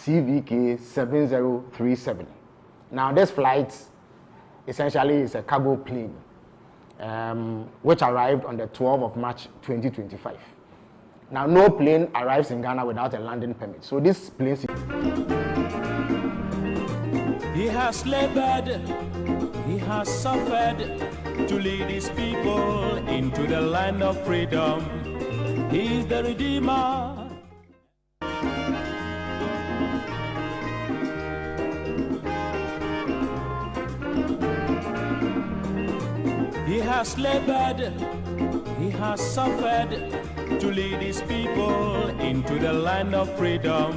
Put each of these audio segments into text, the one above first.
CVK 7037. Now, this flight essentially is a cargo plane, which arrived on the 12th of March 2025. Now, no plane arrives in Ghana without a landing permit. So this plane... He has labored, he has suffered to lead his people into the land of freedom. He is the Redeemer. He has labored, he has suffered to lead his people into the land of freedom.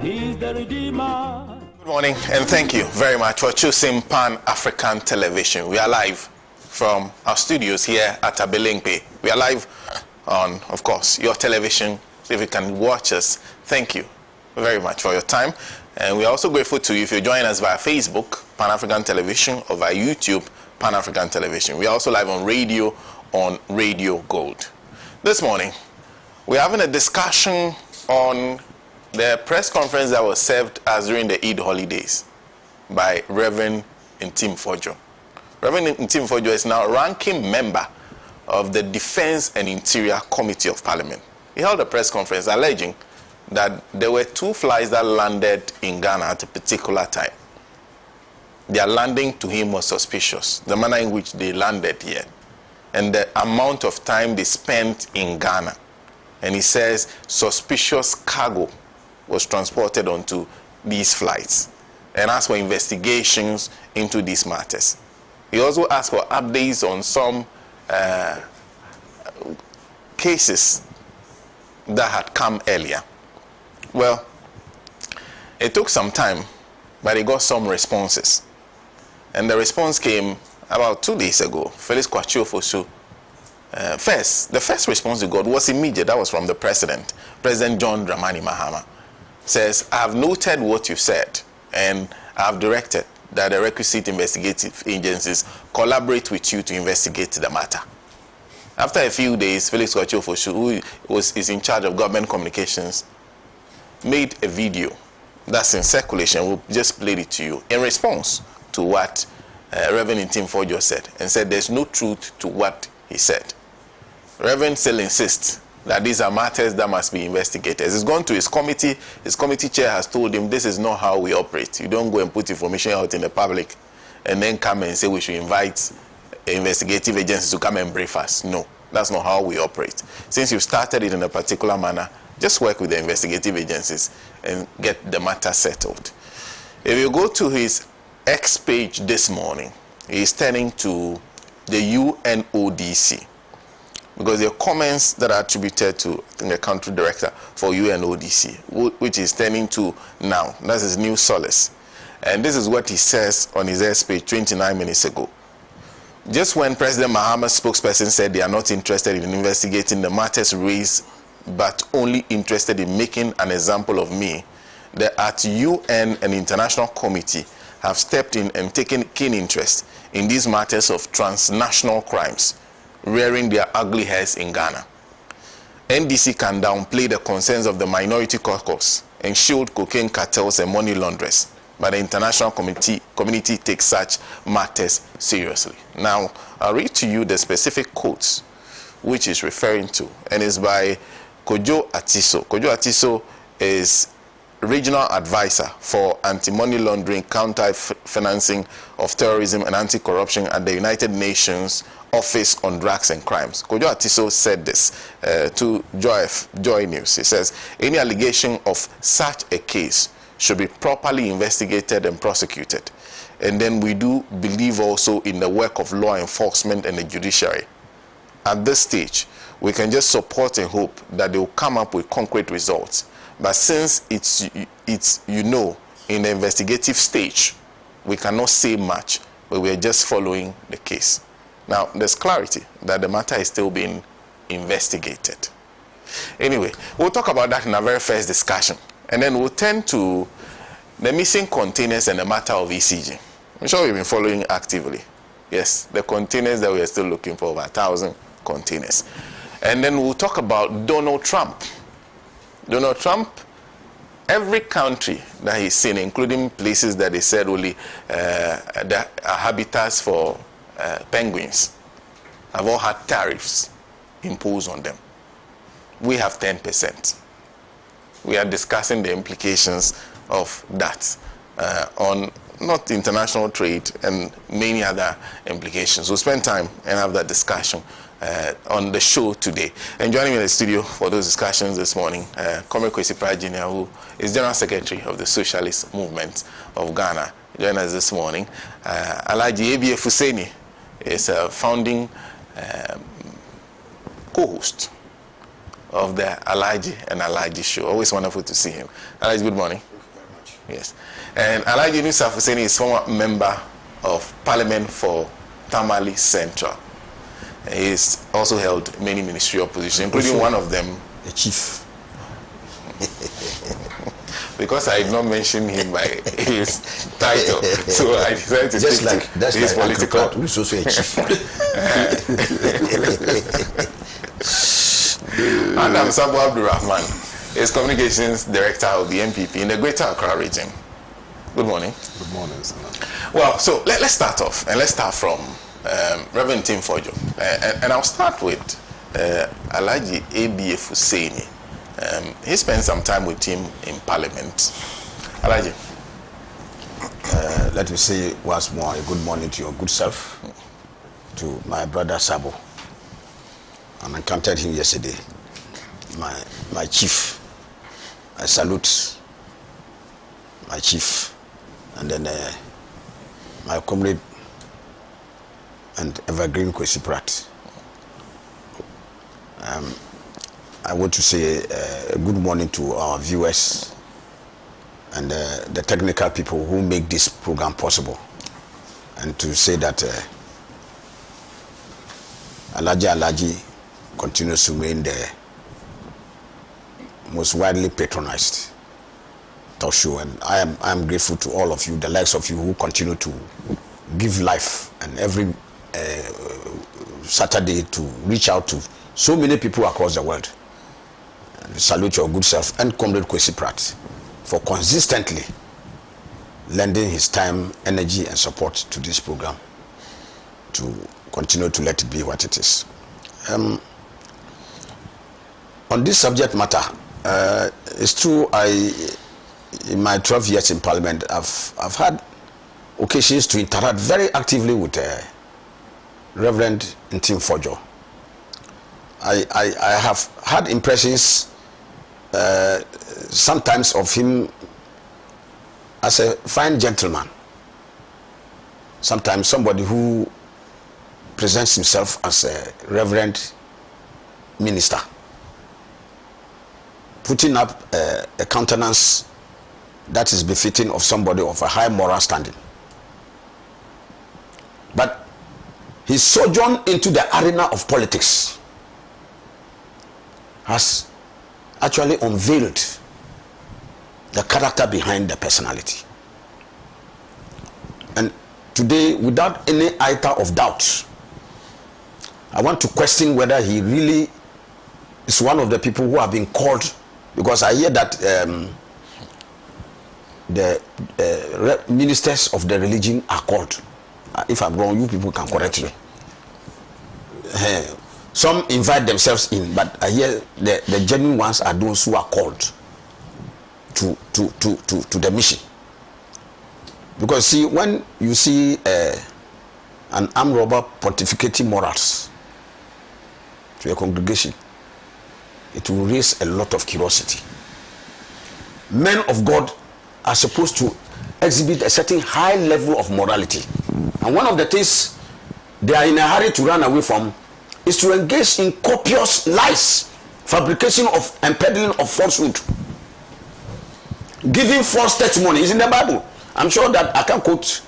He is the Redeemer. Good morning, and thank you very much for choosing Pan-African Television. We are live from our studios here at Abelempe. We are live on, of course, your television. If you can watch us, thank you very much for your time. And we are also grateful to you if you're joining us via Facebook, Pan-African Television, or via YouTube, Pan-African Television. We are also live on radio, on Radio Gold. This morning, we're having a discussion on the press conference that was served as during the Eid holidays by Reverend Ntim Fojo. Reverend Ntim Fojo is now a ranking member of the Defense and Interior Committee of Parliament. He held a press conference alleging that there were 2 flights that landed in Ghana at a particular time. Their landing to him was suspicious, the manner in which they landed here, and the amount of time they spent in Ghana. And he says suspicious cargo was transported onto these flights, and asked for investigations into these matters. He also asked for updates on some cases that had come earlier. Well, it took some time, but he got some responses. And the response came about 2 days ago. Felix Kwachiofosu. The first response he got was immediate. That was from the President John Dramani Mahama. Says, I have noted what you said, and I have directed that the requisite investigative agencies collaborate with you to investigate the matter. After a few days, Felix Kwachiofosu, who is in charge of government communications, made a video that's in circulation. We'll just play it to you in response to what Reverend Ntim Fojo said, and said there's no truth to what he said. Reverend still insists that these are matters that must be investigated. He's gone to his committee. His committee chair has told him this is not how we operate. You don't go and put information out in the public and then come and say we should invite investigative agencies to come and brief us. No, that's not how we operate. Since you started it in a particular manner, just work with the investigative agencies and get the matter settled. If you go to his X page this morning, he's turning to the UNODC, because there are comments that are attributed to the country director for UNODC, which is turning to now. That's his new solace. And this is what he says on his X page 29 minutes ago. Just when President Mahama's spokesperson said they are not interested in investigating the matters raised, but only interested in making an example of me, the UN and International Committee have stepped in and taken keen interest in these matters of transnational crimes rearing their ugly heads in Ghana. NDC can downplay the concerns of the minority caucus and shield cocaine cartels and money launderers, but the international community takes such matters seriously. Now, I'll read to you the specific quotes which is referring to, and it's by Kojo Atiso. Kojo Atiso is regional advisor for anti-money laundering, counter-financing of terrorism and anti-corruption at the United Nations Office on Drugs and Crimes. Kojo Atiso said this to Joy News. He says, any allegation of such a case should be properly investigated and prosecuted. And then we do believe also in the work of law enforcement and the judiciary. At this stage, we can just support and hope that they will come up with concrete results. But since it's in the investigative stage, we cannot say much, but we are just following the case. Now, there's clarity that the matter is still being investigated. Anyway, we'll talk about that in our very first discussion. And then we'll turn to the missing containers and the matter of ECG. I'm sure we've been following actively. Yes, the containers that we are still looking for, over 1,000 containers. And then we'll talk about Donald Trump. Donald Trump every country that he's seen, including places that they said only that are habitats for penguins, have all had tariffs imposed on them. We have 10%. We are discussing the implications of that on not international trade and many other implications. We'll spend time and have that discussion on the show today. And joining me in the studio for those discussions this morning, Comrade Kwesi Pratt Jr., who is General Secretary of the Socialist Movement of Ghana. Joining us this morning, Alhaji Fuseni is a founding co-host of the Alhaji and Alhaji show. Always wonderful to see him. Alhaji, good morning. Thank you very much. Yes. And Alhaji Nusa Fuseni is former member of Parliament for Tamale Central. He's also held many ministerial positions, including also, one of them, the chief. Because I did not mention him by his title, so I decided to just stick like to that's his like political. Who's also a chief. Madam Sabo Abdurrahman is Communications Director of the MPP in the Greater Accra region. Good morning. Good morning, Sena. Well, so let's start off, and let's start from Reverend Tim Fojo. And I'll start with Alhaji Fuseni. He spent some time with him in Parliament. Alhaji. Let me say once more a good morning to your good self, to my brother Sabo. I encountered him yesterday. My chief. I salute my chief. And then my comrade and evergreen Kwesi Pratt. I want to say a good morning to our viewers and the technical people who make this program possible, and to say that Alhaji continues to remain the most widely patronized talk show, and I am grateful to all of you, the likes of you who continue to give life and every Saturday to reach out to so many people across the world. And salute your good self and Comrade Kwesi Pratt for consistently lending his time, energy and support to this program to continue to let it be what it is. On this subject matter, it's true, in my 12 years in Parliament, I've had occasions to interact very actively with Reverend Tim Fojo. I have had impressions sometimes of him as a fine gentleman, sometimes somebody who presents himself as a reverend minister, putting up a countenance that is befitting of somebody of a high moral standing. But his sojourn into the arena of politics has actually unveiled the character behind the personality. And today, without any iota of doubt, I want to question whether he really is one of the people who have been called, because I hear that the ministers of the religion are called. If I'm wrong, you people can correct me. Some invite themselves in, but I hear the genuine ones are those who are called to the mission. Because see, when you see an armed robber pontificating morals to a congregation, it will raise a lot of curiosity. Men of God are supposed to exhibit a certain high level of morality. And one of the things they are in a hurry to run away from is to engage in copious lies, fabrication of and peddling of falsehood, giving false testimony. Is in the Bible. I'm sure that I can quote.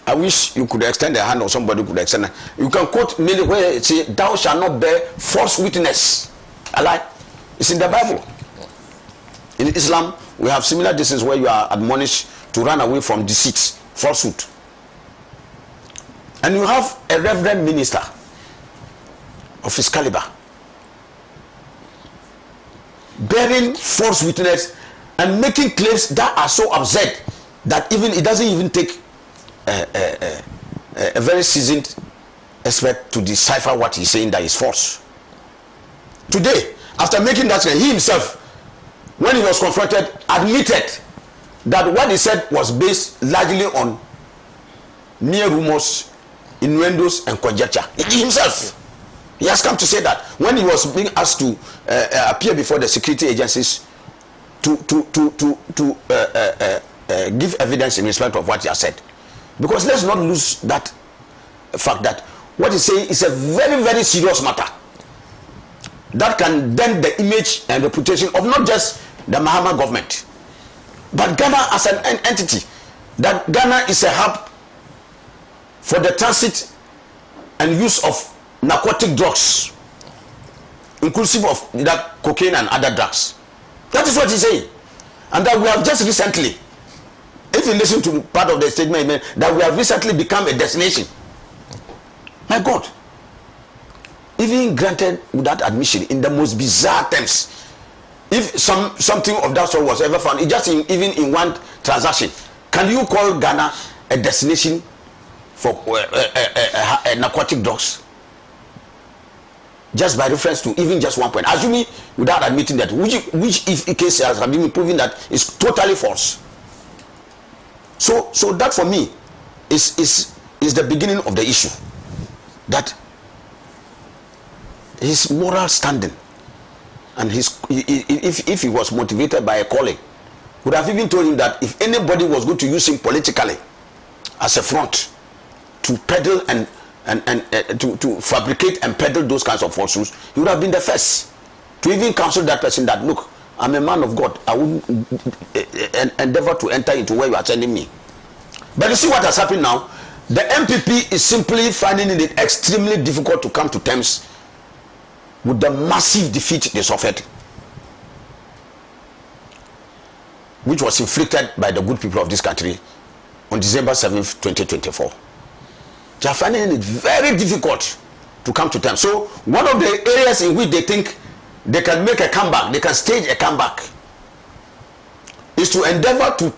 I wish you could extend a hand or somebody could extend it. You can quote many where it says, "Thou shalt not bear false witness." A lie. It's in the Bible. In Islam, we have similar distance where you are admonished to run away from deceit, falsehood. And you have a reverend minister of his caliber bearing false witness and making claims that are so absurd that even it doesn't even take a very seasoned expert to decipher what he's saying that is false. Today, after making that claim, he himself, when he was confronted, admitted that what he said was based largely on mere rumors, innuendos, and conjecture. He himself, he has come to say that when he was being asked to appear before the security agencies to give evidence in respect of what he has said. Because let's not lose that fact that what he's saying is a very, very serious matter that can dent the image and reputation of not just the Mahama government, but Ghana as an entity. That Ghana is a hub for the transit and use of narcotic drugs, inclusive of that cocaine and other drugs. That is what he's saying. And that we have just recently, if you listen to part of the statement, that we have recently become a destination. My God. Even granted without admission in the most bizarre terms, if something of that sort was ever found, even in one transaction, can you call Ghana a destination for narcotic drugs? Just by reference to even just one point, assuming without admitting that, which if a case has been proven that is totally false. So that for me is the beginning of the issue. That his moral standing and if he was motivated by a calling, would have even told him that if anybody was going to use him politically as a front to peddle and to fabricate and peddle those kinds of falsehoods, he would have been the first to even counsel that person that, look, I'm a man of God, I wouldn't endeavor to enter into where you are sending me. But you see what has happened now? The MPP is simply finding it extremely difficult to come to terms with the massive defeat they suffered, which was inflicted by the good people of this country on December 7th, 2024. They are finding it very difficult to come to terms. So one of the areas in which they think they can make a comeback, they can stage a comeback, is to endeavor to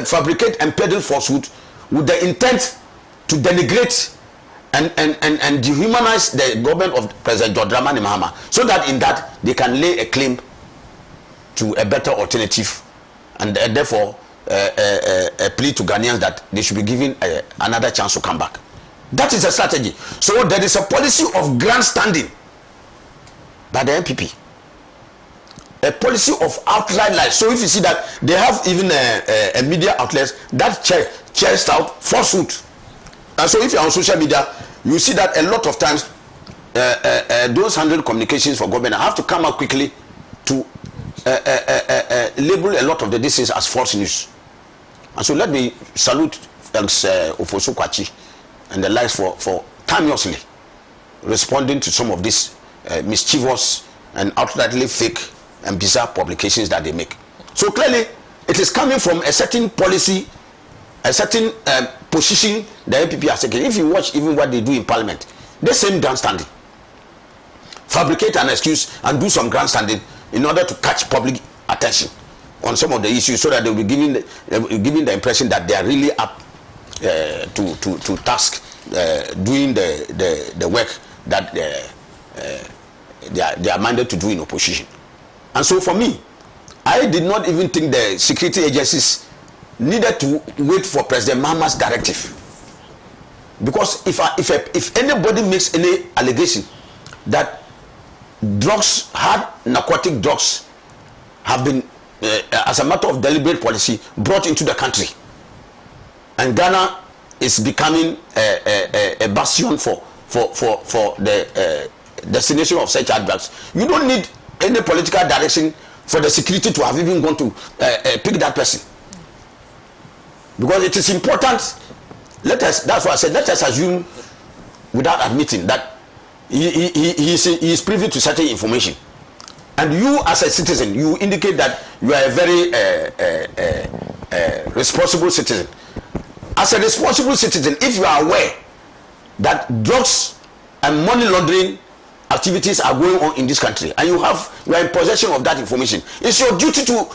fabricate and peddle falsehood with the intent to denigrate and dehumanize the government of President John Dramani Mahama, so that in that they can lay a claim to a better alternative, and therefore a plea to Ghanaians that they should be given another chance to come back. That is a strategy. So there is a policy of grandstanding by the MPP, a policy of outright lies. So if you see that they have even a media outlets that chest out falsehood, and so if you are on social media, you see that a lot of times those handling communications for government have to come out quickly to label a lot of the disease as false news. And so let me salute Ofosu Kwachi and the likes for timelessly responding to some of these mischievous and outrightly fake and bizarre publications that they make. So clearly it is coming from a certain policy, a certain position the MPP has taken. If you watch even what they do in parliament, they same grandstanding, fabricate an excuse and do some grandstanding in order to catch public attention on some of the issues, so that they will be giving the impression that they are really up to task doing the work that they are minded to do in opposition. And so for me, I did not even think the security agencies needed to wait for President Mahama's directive, because if anybody makes any allegation that hard narcotic drugs have been as a matter of deliberate policy brought into the country, and Ghana is becoming a bastion for the destination of such drugs, you don't need any political direction for the security to have even gone to pick that person, because it is important. That's why I said, let us assume without admitting that he is privy to certain information, and you as a citizen, you indicate that you are a very responsible citizen. As a responsible citizen, if you are aware that drugs and money laundering activities are going on in this country, and you are in possession of that information, it's your duty to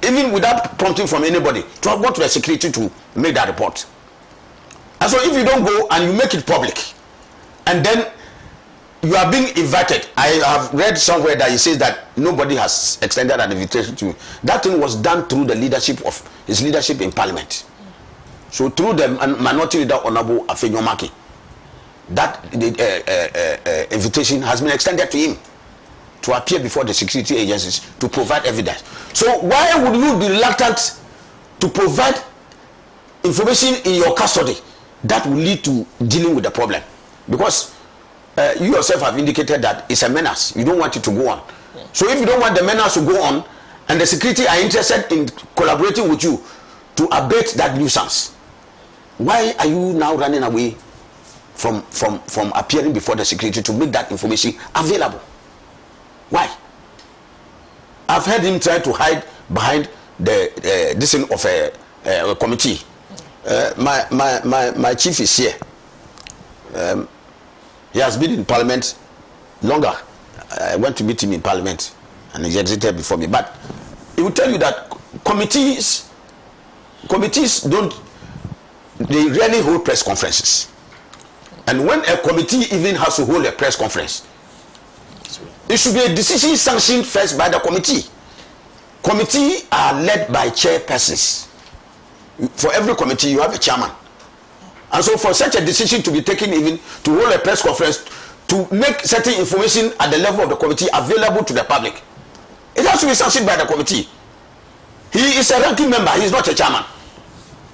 even without prompting from anybody, to have gone to the security to make that report. And so if you don't go and you make it public, and then you are being invited, I have read somewhere that he says that nobody has extended an invitation to you. That thing was done through the leadership of his leadership in parliament. So through the minority leader Honorable Afenyomaki, that invitation has been extended to him to appear before the security agencies to provide evidence. So why would you be reluctant to provide information in your custody that will lead to dealing with the problem? Because you yourself have indicated that it's a menace. You don't want it to go on. So if you don't want the menace to go on, and the security are interested in collaborating with you to abate that nuisance, why are you now running away from appearing before the security to make that information available? Why? I've heard him try to hide behind the this thing of a committee. My chief is here. He has been in parliament longer. I went to meet him in parliament and he exited before me. But he will tell you that committees don't, they rarely hold press conferences. And when a committee even has to hold a press conference, it should be a decision sanctioned first by the committee. Committees are led by chairpersons. For every committee, you have a chairman. And so for such a decision to be taken, even to hold a press conference, to make certain information at the level of the committee available to the public, it has to be sanctioned by the committee. He is a ranking member, he is not a chairman.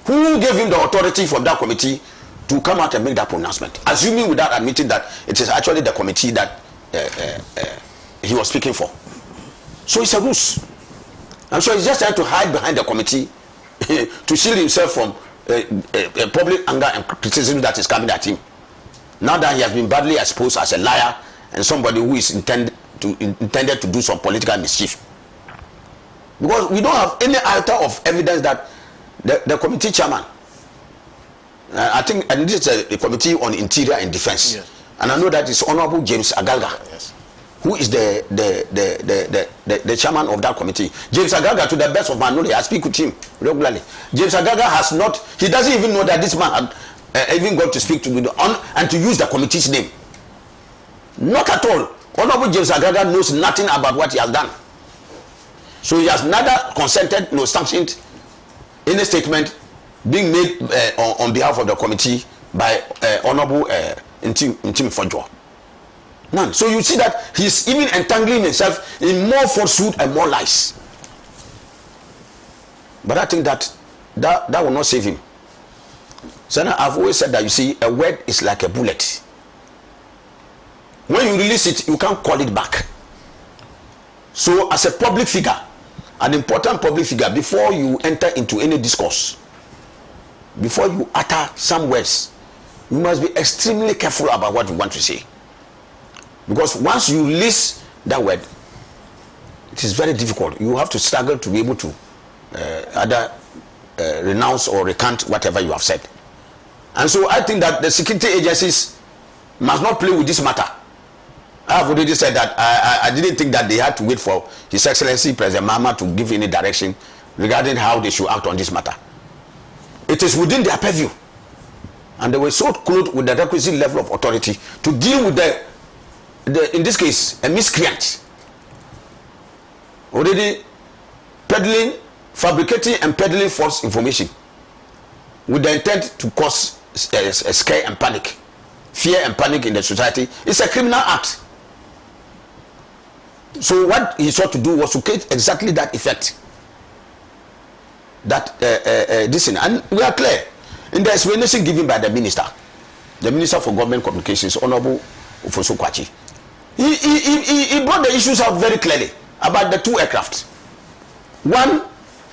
Who gave him the authority from that committee to come out and make that pronouncement? Assuming without admitting that it is actually the committee that he was speaking for. So it's a ruse. And so he's just trying to hide behind the committee to shield himself from public anger and criticism that is coming at him. Now that he has been badly exposed as a liar and somebody who is intended to do some political mischief. Because we don't have any iota of evidence that the committee chairman, I think, and this is a committee on interior and defense, yes. And I know that it's Honorable James Agalga, yes, who is the chairman of that committee. James Agalga, to the best of my knowledge, I speak with him regularly. James Agalga has not, he doesn't even know that this man had even got to speak to me and to use the committee's name. Not at all. Honorable James Agalga knows nothing about what he has done. So he has neither consented nor sanctioned any statement being made on behalf of the committee by Honorable Ntim Fodjo. None. So you see that he's even entangling himself in more falsehood and more lies. But I think that will not save him. Sena, I've always said that, you see, a word is like a bullet. When you release it, you can't call it back. So as a public figure, an important public figure, before you enter into any discourse, before you utter some words, you must be extremely careful about what you want to say. Because once you release that word, it is very difficult. You have to struggle to be able to either renounce or recant whatever you have said. And so I think that the security agencies must not play with this matter. I have already said that I didn't think that they had to wait for His Excellency President Mahama to give any direction regarding how they should act on this matter. It is within their purview. And they were so clothed with the requisite level of authority to deal with in this case, a miscreant. Already fabricating and peddling false information with the intent to cause a scare and panic, fear and panic in the society. It's a criminal act. So what he sought to do was to create exactly that effect. That this thing, and we are clear in the explanation given by the Minister for Government Communications, Honorable Ufoso Kwachi. He brought the issues out very clearly about the two aircraft. One,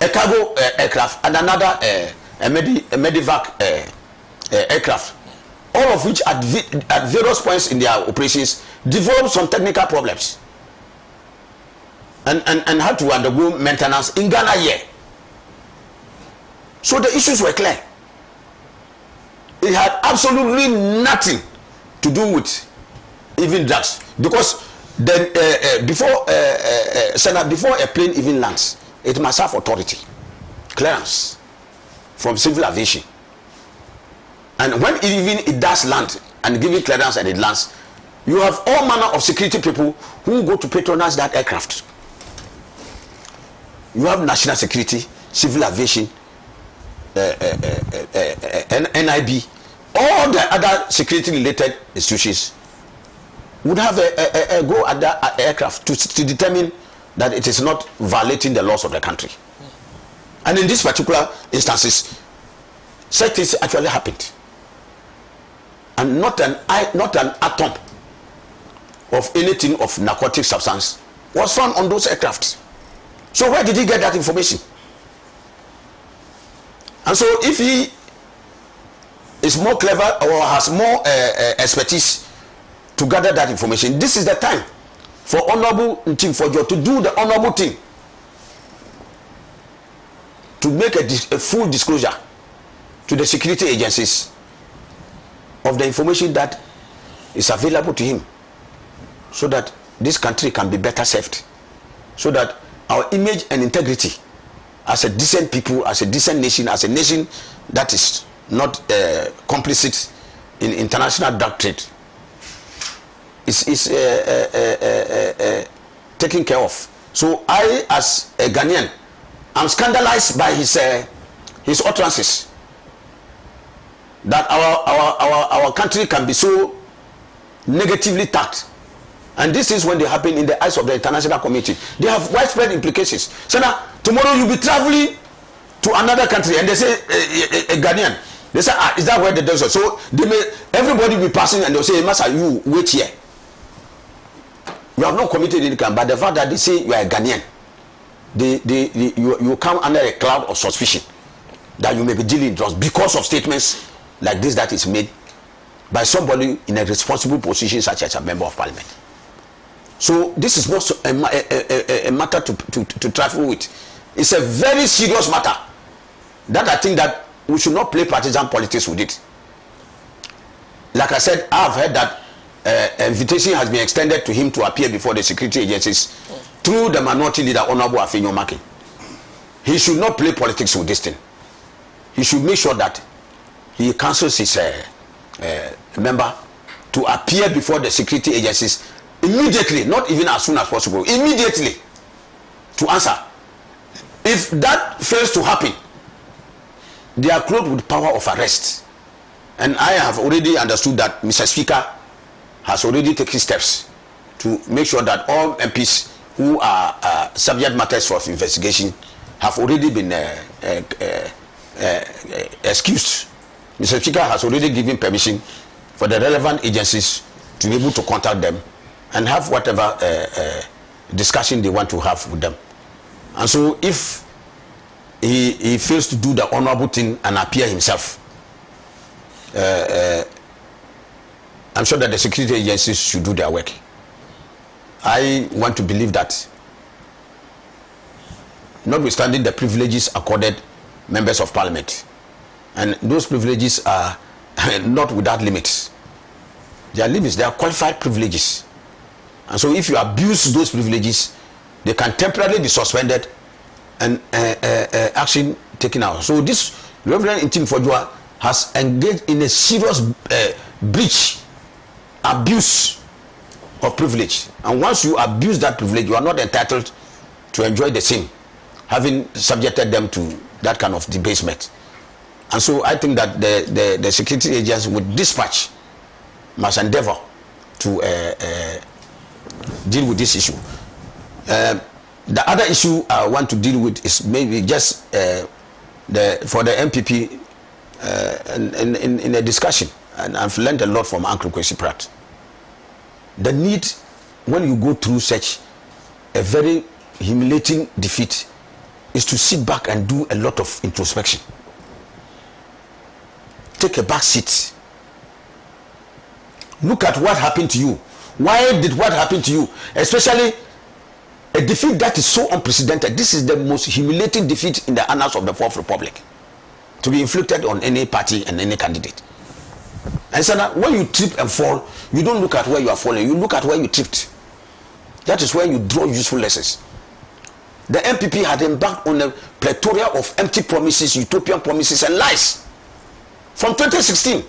a cargo aircraft, and another a medevac aircraft. All of which at various points in their operations developed some technical problems and had to undergo maintenance in Ghana here. So the issues were clear. It had absolutely nothing to do with even drugs, because then before a plane even lands, it must have authority, clearance from civil aviation. And when it does land and give it clearance and it lands, you have all manner of security people who go to patronize that aircraft. You have national security, civil aviation, NIB, all the other security related institutions would have a go at that aircraft to determine that it is not violating the laws of the country. And in these particular instances, such things actually happened. And not an atom of anything of narcotic substance was found on those aircrafts. So where did he get that information? And so if he is more clever or has more expertise to gather that information, this is the time for Honorable Ntimfojio to do the honorable thing, to make a full disclosure to the security agencies of the information that is available to him, so that this country can be better served, so that our image and integrity as a decent people, as a decent nation, as a nation that is not complicit in international drug trade is taken care of. So I, as a Ghanaian, am scandalized by his utterances that our country can be so negatively tagged. And this is when they happen in the eyes of the international community. They have widespread implications. Sena, tomorrow you'll be traveling to another country and they say a Ghanaian. They say, is that where the dogs are? So everybody will be passing and they'll say, Master, you wait here. You have not committed any crime, but the fact that they say you are a Ghanaian, you come under a cloud of suspicion that you may be dealing drugs because of statements like this that is made by somebody in a responsible position such as a member of parliament. So this is not a matter to trifle with. It's a very serious matter that I think that we should not play partisan politics with it. Like I said, I've heard that invitation has been extended to him to appear before the security agencies through the minority leader Honorable Afenyo Makin. He should not play politics with this thing. He should make sure that he counsels his member to appear before the security agencies immediately, not even as soon as possible, immediately to answer. If that fails to happen, they are clothed with power of arrest. And I have already understood that Mr. Speaker has already taken steps to make sure that all MPs who are subject matters of investigation have already been excused. Mr. Speaker has already given permission for the relevant agencies to be able to contact them and have whatever discussion they want to have with them. And so if he fails to do the honorable thing and appear himself, I'm sure that the security agencies should do their work. I want to believe that, notwithstanding the privileges accorded members of parliament, and those privileges are not without limits. Their limits, they are qualified privileges. And so if you abuse those privileges, they can temporarily be suspended and action taken out. So this Reverend Ntimfojio has engaged in a serious breach, abuse of privilege. And once you abuse that privilege, you are not entitled to enjoy the same, having subjected them to that kind of debasement. And so I think that the security agents with dispatch must endeavor to deal with this issue. The other issue I want to deal with is maybe just for the MPP in a discussion, and I've learned a lot from Uncle Kwesi Pratt. The need, when you go through such a very humiliating defeat, is to sit back and do a lot of introspection. Take a back seat. Look at what happened to you. Why did what happen to you? Especially a defeat that is so unprecedented. This is the most humiliating defeat in the annals of the Fourth Republic to be inflicted on any party and any candidate. And so now, when you trip and fall, you don't look at where you are falling, you look at where you tripped. That is where you draw useful lessons. the MPP had embarked on a plethora of empty promises, utopian promises and lies from 2016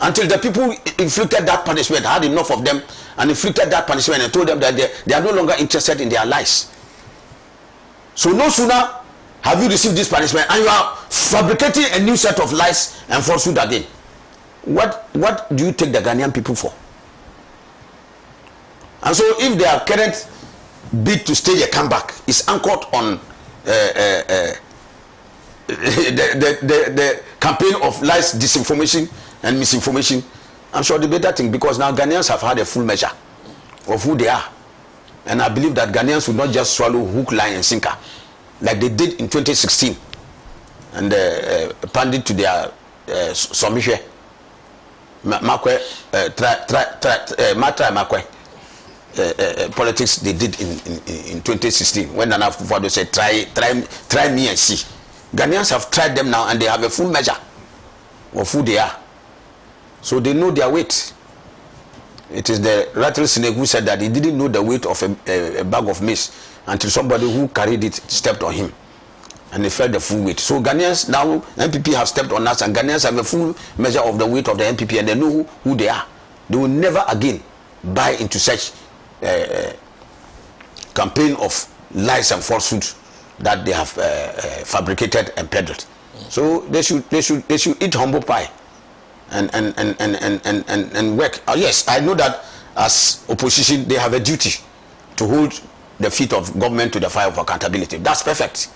until the people inflicted that punishment, had enough of them and inflicted that punishment and told them that they are no longer interested in their lies. So no sooner have you received this punishment and you are fabricating a new set of lies and falsehood again. What do you take the Ghanaian people for? And so if their current bid to stage a comeback is anchored on the campaign of lies, disinformation and misinformation, I'm sure the better thing, because now Ghanaians have had a full measure of who they are. And I believe that Ghanaians will not just swallow hook, line and sinker like they did in 2016 and pandit to their submission. Politics they did in 2016 when Nana Akufo-Addo said try me and see. Ghanaians have tried them now and they have a full measure of who they are. So they know their weight. It is the rattlesnake who said that he didn't know the weight of a bag of maize until somebody who carried it stepped on him and he felt the full weight. So Ghanaians now, MPP have stepped on us and Ghanaians have a full measure of the weight of the MPP and they know who they are. They will never again buy into such campaign of lies and falsehood that they have fabricated and peddled. So they should eat humble pie and work. Yes, I know that as opposition they have a duty to hold the feet of government to the fire of accountability. That's perfect.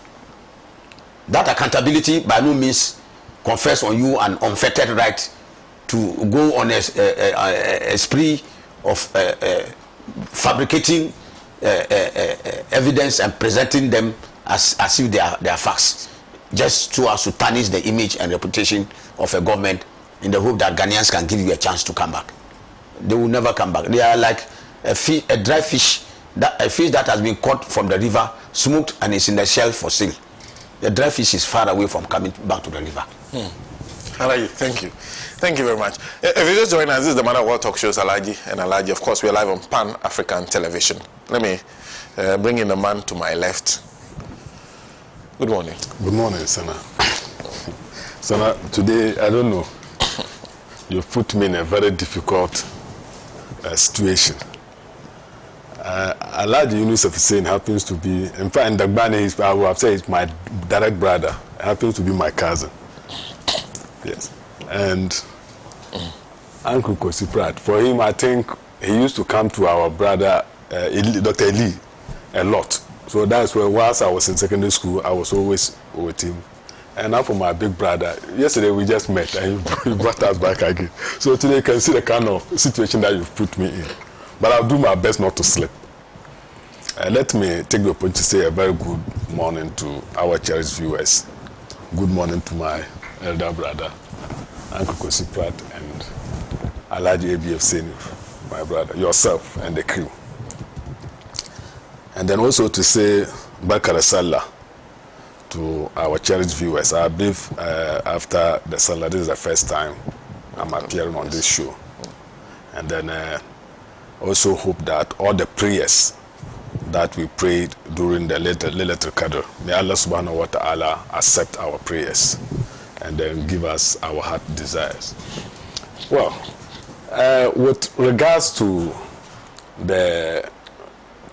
That accountability by no means confers on you an unfettered right to go on a spree of fabricating evidence and presenting them as if they are facts, just so as to tarnish the image and reputation of a government in the hope that Ghanaians can give you a chance to come back. They will never come back. They are like a dry fish, a fish that has been caught from the river, smoked and is in the shell for sale. The dry fish is far away from coming back to the river. Alhaji, thank you. Thank you very much. If you just join us, this is the Mother World Talk Shows, Alhaji and Alhaji. Of course, we are live on Pan-African television. Let me bring in the man to my left. Good morning. Good morning, Sena. Sena, today, I don't know, you put me in a very difficult situation. Alhaji Yunus Sena happens to be, in fact, in Dagbani, I would have said he's my direct brother. He happens to be my cousin. Yes. And Uncle Kosiprat, for him, I think he used to come to our brother, Dr. Eli, a lot. So that's where, whilst I was in secondary school, I was always with him. And now for my big brother, yesterday we just met and he brought us back again. So today you can see the kind of situation that you've put me in. But I'll do my best not to slip. Let me take the opportunity to say a very good morning to our cherished viewers. Good morning to my elder brother, Uncle Kosiprat, and Alhaji ABF Sena, my brother, yourself and the crew. And then also to say Bakara Sallah to our cherished viewers. I believe after the Salah, this is the first time I'm appearing on this show. And then also hope that all the prayers that we prayed during the Laylatul Qadr, may Allah subhanahu wa ta'ala accept our prayers and then give us our heart desires. Well, with regards to the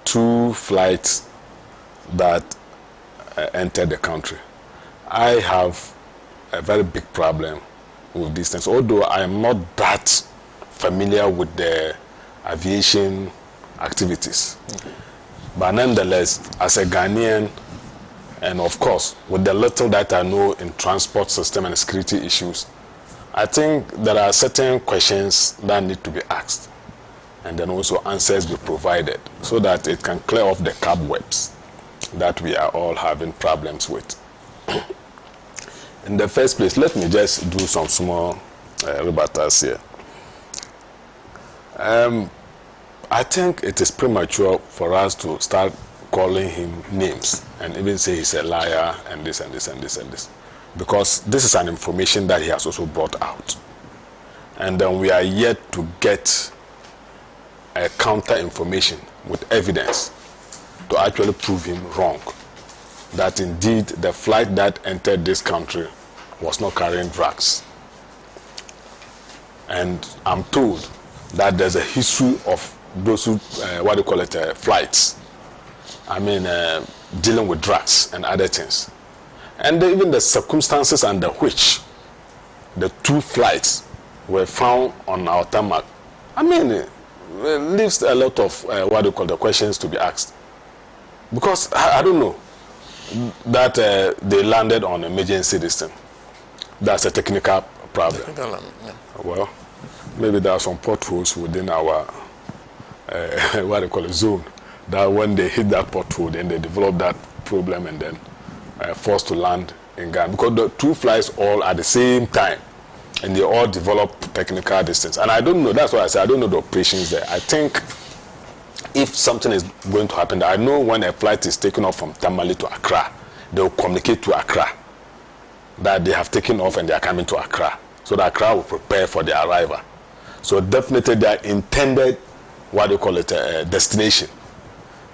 two flights that entered the country, I have a very big problem with these things. Although I am not that familiar with the aviation activities, but nonetheless, as a Ghanaian, and of course, with the little that I know in transport system and security issues, I think there are certain questions that need to be asked, and then also answers be provided, so that it can clear off the cobwebs that we are all having problems with. In the first place, let me just do some small rebuttals here. I think it is premature for us to start calling him names and even say he's a liar and this and this and this and this, because this is an information that he has also brought out, and then we are yet to get a counter information with evidence to actually prove him wrong. That indeed the flight that entered this country was not carrying drugs. And I'm told that there's a history of those who, flights. I mean, dealing with drugs and other things. And even the circumstances under which the 2 flights were found on our tarmac, I mean, it leaves a lot of questions to be asked. Because I don't know that they landed on emergency distance. That's a technical problem. Yeah. Well, maybe there are some potholes within our zone, that when they hit that pothole, then they develop that problem and then forced to land in Ghana. Because the 2 flights all at the same time, and they all develop technical distance. And I don't know, that's why I say I don't know the operations there. I think if something is going to happen, I know when a flight is taken off from Tamale to Accra, they will communicate to Accra that they have taken off and they are coming to Accra, so that Accra will prepare for their arrival. So definitely their intended, destination,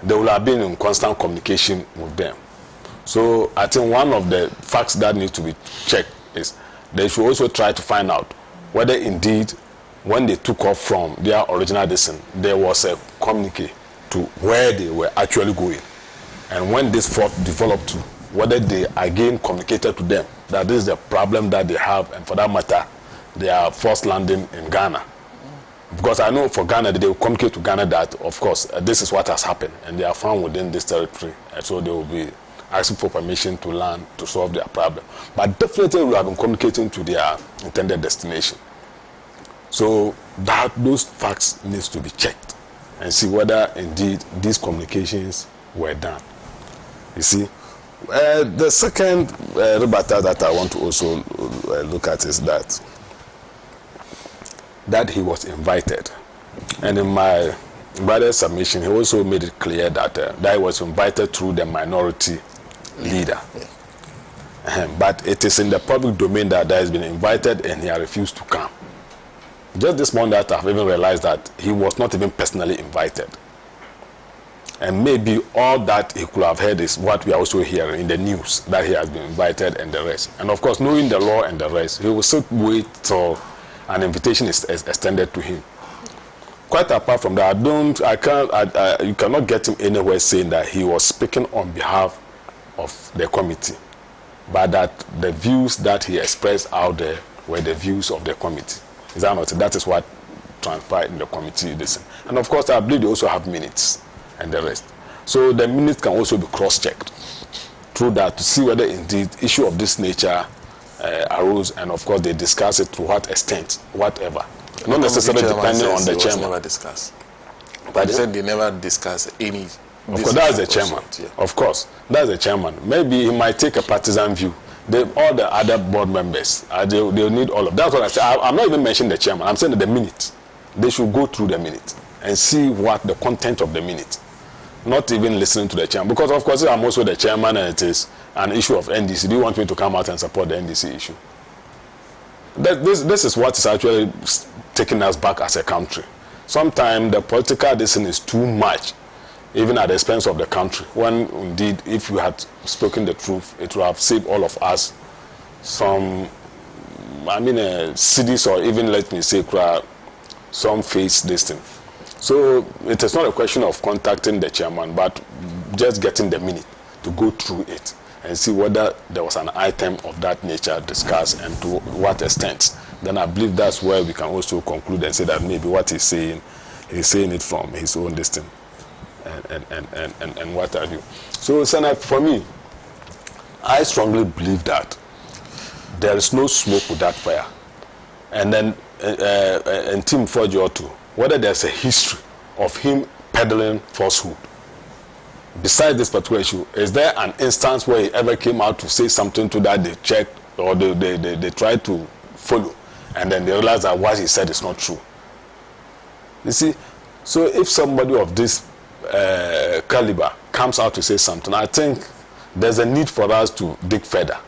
they will have been in constant communication with them. So I think one of the facts that needs to be checked is they should also try to find out whether indeed when they took off from their original destination, there was a communique to where they were actually going. And when this fault developed to, whether they again communicated to them that this is the problem that they have, and for that matter, they are forced landing in Ghana. Because I know for Ghana, they will communicate to Ghana that, of course, this is what has happened, and they are found within this territory, and so they will be asking for permission to land to solve their problem. But definitely we have been communicating to their intended destination. So those facts needs to be checked and see whether indeed these communications were done. You see, the second rebuttal that I want to also look at is that he was invited. And in my brother's submission, he also made it clear that he was invited through the minority leader. Yeah. But it is in the public domain that he has been invited and he has refused to come. Just this morning that I've even realized that he was not even personally invited. And maybe all that he could have heard is what we are also hearing in the news, that he has been invited and the rest. And of course, knowing the law and the rest, he will still wait till an invitation is extended to him. Quite apart from that, you cannot get him anywhere saying that he was speaking on behalf of the committee, but that the views that he expressed out there were the views of the committee. Is that not? That is what transpired in the committee. And of course, I believe they also have minutes and the rest. So the minutes can also be cross-checked through that to see whether indeed issue of this nature arose, and of course they discuss it to what extent, whatever. Not necessarily depending on the chairman. Never discussed. But they said they never discussed any. Of course, that's the chairman. Yeah. Of course, that's the chairman. Maybe he might take a partisan view. All the other board members, they'll need all of that. That's what I say. I'm not even mentioning the chairman. I'm saying that the minute. They should go through the minute and see what the content of the minute. Not even listening to the chairman. Because, of course, I'm also the chairman and it is an issue of NDC. Do you want me to come out and support the NDC issue? This is what is actually taking us back as a country. Sometimes the political decision is too much, even at the expense of the country. When indeed, if you had spoken the truth, it would have saved all of us some, cities, or even, let me say, some face this thing. So it is not a question of contacting the chairman, but just getting the minute to go through it and see whether there was an item of that nature discussed and to what extent. Then I believe that's where we can also conclude and say that maybe what he's saying it from his own distance and what have you. So, Sena, for me, I strongly believe that there is no smoke without fire. And then, and Team 4G2, whether there's a history of him peddling falsehood. Besides this particular issue, is there an instance where he ever came out to say something to that they checked or they tried to follow, and then they realized that what he said is not true? You see, so if somebody of this caliber comes out to say something, I think there's a need for us to dig further,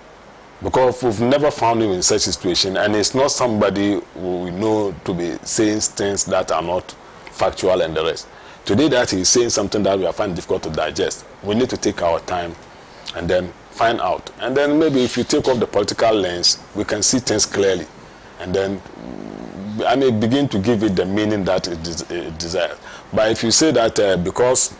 because we've never found him in such a situation, and it's not somebody who we know to be saying things that are not factual and the rest. Today that he's saying something that we are finding difficult to digest, we need to take our time and then find out. And then maybe if you take off the political lens, we can see things clearly. And then I may begin to give it the meaning that it desires. But if you say that because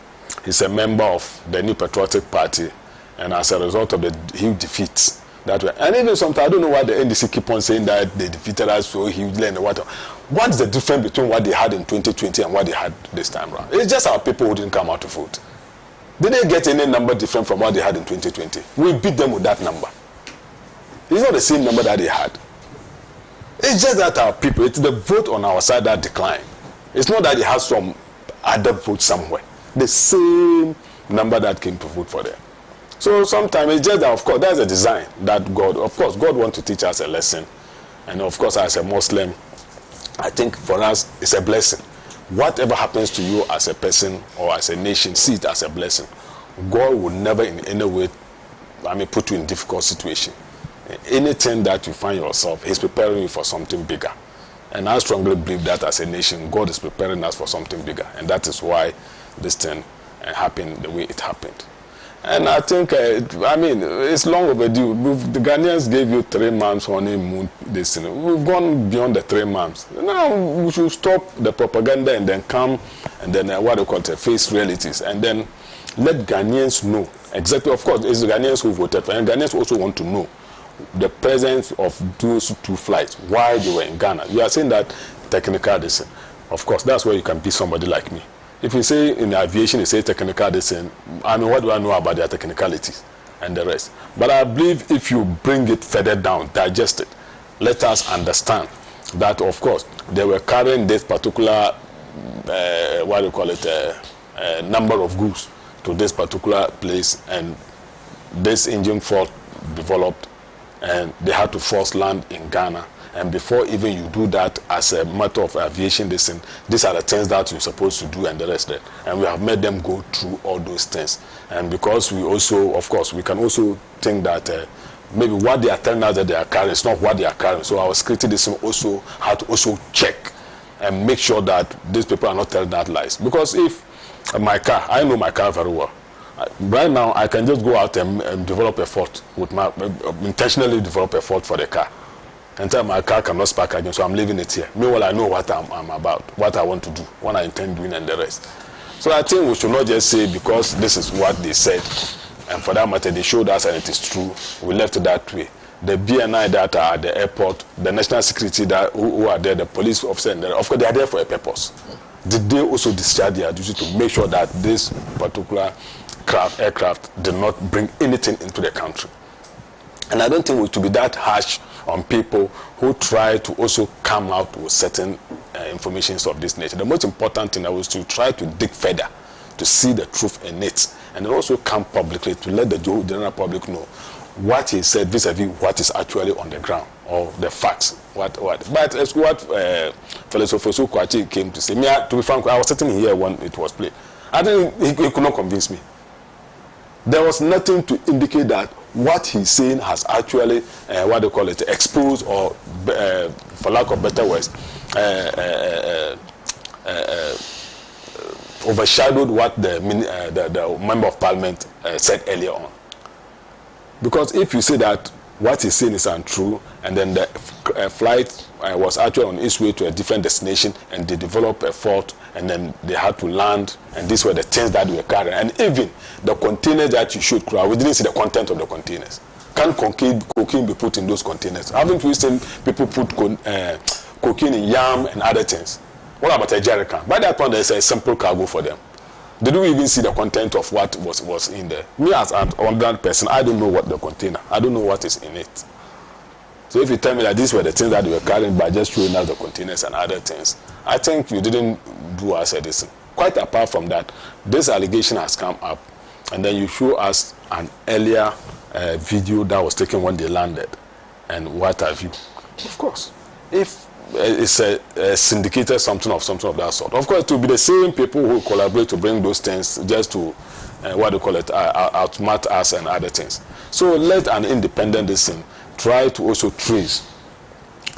he's a member of the New Patriotic Party, and as a result of the huge defeats that way, and even sometimes I don't know why the NDC keep on saying that they defeated us so hugely and what is the difference between what they had in 2020 and what they had this time around? It's just our people who didn't come out to vote. Did they get any number different from what they had in 2020? We beat them with that number. It's not the same number that they had. It's just that our people, it's the vote on our side that declined. It's not that they have some other vote somewhere. The same number that came to vote for them. So sometimes it's just that, of course, that's a design that God wants to teach us a lesson. And of course, as a Muslim, I think for us, it's a blessing. Whatever happens to you as a person or as a nation, see it as a blessing. God will never in any way, put you in a difficult situation. Anything that you find yourself, he's preparing you for something bigger. And I strongly believe that as a nation, God is preparing us for something bigger. And that is why this thing happened the way it happened. And I think, it's long overdue. The Ghanaians gave you 3 months honeymoon. We've gone beyond the 3 months. Now we should stop the propaganda and then come and then face realities. And then let Ghanaians know exactly. Of course, it's the Ghanaians who voted for, and Ghanaians also want to know the presence of those 2 flights, why they were in Ghana. You are saying that technical design. Of course, that's where you can be somebody like me. If you say in aviation, you say technical design, what do I know about their technicalities and the rest? But I believe if you bring it further down, digest it, let us understand that, of course, they were carrying this particular, number of goods to this particular place, and this engine fault developed, and they had to force land in Ghana. And before even you do that as a matter of aviation, these are the things that you're supposed to do and the rest of it. And we have made them go through all those things. And because we also, of course, we can also think that maybe what they are telling us that they are carrying is not what they are carrying. So our security system also had to also check and make sure that these people are not telling that lies. Because if my car, I know my car very well. Right now, I can just go out and develop a fault with intentionally develop a fault for the car. And tell my car cannot spark again, so I'm leaving it here. Meanwhile, I know what I'm about, what I want to do, what I intend doing, and the rest. So I think we should not just say because this is what they said, and for that matter, they showed us and it is true, we left it that way. The BNI that are at the airport, the national security that who are there, the police officer, and of course, they are there for a purpose. Did they also discharge their duty to make sure that this particular aircraft did not bring anything into the country? And I don't think we should be that harsh on people who try to also come out with certain information of this nature. The most important thing was to try to dig further, to see the truth in it, and then also come publicly to let the general public know what he said vis-a-vis what is actually on the ground, or the facts. But as what Philosopher Kwachi came to say, to be frank, I was sitting here when it was played. I think he could not convince me. There was nothing to indicate that what he's saying has actually, exposed, or for lack of better words, overshadowed what the member of parliament said earlier on. Because if you say that what he's saying is untrue, and then the flight was actually on its way to a different destination, and they developed a fault, and then they had to land, and these were the things that we were carrying. And even the containers that you showed, we didn't see the content of the containers. Can cocaine be put in those containers? Haven't we seen people put cocaine in yam and other things? What about a jerry can? By that point, there's a simple cargo for them. Did we even see the content of what was in there? Me as an ordinary person, I don't know what the container, I don't know what is in it. So if you tell me that these were the things that we were carrying by just showing us the containers and other things, I think you didn't do us a listen. Quite apart from that, this allegation has come up, and then you show us an earlier video that was taken when they landed, and what have you. Of course, if it's a syndicated something of that sort, of course it will be the same people who collaborate to bring those things just to outsmart us and other things. So let an independent listen try to also trace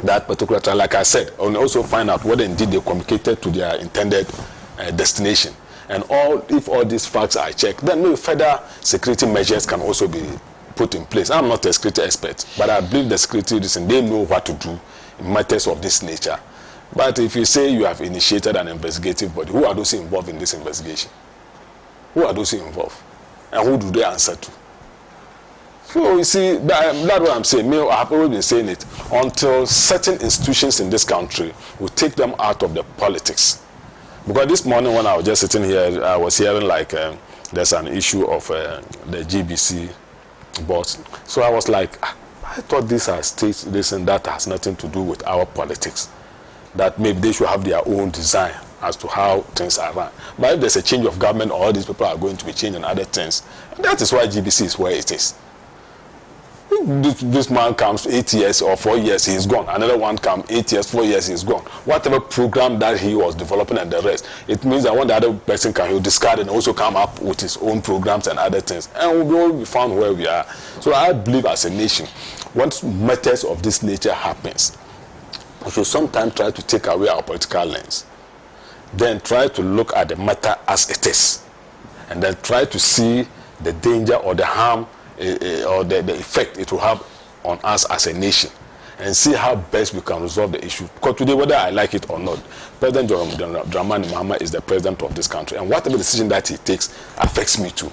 that particular trial, like I said, and also find out whether indeed they communicated to their intended destination. and if all these facts are checked, then maybe further security measures can also be put in place. I'm not a security expert, but I believe the security reason they know what to do in matters of this nature. But if you say you have initiated an investigative body, who are those involved in this investigation? Who are those involved? And who do they answer to? So you see, that's what I'm saying. I have always been saying it. Until certain institutions in this country will take them out of the politics. Because this morning when I was just sitting here, I was hearing like there's an issue of the GBC boss. So I was like, I thought these are states, this and that has nothing to do with our politics. That maybe they should have their own design as to how things are run. But if there's a change of government, all these people are going to be changing other things. And that is why GBC is where it is. This man comes 8 years or 4 years, he's gone. Another one comes 8 years, 4 years, he's gone. Whatever program that he was developing and the rest, it means that when the other person can discard and also come up with his own programs and other things, and we'll be found where we are. So I believe as a nation, once matters of this nature happens, we should sometimes try to take away our political lens, then try to look at the matter as it is, and then try to see the danger or the harm or the effect it will have on us as a nation, and see how best we can resolve the issue. Because today, whether I like it or not, President Dramani Mahama is the president of this country, and whatever decision that he takes affects me too.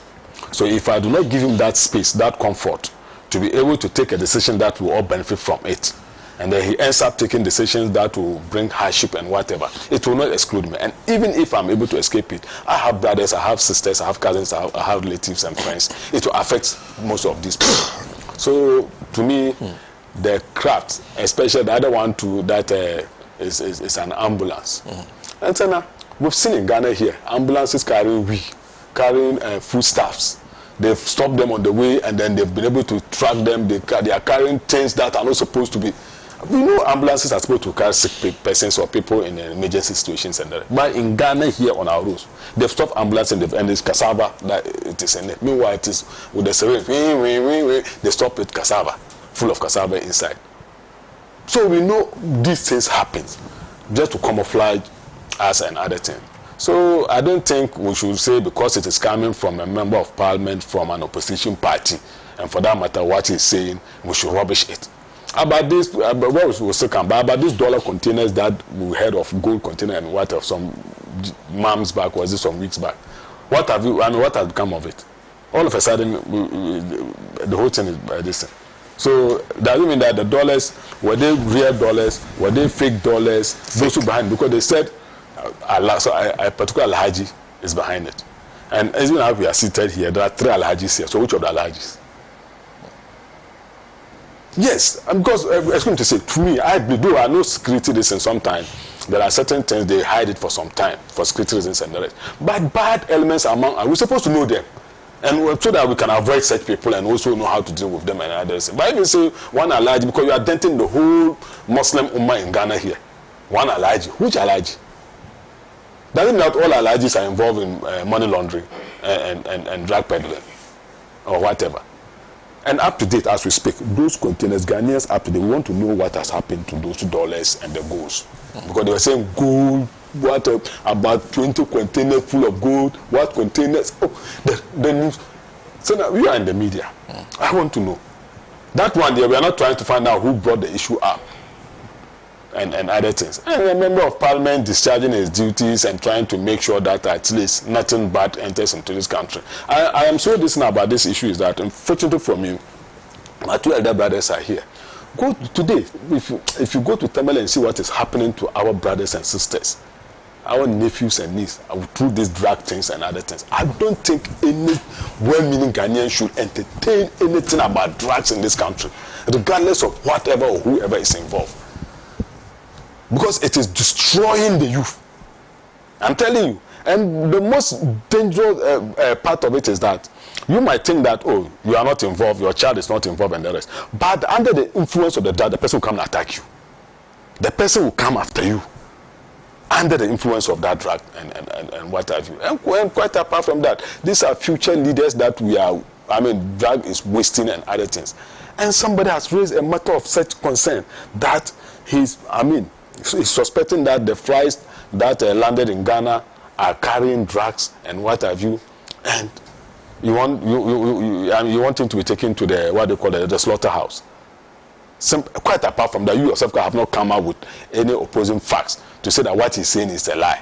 So if I do not give him that space, that comfort, to be able to take a decision that will all benefit from it, and then he ends up taking decisions that will bring hardship and whatever, it will not exclude me. And even if I'm able to escape it, I have brothers, I have sisters, I have cousins, I have relatives and friends. It will affect most of these people. So to me, the craft, especially the other one too, that is an ambulance. And so now, we've seen in Ghana here, ambulances carrying foodstuffs. They've stopped them on the way, and then they've been able to track them. They are carrying things that are not supposed to be. We know ambulances are supposed to carry sick persons or people in emergency situations, and that. But in Ghana here on our roads, they've stopped ambulances and it's cassava that it is in it. Meanwhile, it is with the syringe. They stop it cassava, full of cassava inside. So we know these things happen just to camouflage us and other things. So I don't think we should say because it is coming from a member of parliament from an opposition party, and for that matter what he's saying, we should rubbish it. About this, about these dollar containers that we heard of, gold container and what of some months back, was it some weeks back? What have you? I mean, what has become of it? All of a sudden, the whole thing is this. So does it mean that the dollars, were they real dollars, were they fake dollars? Those who behind, because they said, a particular Alhaji is behind it. And as you know, we are seated here, there are 3 Alhajis here. So which of the Alhajis? Yes, because I was going to say, to me, I believe, though I know security reasons sometimes, there are certain things they hide it for some time, for security reasons and the rest. But bad elements among us, we're supposed to know them. And so that we can avoid such people and also know how to deal with them and others. But if you say one Alhaji, because you are denting the whole Muslim Ummah in Ghana here, one Alhaji, which Alhaji? Doesn't mean that all Alhajis are involved in money laundering and drug peddling or whatever. And up to date, as we speak, those containers, Ghanaians up to date, we want to know what has happened to those dollars and the golds. Because they were saying gold, what about 20 containers full of gold, what containers? Oh, the news. So now we are in the media. I want to know. That one there, we are not trying to find out who brought the issue up and other things. And a member of parliament discharging his duties and trying to make sure that at least nothing bad enters into this country. I am so dismayed about this issue is that, unfortunately for me, my 2 elder brothers are here. Go today, if you go to Tamale and see what is happening to our brothers and sisters, our nephews and nieces, through these drug things and other things. I don't think any well-meaning Ghanaian should entertain anything about drugs in this country, regardless of whatever or whoever is involved. Because it is destroying the youth. I'm telling you. And the most dangerous part of it is that you might think that, oh, you are not involved, your child is not involved and the rest. But under the influence of the drug, the person will come and attack you. The person will come after you under the influence of that drug and what have you. And quite apart from that, these are future leaders that we are, drug is wasting and other things. And somebody has raised a matter of such concern that he's suspecting that the flights that landed in Ghana are carrying drugs and what have you, and you want him to be taken to the what they call the slaughterhouse. Quite apart from that, you yourself have not come out with any opposing facts to say that what he's saying is a lie.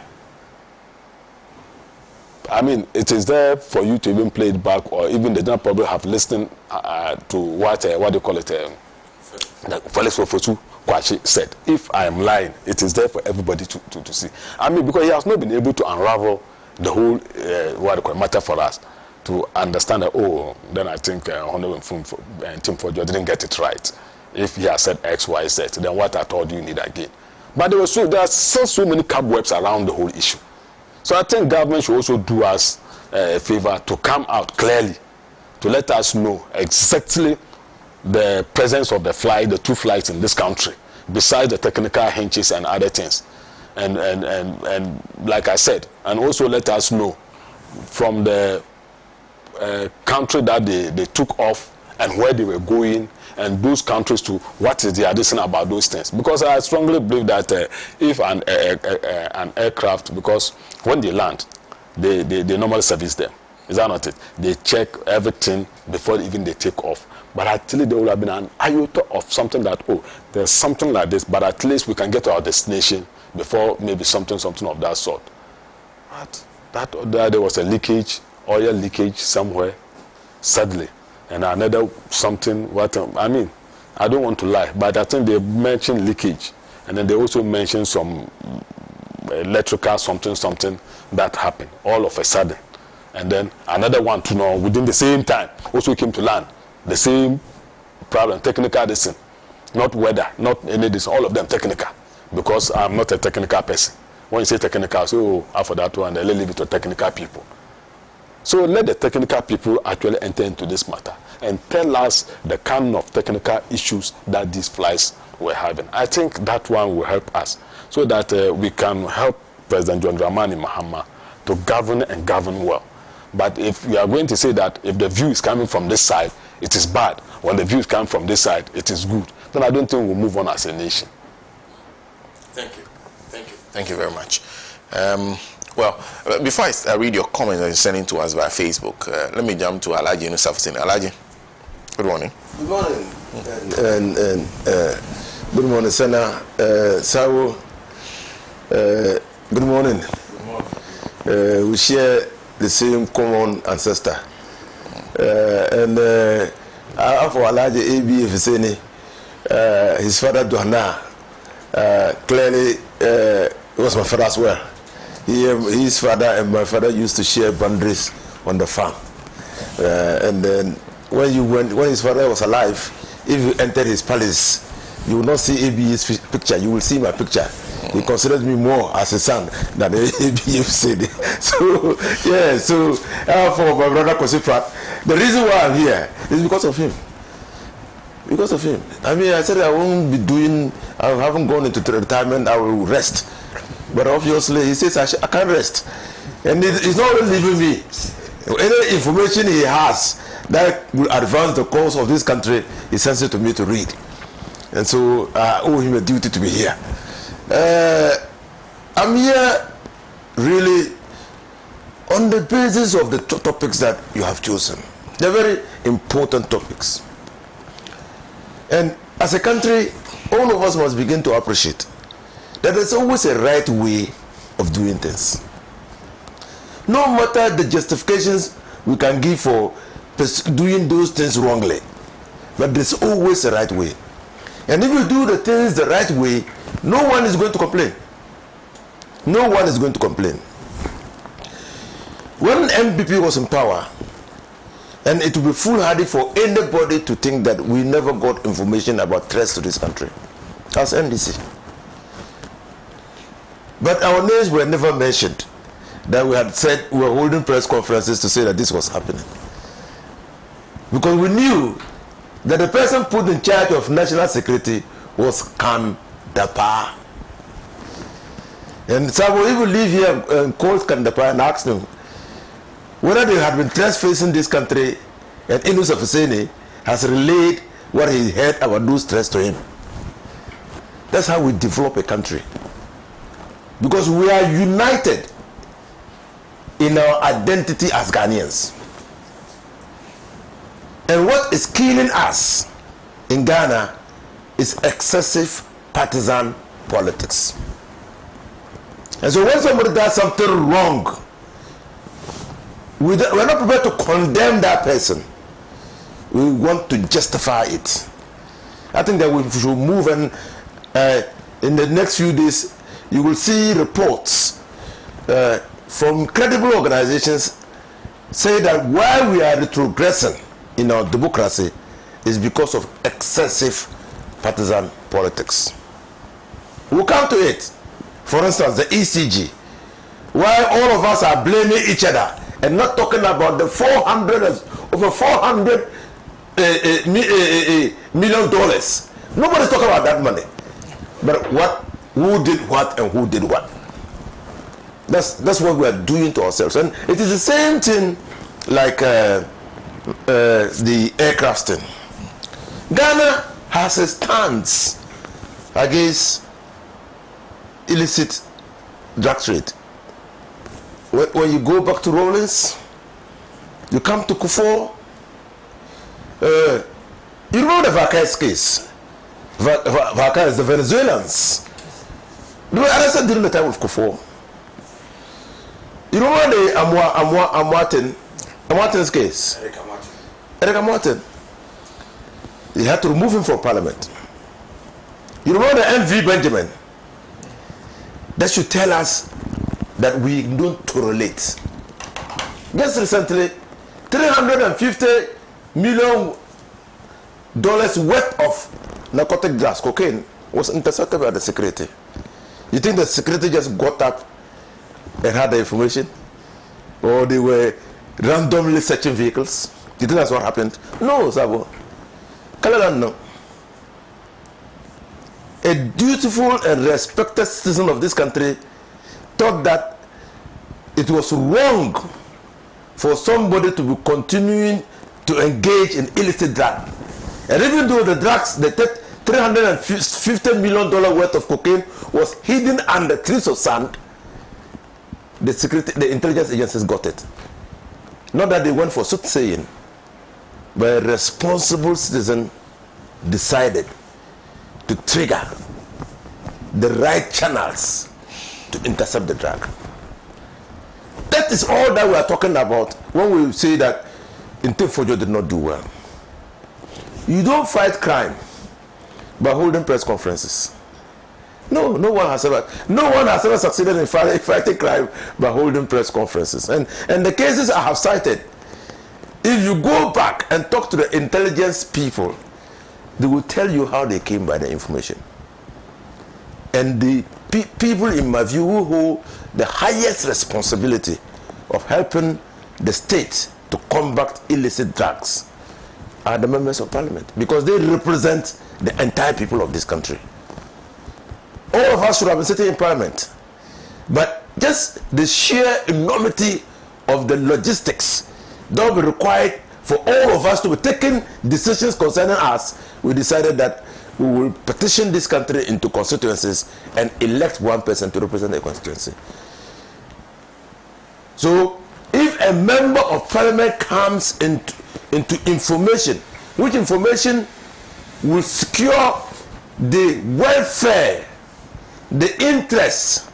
I mean, it is there for you to even play it back, or even they don't probably have listened to what they call it, Felix Ofosu Kwashi said. If I am lying, it is there for everybody to see. I mean, because he has not been able to unravel the whole matter for us to understand that, oh, then I think Honorable Tim Fojo didn't get it right. If he has said X, Y, Z, then what at all do you need again? But there are still so many cobwebs around the whole issue. So I think government should also do us a favor to come out clearly, to let us know exactly the presence of the two flights in this country, besides the technical hinges and other things. And like I said, and also let us know from the country that they took off and where they were going, and those countries to what is the addition about those things. Because I strongly believe that if an aircraft, because when they land, they normally service them. Is that not it? They check everything before even they take off. But at least there will have been an iota of something that, oh, there's something like this, but at least we can get to our destination before maybe something of that sort. But there was a leakage, oil leakage somewhere, sadly. And another something, I mean, I don't want to lie, but I think they mentioned leakage. And then they also mentioned some electrical something that happened all of a sudden. And then another one to know within the same time also came to land. The same problem, technical this, not weather, not any this, all of them technical. Because I'm not a technical person. When you say technical, I say, oh, after that one, they leave it to technical people. So let the technical people actually enter into this matter and tell us the kind of technical issues that these flights were having. I think that one will help us so that we can help President John Dramani Mahama to govern and govern well. But if we are going to say that if the view is coming from this side, it is bad. When the view is coming from this side, it is good. Then I don't think we'll move on as a nation. Thank you. Thank you. Thank you very much. Well, before I read your comments that you're sending to us via Facebook, let me jump to Alhaji Nusaftin. Alhaji, good morning. Good morning. And good morning, Sena. Sawo, good morning. Good morning. We share the same common ancestor. And for Alhaji A.B. Sena, his father, Duhana, clearly was my father as well. His father and my father used to share boundaries on the farm. And then when his father was alive, if you entered his palace, you will not see AB's picture, you will see my picture. He considers me more as a son than ABF said. So, yeah, so for my brother Kosifrat, the reason why I'm here is because of him. Because of him. I mean, I said I won't be I haven't gone into retirement, I will rest. But obviously, he says I can't rest. And he's not only leaving me. Any information he has that will advance the cause of this country, he sends it to me to read. And so I owe him a duty to be here. I'm here really on the basis of the topics that you have chosen. They're very important topics. And as a country, all of us must begin to appreciate that there's always a right way of doing things. No matter the justifications we can give for doing those things wrongly, but there's always a right way. And if you do the things the right way, no one is going to complain. No one is going to complain. When MPP was in power, and it would be foolhardy for anybody to think that we never got information about threats to this country as NDC. But our names were never mentioned. That we had said we were holding press conferences to say that this was happening. Because we knew that the person put in charge of national security was Kan Dapa. And so if we live here and call Kan Dapa and ask them whether they had been threats facing this country, and Inus of Sena has relayed what he heard about those threats to him. That's how we develop a country. Because we are united in our identity as Ghanaians. And what is killing us in Ghana is excessive partisan politics. And so when somebody does something wrong, we're not prepared to condemn that person. We want to justify it. I think that we should move, and in the next few days, you will see reports from credible organizations say that why we are retrogressing in our democracy is because of excessive partisan politics. We'll come to it. For instance, the ECG. Why all of us are blaming each other and not talking about the over $400 million. Nobody's talking about that money. But who did what and who did what? That's what we are doing to ourselves. And it is the same thing like the aircraft thing. Ghana has a stance against illicit drug trade. When you go back to Rawlins, you come to Kufuor, you remember the Vacais case? Vacais, the Venezuelans. They were arrested during the time of Kufuor. You remember the Amwatin's case? Eric Amwatin. He had to remove him from parliament. You remember the MV Benjamin? That should tell us that we don't tolerate. Just recently, $350 million worth of narcotic drugs, cocaine, was intercepted by the security. You think the security just got up and had the information? Or they were randomly searching vehicles? You think that's what happened? No, Sabo. Kalalan, no. A dutiful and respected citizen of this country thought that it was wrong for somebody to be continuing to engage in illicit drug. And even though the drugs, the $350 million worth of cocaine was hidden under trees of sand, the intelligence agencies got it. Not that they went for soothsaying, but a responsible citizen decided to trigger the right channels to intercept the drug. That is all that we are talking about when we say that Intifojo did not do well. You don't fight crime by holding press conferences. No one has ever succeeded in fighting crime by holding press conferences. And the cases I have cited, if you go back and talk to the intelligence people, they will tell you how they came by the information. And the people, in my view, who hold the highest responsibility of helping the state to combat illicit drugs are the members of parliament, because they represent the entire people of this country. All of us should have been sitting in parliament, but just the sheer enormity of the logistics that will be required for all of us to be taking decisions concerning us, we decided that we will petition this country into constituencies and elect one person to represent the constituency. So if a member of parliament comes into information, which information will secure the welfare, the interests,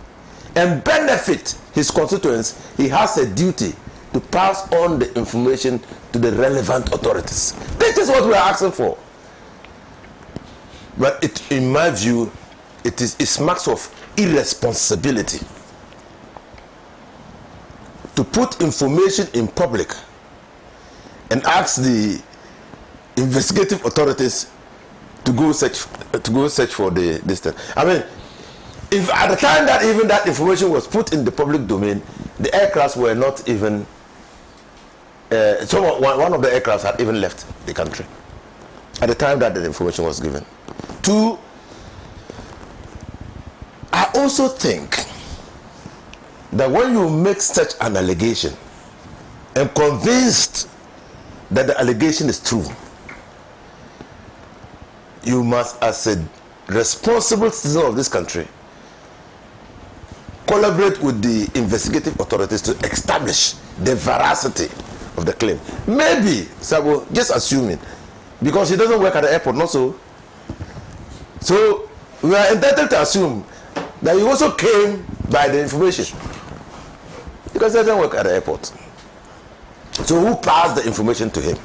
and benefit his constituents, he has a duty to pass on the information to the relevant authorities. That is what we are asking for. But in my view, it smacks of irresponsibility to put information in public and ask the investigative authorities to go search for this thing. I mean, if at the time that even that information was put in the public domain, the aircrafts were not even one of the aircrafts had even left the country at the time that the information was given. Two, I also think that when you make such an allegation and convinced that the allegation is true, you must, as a responsible citizen of this country, collaborate with the investigative authorities to establish the veracity of the claim. Maybe, Sabo, just assuming, because he doesn't work at the airport, not so. So we are entitled to assume that he also came by the information, because he doesn't work at the airport. So who passed the information to him?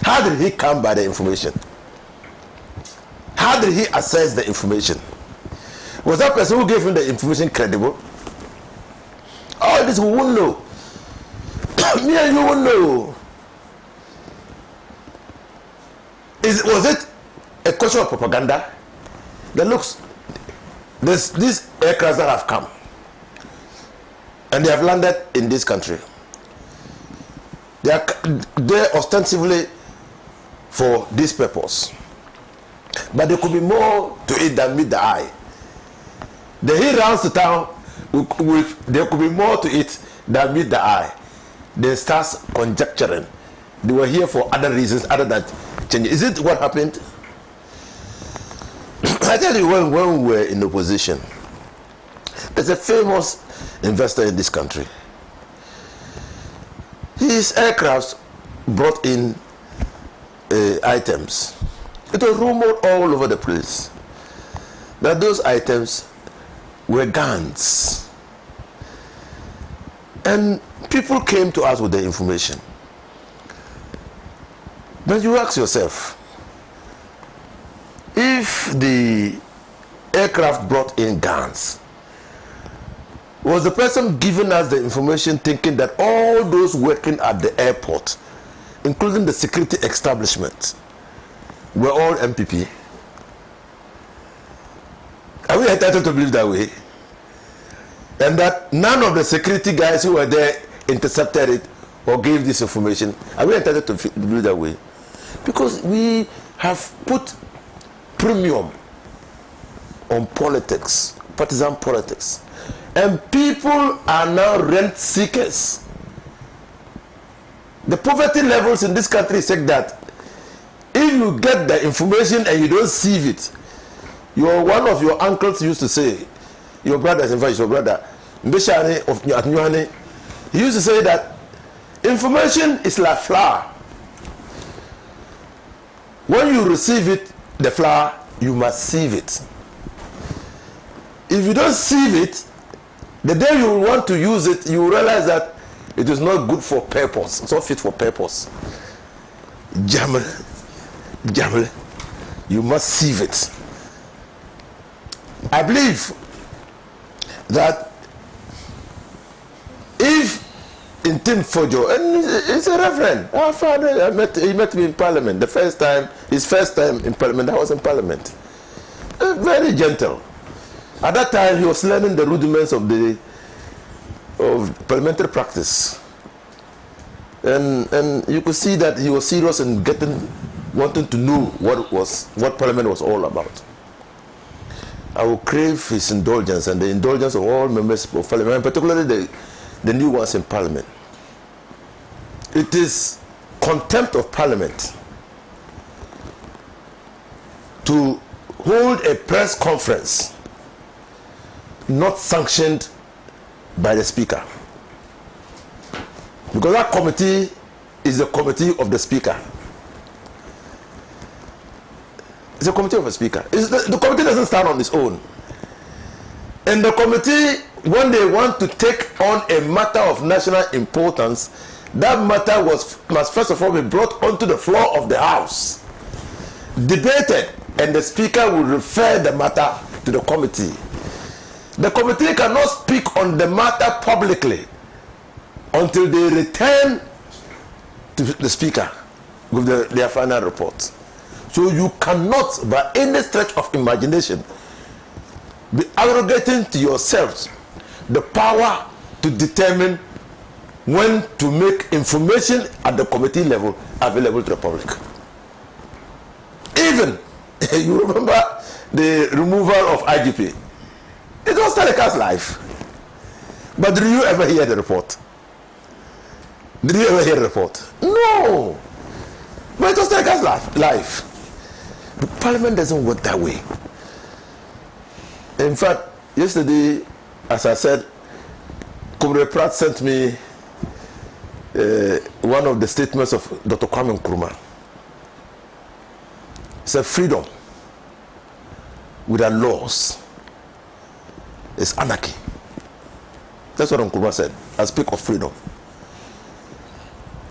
How did he come by the information? How did he assess the information? Was that person who gave him the information credible? All this we won't know. Me and you won't know. Was it a question of propaganda? That looks, there's these aircrafts that have come and they have landed in this country. They are there ostensibly for this purpose, but there could be more to it than meet the eye. The he rounds to town with there could be more to it than meet the eye. They starts conjecturing. They were here for other reasons other than changing. Is it what happened? I tell you, when we were in opposition, there's a famous investor in this country. His aircrafts brought in items. It was rumored all over the place that those items were guns. And people came to us with the information. But you ask yourself, if the aircraft brought in guns, was the person giving us the information thinking that all those working at the airport, including the security establishment, were all MPP? Are we entitled to believe that way? And that none of the security guys who were there intercepted it or gave this information? Are we entitled to believe that way? Because we have put premium on politics, partisan politics. And people are now rent seekers. The poverty levels in this country say that if you get the information and you don't sieve it, one of your uncles used to say, your brother, in fact, your brother, Mbeshane of Nyuhane, he used to say that information is like flour. When you receive it, the flour, you must sieve it. If you don't sieve it, the day you want to use it, you realize that it is not good for purpose. It's not fit for purpose. Jamel, you must sieve it. I believe that if in Tim Fojo, and he's a reverend, our father, he met me in Parliament. His first time in Parliament, I was in Parliament. Very gentle. At that time, he was learning the rudiments of parliamentary practice, and you could see that he was serious in wanting to know what Parliament was all about. I will crave his indulgence and the indulgence of all members of Parliament, particularly the new ones in Parliament. It is contempt of Parliament to hold a press conference not sanctioned by the Speaker, because that committee is the committee of the Speaker. It's a committee of a Speaker. The committee doesn't stand on its own. And the committee, when they want to take on a matter of national importance, that matter must first of all be brought onto the floor of the House, debated, and the Speaker will refer the matter to the committee. The committee cannot speak on the matter publicly until they return to the Speaker with their final report. So you cannot, by any stretch of imagination, be arrogating to yourselves the power to determine when to make information at the committee level available to the public. Even, you remember the removal of IGP. It was telecast live. But did you ever hear the report? Did you ever hear the report? No. But it was telecast live. But Parliament doesn't work that way. In fact, yesterday as I said, Comrade Pratt sent me one of the statements of Dr. Kwame Nkrumah. He said, freedom without laws is anarchy. That's what Nkrumah said. I speak of freedom.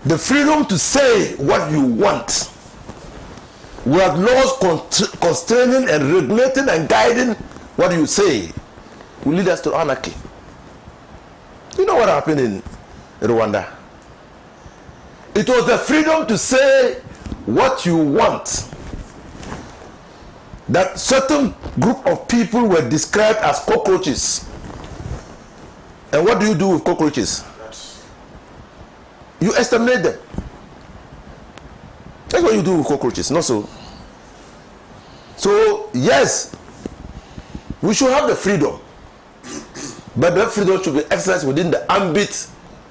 The freedom to say what you want, without laws constraining and regulating and guiding what you say, will lead us to anarchy. You know what happened in Rwanda? It was the freedom to say what you want that certain group of people were described as cockroaches. And what do you do with cockroaches? You exterminate them. That's what you do with cockroaches, not so. So, yes, we should have the freedom, but that freedom should be exercised within the ambit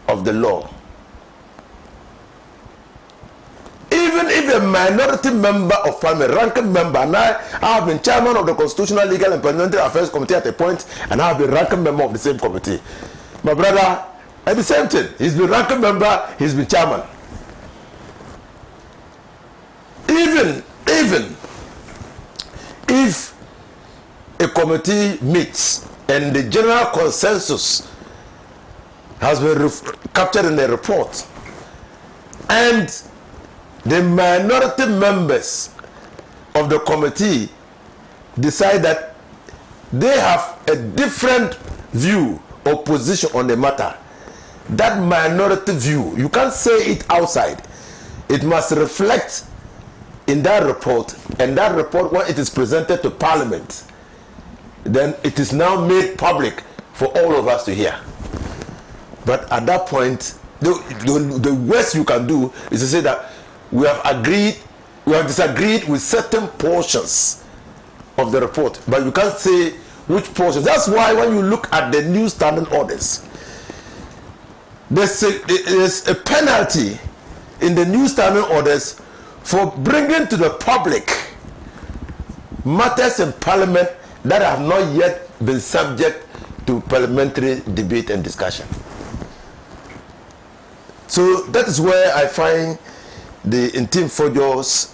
of the law. Even if a minority member of parliament, ranking member, and I have been chairman of the Constitutional, Legal and Parliamentary Affairs Committee at a point, and I have been ranking member of the same committee. My brother, at the same thing, he's been ranking member, he's been chairman. Even if a committee meets and the general consensus has been captured in the report, and the minority members of the committee decide that they have a different view or position on the matter, that minority view, you can't say it outside. It must reflect in that report, and that report, when it is presented to Parliament, then it is now made public for all of us to hear. But at that point, the worst you can do is to say that we have disagreed with certain portions of the report, but you can't say which portions. That's why when you look at the new standing orders, there's a penalty in the new standing orders for bringing to the public matters in Parliament that have not yet been subject to parliamentary debate and discussion. So that is where I find the Anti-Imperialist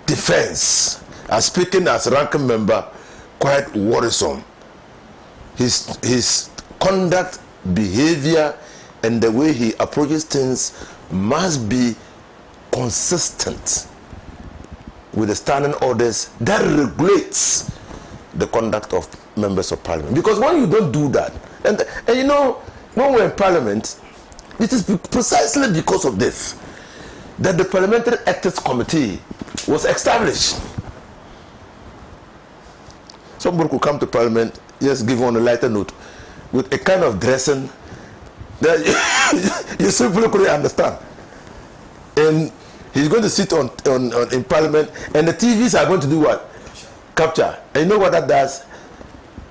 defense, as speaking as ranking member, quite worrisome. His conduct, behavior, and the way he approaches things must be consistent with the standing orders that regulates the conduct of members of parliament. Because when you don't do that, and you know, when we're in parliament, it is precisely because of this that the Parliamentary Ethics Committee was established. Somebody could come to parliament, just give on a lighter note, with a kind of dressing that you simply couldn't understand. And he's going to sit in parliament, and the TVs are going to do what? Capture. And you know what that does?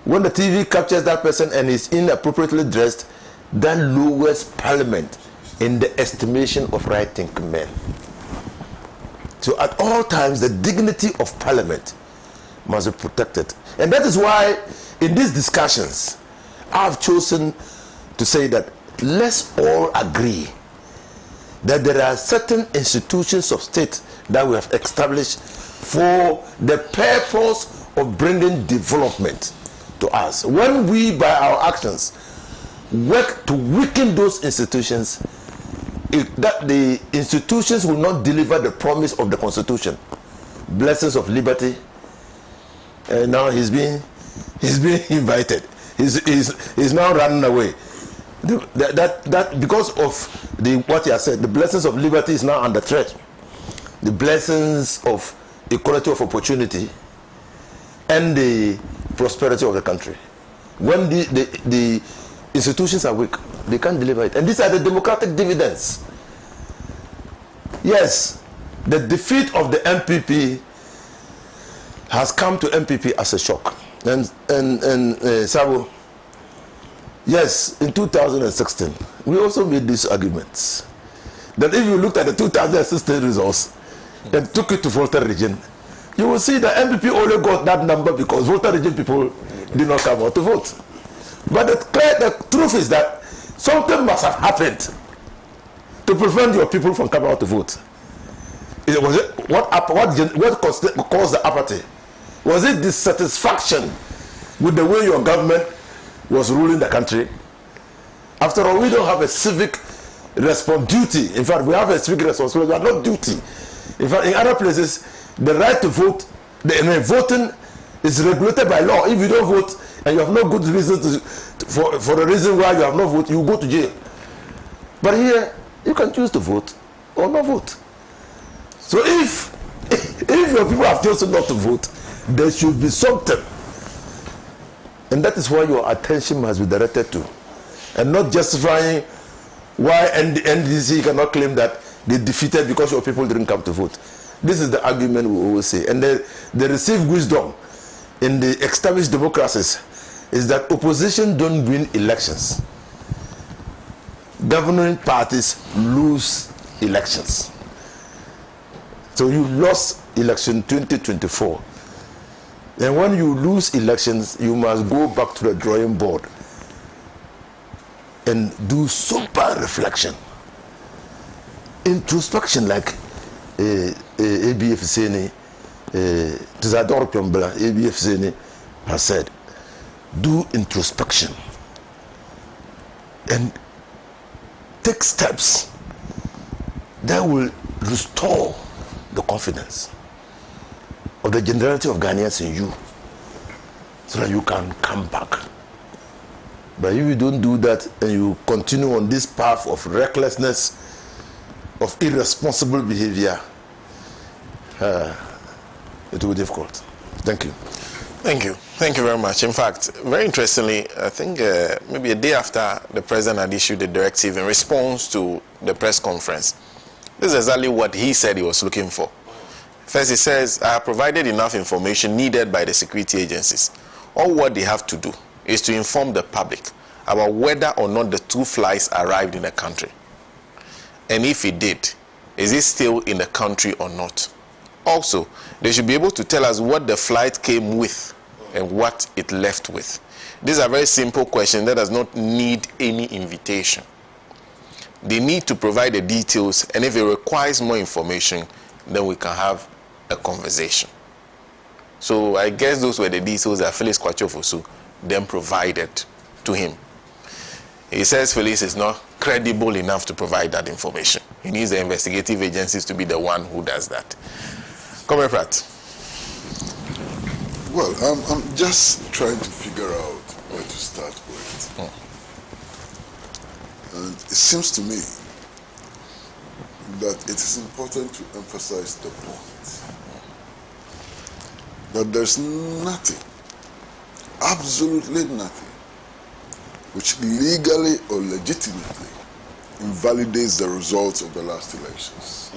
When the TV captures that person and is inappropriately dressed, that lowers parliament in the estimation of right-thinking men. So at all times, the dignity of parliament must be protected. And that is why in these discussions, I've chosen to say that let's all agree that there are certain institutions of state that we have established for the purpose of bringing development to us. When we, by our actions, work to weaken those institutions, that the institutions will not deliver the promise of the Constitution, blessings of liberty. Now he's being invited. He's now running away. That because of what he has said, the blessings of liberty is now under threat. The blessings of equality of opportunity and the prosperity of the country. When the institutions are weak, they can't deliver it. And these are the democratic dividends. Yes, the defeat of the MPP has come to MPP as a shock. And Sabo, yes, in 2016, we also made these arguments. That if you looked at the 2016 results and took it to Volta region, you will see that MPP only got that number because Volta region people did not come out to vote. But the truth is that something must have happened to prevent your people from coming out to vote. What caused the apathy? Was it dissatisfaction with the way your government was ruling the country? After all, we don't have a civic duty. In fact, we have a civic responsibility, but not duty. In fact, in other places, the right to vote, voting is regulated by law. If you don't vote and you have no good reason for the reason why you have not voted, you go to jail. But here, you can choose to vote or not vote. So if your people have chosen not to vote, there should be something. And that is why your attention must be directed to. And not justifying why NDC cannot claim that they defeated because your people didn't come to vote. This is the argument we always say. And the received wisdom in the established democracies is that opposition don't win elections. Governing parties lose elections. So you lost election 2024. And when you lose elections, you must go back to the drawing board and do super reflection. Introspection, like ABF Sena, Tizador Piombla, ABF Sena has said, do introspection and take steps that will restore the confidence of the generality of Ghanaians in you so that you can come back. But if you don't do that and you continue on this path of recklessness, of irresponsible behavior, it will be difficult. Thank you. Thank you. Thank you very much. In fact, very interestingly, I think maybe a day after the president had issued the directive in response to the press conference, this is exactly what he said he was looking for. First, he says, I have provided enough information needed by the security agencies. All what they have to do is to inform the public about whether or not the two flights arrived in the country. And if it did, is it still in the country or not? Also, they should be able to tell us what the flight came with and what it left with. These are very simple questions that does not need any invitation. They need to provide the details, and if it requires more information, then we can have a conversation. So I guess those were the details that Felix Kwachofosu then provided to him. He says Felix is not credible enough to provide that information. He needs the investigative agencies to be the one who does that. Comrade Pratt. Well, I'm just trying to figure out where to start with. And it seems to me that it is important to emphasize the point that there's nothing, absolutely nothing, which legally or legitimately invalidates the results of the last elections.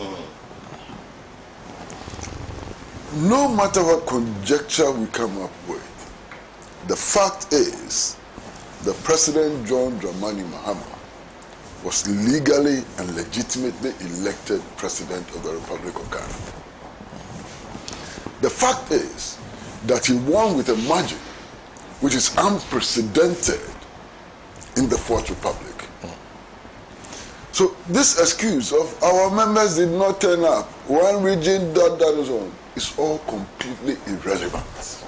No matter what conjecture we come up with, the fact is the President John Dramani Mahama was legally and legitimately elected President of the Republic of Ghana. The fact is that he won with a margin which is unprecedented in the Fourth Republic. So this excuse of our members did not turn up, one region, that is on, is all completely irrelevant.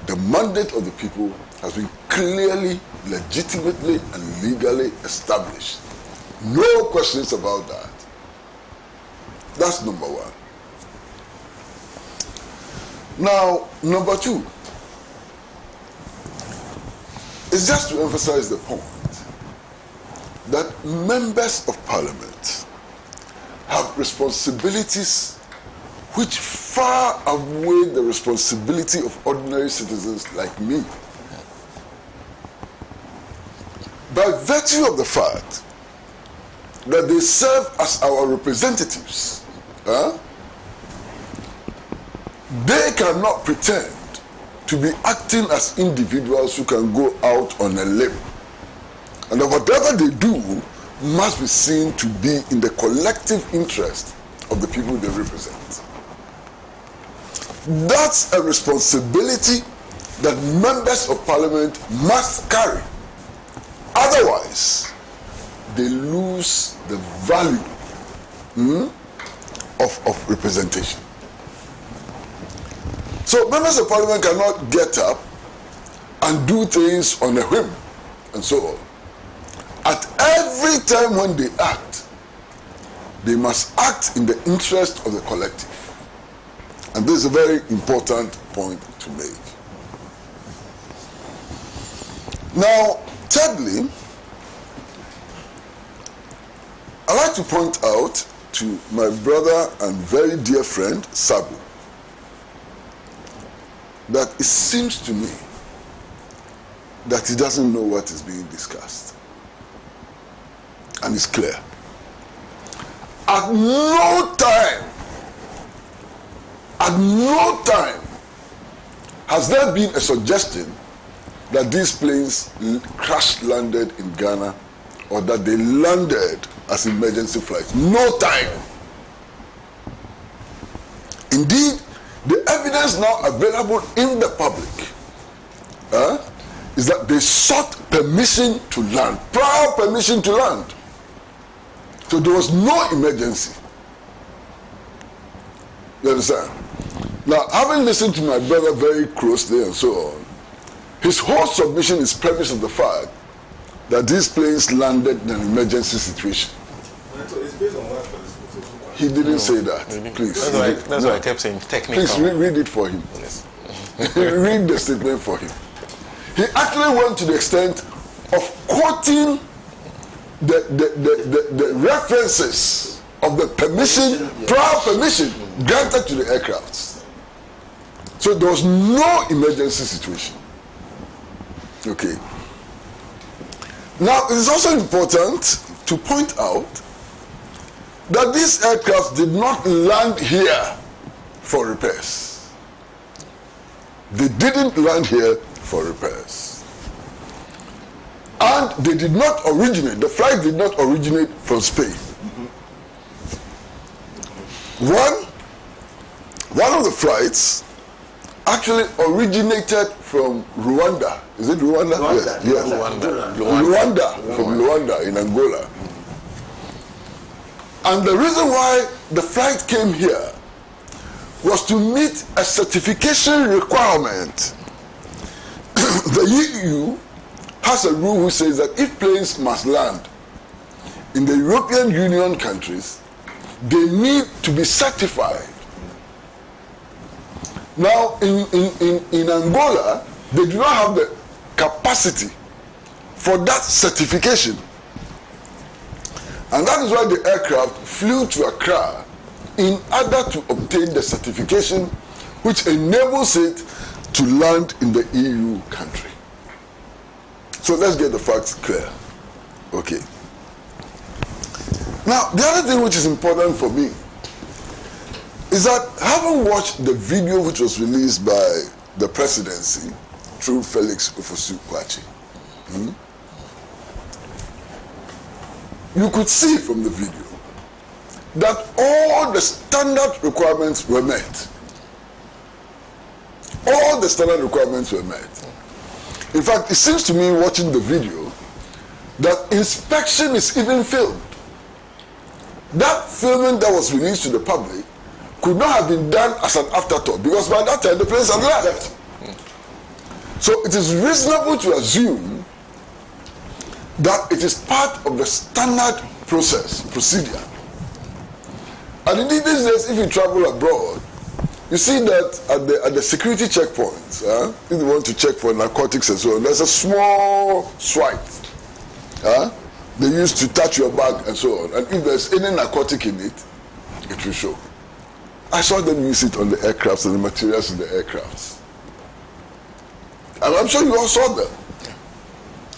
The mandate of the people has been clearly, legitimately, and legally established. No questions about that. That's number one. Now, number two is just to emphasize the point that members of parliament have responsibilities which far outweigh the responsibility of ordinary citizens like me. By virtue of the fact that they serve as our representatives, they cannot pretend to be acting as individuals who can go out on a limb. And that whatever they do must be seen to be in the collective interest of the people they represent. That's a responsibility that members of parliament must carry. Otherwise, they lose the value of representation. So members of parliament cannot get up and do things on a whim and so on. At every time when they act, they must act in the interest of the collective. And this is a very important point to make. Now, thirdly, I'd like to point out to my brother and very dear friend, Sabu, that it seems to me that he doesn't know what is being discussed. And it's clear. At no time has there been a suggestion that these planes crash landed in Ghana or that they landed as emergency flights. No time. Indeed, the evidence now available in the public is that they sought permission to land, prior permission to land. So there was no emergency. You understand? Now, having listened to my brother very closely and so on, his whole submission is premised on the fact that these planes landed in an emergency situation. It's based on what? He didn't say that. Please. That's why I kept saying technical. Please read it for him. Yes. Read the statement for him. He actually went to the extent of quoting the references of the permission, prior permission granted to the aircrafts. So there was no emergency situation. Okay. Now, it is also important to point out that these aircraft did not land here for repairs. They didn't land here for repairs. And they did not originate, the flight did not originate from Spain. One of the flights actually originated from Rwanda. Is it Rwanda? Yes. Rwanda, from Luanda in Angola. And the reason why the flight came here was to meet a certification requirement. The EU has a rule which says that if planes must land in the European Union countries, they need to be certified. Now, in Angola, they do not have the capacity for that certification. And that is why the aircraft flew to Accra in order to obtain the certification which enables it to land in the EU country. So let's get the facts clear. Okay. Now, the other thing which is important for me is that having watched the video which was released by the presidency through Felix Ofosu-Kwakye, you could see from the video that all the standard requirements were met. All the standard requirements were met. In fact, it seems to me watching the video that inspection is even filmed. That filming that was released to the public could not have been done as an afterthought because by that time the planes had left. So it is reasonable to assume that it is part of the standard procedure. And indeed these days, if you travel abroad, you see that at the security checkpoints, if you want to check for narcotics and so on, there's a small swipe. They use to touch your bag and so on. And if there's any narcotic in it, it will show. I saw them use it on the aircrafts and the materials in the aircrafts. And I'm sure you all saw them.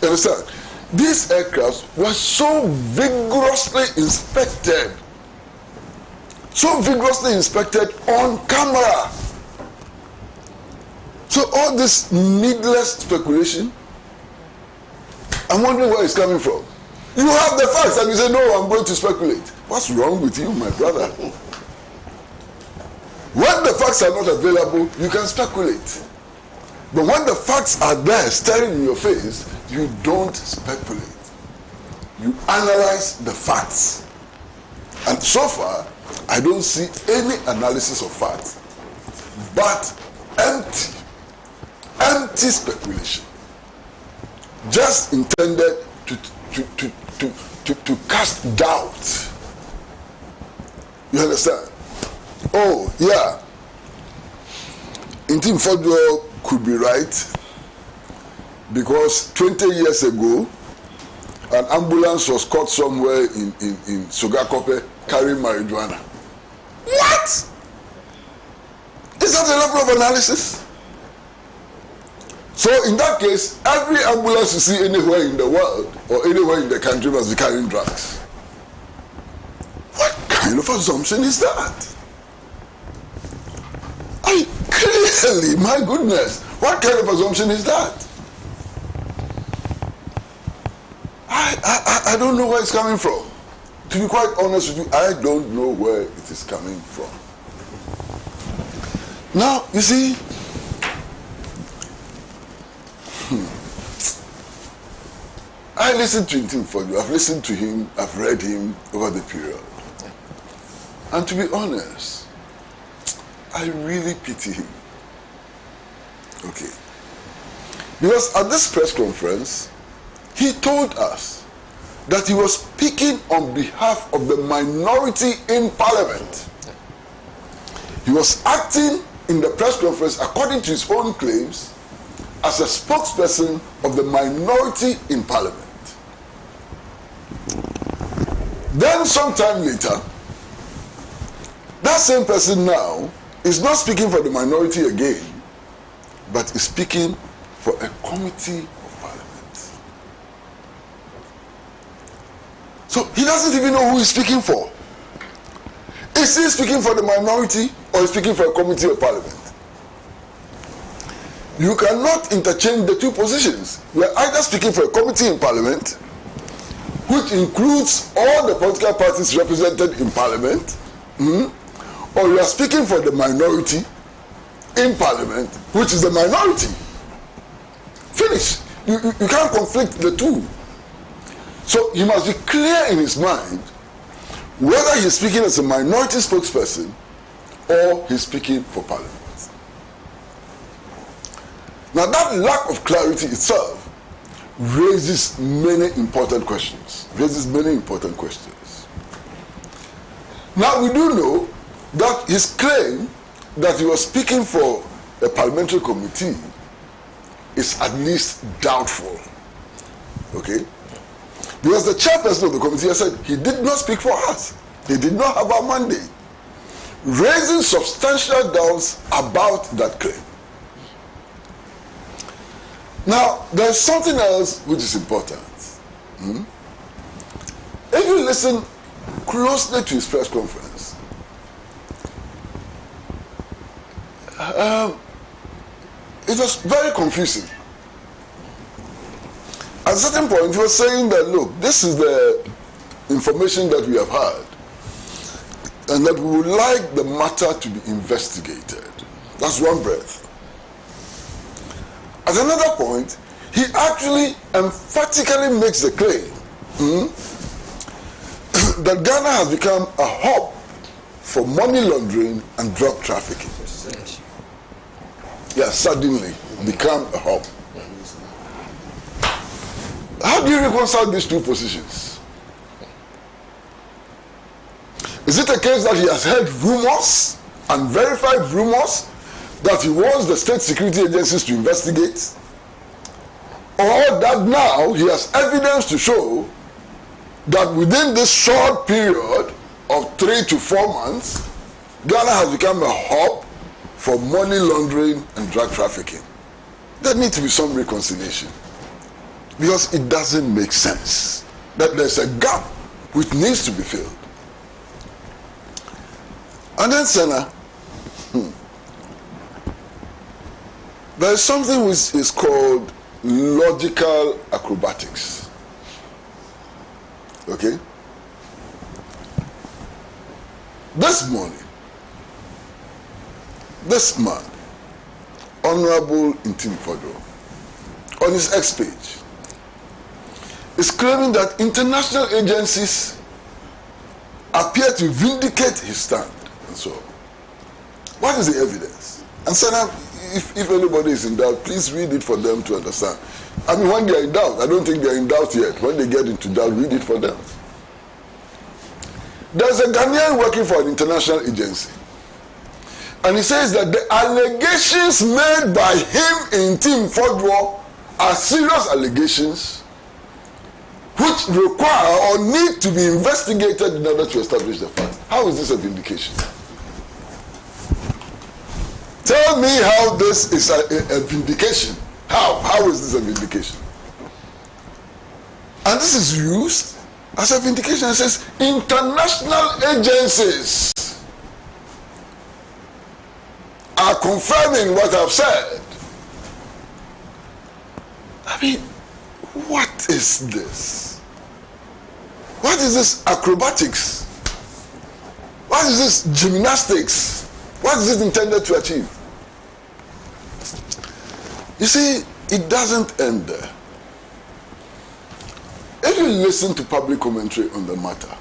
You understand? These aircrafts were so vigorously inspected. So vigorously inspected on camera. So all this needless speculation, I'm wondering where it's coming from. You have the facts and you say, no, I'm going to speculate. What's wrong with you, my brother? When the facts are not available, you can speculate. But when the facts are there staring in your face, you don't speculate. You analyze the facts. And so far, I don't see any analysis of facts, but empty speculation, just intended to cast doubt. You understand? Oh, yeah. Anti-Imperialist could be right, because 20 years ago, an ambulance was caught somewhere in Sogakope carrying marijuana. What? Is that a level of analysis? So in that case, every ambulance you see anywhere in the world or anywhere in the country must be carrying drugs. What kind of assumption is that? Clearly, my goodness, what kind of assumption is that? I don't know where it's coming from. To be quite honest with you, I don't know where it is coming from. Now, you see, I listened to him for you. I've listened to him, I've read him over the period. And to be honest, I really pity him. Okay. Because at this press conference, he told us that he was speaking on behalf of the minority in Parliament. He was acting in the press conference, according to his own claims, as a spokesperson of the minority in Parliament. Then sometime later, that same person now is not speaking for the minority again, but is speaking for a committee of Parliament. So he doesn't even know who he's speaking for. Is he speaking for the minority or is he speaking for a committee of Parliament? You cannot interchange the two positions. You are either speaking for a committee in Parliament, which includes all the political parties represented in Parliament, or you are speaking for the minority in Parliament, which is the minority. Finish. You can't conflict the two. So he must be clear in his mind whether he's speaking as a minority spokesperson or he's speaking for Parliament. Now that lack of clarity itself raises many important questions. Now we do know that his claim that he was speaking for a parliamentary committee is at least doubtful. Okay? Because the chairperson of the committee has said he did not speak for us. He did not have our mandate. Raising substantial doubts about that claim. Now, there's something else which is important. If you listen closely to his press conference, it was very confusing. At a certain point, he was saying that, look, this is the information that we have had, and that we would like the matter to be investigated. That's one breath. At another point, he actually emphatically makes the claim that Ghana has become a hub for money laundering and drug trafficking. Yeah, suddenly become a hub. How do you reconcile these two positions? Is it a case that he has heard rumors, unverified rumors, that he wants the state security agencies to investigate? Or that now he has evidence to show that within this short period of 3 to 4 months, Ghana has become a hub for money laundering and drug trafficking? There needs to be some reconciliation, because it doesn't make sense that there's a gap which needs to be filled. And then Sena, there is something which is called logical acrobatics. Okay? This morning, this man Honorable Intim Fodro, on his X page, is claiming that international agencies appear to vindicate his stand. And so, what is the evidence? And Sena, if anybody is in doubt, please read it for them to understand. I mean, when they are in doubt, I don't think they are in doubt yet. When they get into doubt, read it for them. There's a Ghanaian working for an international agency. And he says that the allegations made by him in Team Fodro are serious allegations which require or need to be investigated in order to establish the fact. How is this a vindication? Tell me how this is a vindication. How is this a vindication? And this is used as a vindication. It says international agencies are confirming what I've said. I mean, what is this? What is this acrobatics? What is this gymnastics? What is it intended to achieve? You see, it doesn't end there. If you listen to public commentary on the matter,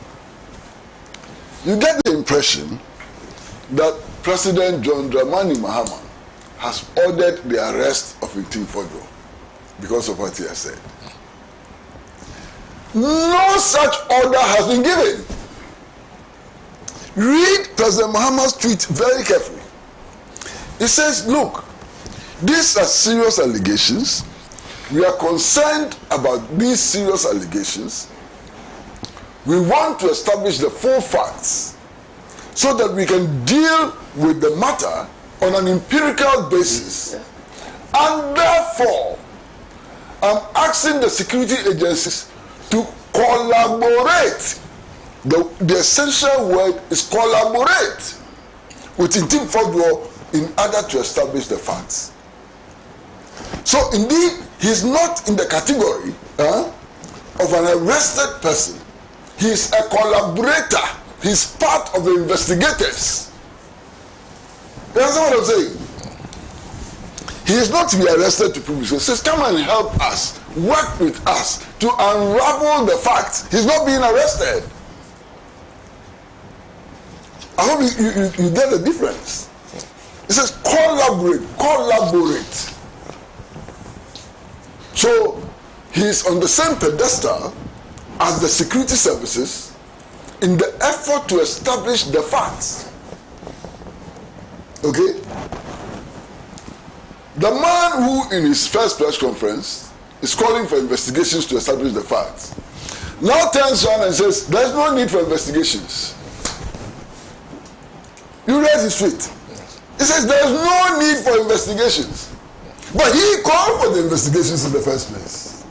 you get the impression that President John Dramani Mahama has ordered the arrest of Intim Fodro because of what he has said. No such order has been given. Read President Mahama's tweet very carefully. He says, look, these are serious allegations. We are concerned about these serious allegations. We want to establish the full facts so that we can deal with the matter on an empirical basis. And therefore, I'm asking the security agencies to collaborate. The essential word is collaborate with Intim Fodro in order to establish the facts. So indeed, he's not in the category of an arrested person. He's a collaborator. He's part of the investigators. You understand what I'm saying? He is not to be arrested to prove his case. He says, come and help us, work with us to unravel the facts. He's not being arrested. I hope you get the difference. It says collaborate. So he's on the same pedestal as the security services in the effort to establish the facts. Okay? The man who in his first press conference is calling for investigations to establish the facts now turns around and says there's no need for investigations. You read his tweet. He says there's no need for investigations. But he called for the investigations in the first place.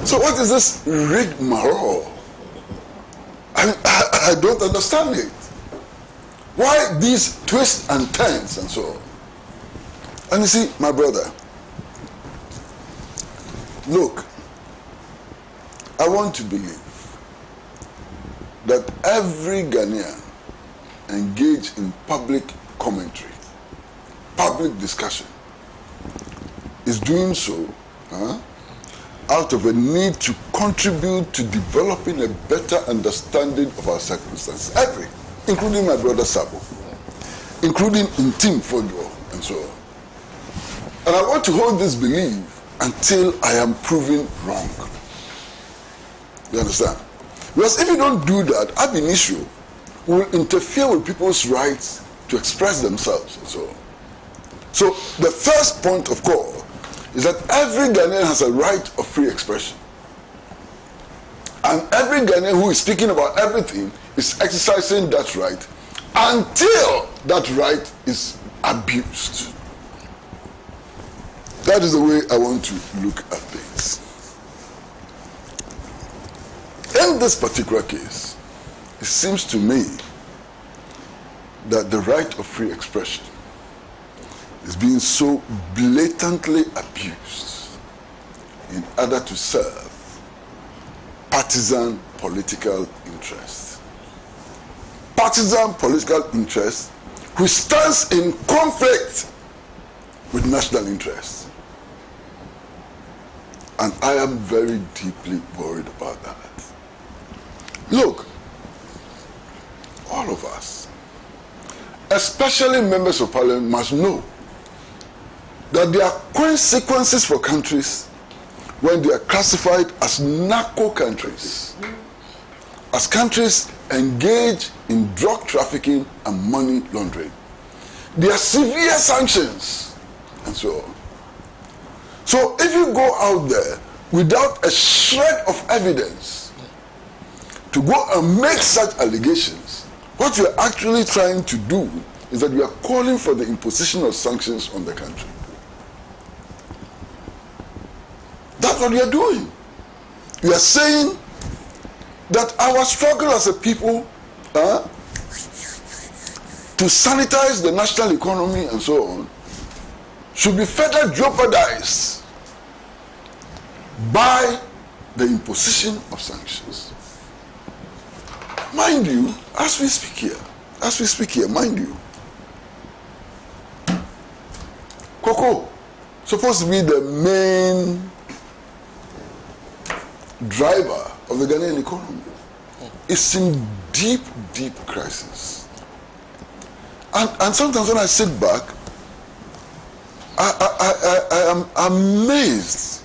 So what is this rigmarole? I don't understand it. Why these twists and turns and so on? And you see, my brother, look, I want to believe that every Ghanaian engaged in public commentary, public discussion, is doing so out of a need to contribute to developing a better understanding of our circumstances. Every, including my brother Sabo, including Intim Fodro, and so on. And I want to hold this belief until I am proven wrong. You understand? Because if you don't do that, ab initio will interfere with people's rights to express themselves and so on. So the first point of call is that every Ghanaian has a right of free expression. And every Ghanaian who is speaking about everything is exercising that right until that right is abused. That is the way I want to look at things. In this particular case, it seems to me that the right of free expression is being so blatantly abused in order to serve partisan political interests. Partisan political interests which stands in conflict with national interests. And I am very deeply worried about that. Look, all of us, especially members of parliament, must know that there are consequences for countries when they are classified as narco countries, as countries engaged in drug trafficking and money laundering. There are severe sanctions and so on. So if you go out there without a shred of evidence to go and make such allegations, what you're actually trying to do is that you are calling for the imposition of sanctions on the country. That's what you are doing. You are saying that our struggle as a people to sanitize the national economy and so on should be further jeopardized by the imposition of sanctions. Mind you, as we speak here, mind you, cocoa, supposed to be the main driver of the Ghanaian economy, is in deep, deep crisis. And sometimes when I sit back, I am amazed,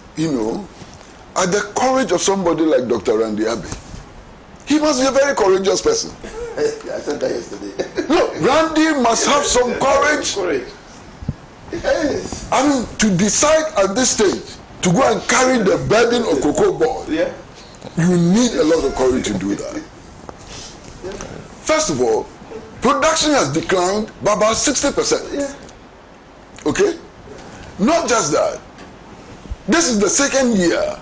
at the courage of somebody like Dr. Randy Abbey. He must be a very courageous person. I said that yesterday. No, Randy must have some courage. Yes. I mean, to decide at this stage to go and carry the burden of cocoa board, Yeah. you need a lot of courage to do that. First of all, production has declined by about 60%. Yeah. Okay? Not just that. This is the second year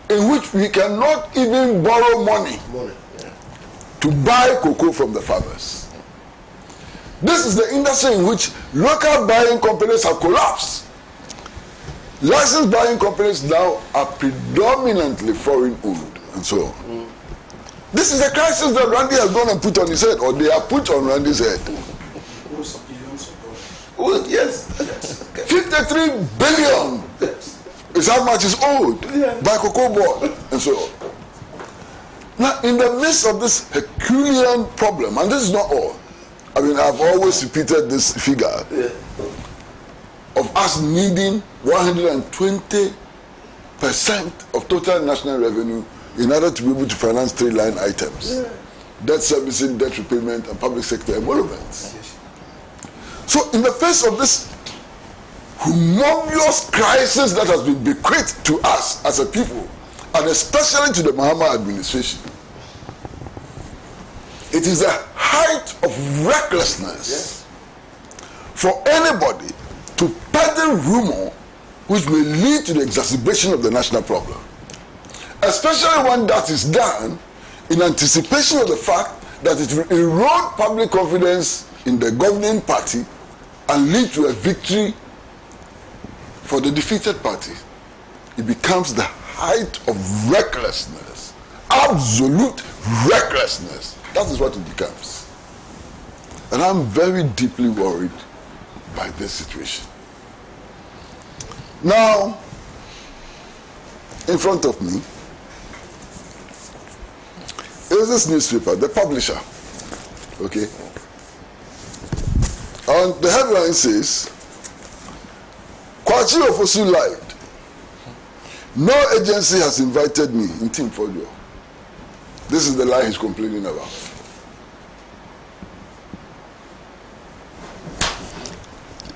in which we cannot even borrow money to buy cocoa from the farmers. This is the industry in which local buying companies have collapsed. Licensed buying companies now are predominantly foreign owned and so on. This is the crisis that Randy has gone and put on his head, or they have put on Randy's head. Oh, yes. 53 billion is how much is owed by cocoa board and so on. Now, in the midst of this Herculean problem, and this is not all, I mean, I've always repeated this figure of us needing 120% of total national revenue in order to be able to finance three line items: debt servicing, debt repayment, and public sector emoluments. So in the face of this humongous crisis that has been bequeathed to us as a people, and especially to the Mahama administration, it is a height of recklessness for anybody to peddle rumor which may lead to the exacerbation of the national problem, especially when that is done in anticipation of the fact that it will erode public confidence in the governing party and lead to a victory for the defeated party. It becomes the height of recklessness, absolute recklessness. That is what it becomes. And I'm very deeply worried by this situation. Now, in front of me is this newspaper, the publisher. Okay? And the headline says, Kwachi Ofosu lied. No agency has invited me in Team Folio. This is the lie he's complaining about.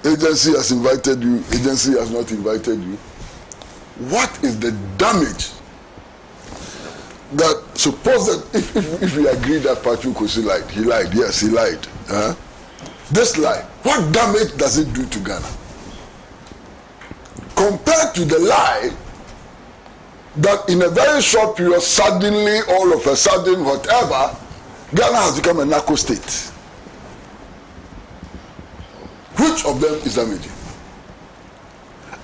Agency has invited you, agency has not invited you. What is the damage that, suppose that if we agree that Patrick Kosi lied, he lied, yes, he lied. This lie, what damage does it do to Ghana? Compared to the lie that in a very short period, suddenly, all of a sudden, whatever, Ghana has become a narco state. Which of them is damaging?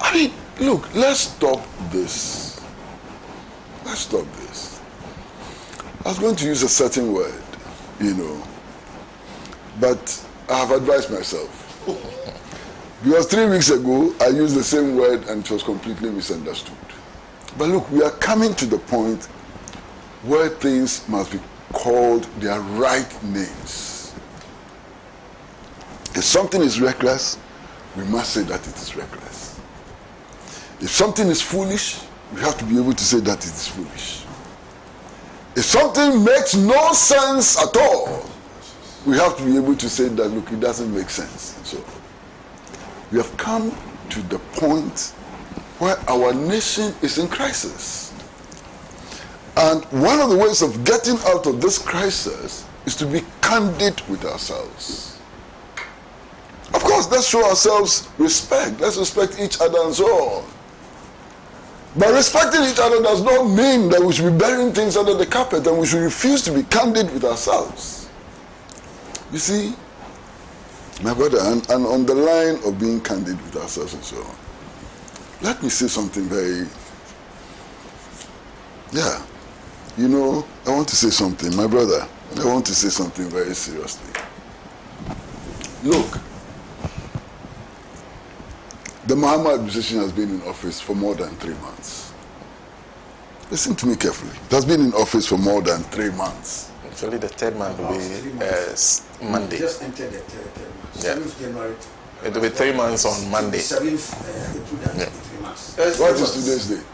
I mean, look, let's stop this. Let's stop this. I was going to use a certain word, but I have advised myself Because 3 weeks ago, I used the same word and it was completely misunderstood. But look, we are coming to the point where things must be called their right names. If something is reckless, we must say that it is reckless. If something is foolish, we have to be able to say that it is foolish. If something makes no sense at all, we have to be able to say that, look, it doesn't make sense. So we have come to the point where our nation is in crisis. And one of the ways of getting out of this crisis is to be candid with ourselves. Of course, let's show ourselves respect. Let's respect each other and so on. But respecting each other does not mean that we should be burying things under the carpet and we should refuse to be candid with ourselves. You see, my brother, and on the line of being candid with ourselves and so on, let me say something very, you know, I want to say something, my brother, I want to say something very seriously. Look, the Mahama administration has been in office for more than 3 months. Listen to me carefully. It has been in office for more than 3 months. Actually, the third month will be Monday. Just entered the third month. Yeah. 7th January. It will be 3 months on Monday. 7th April, that's 3 months. What is today's date?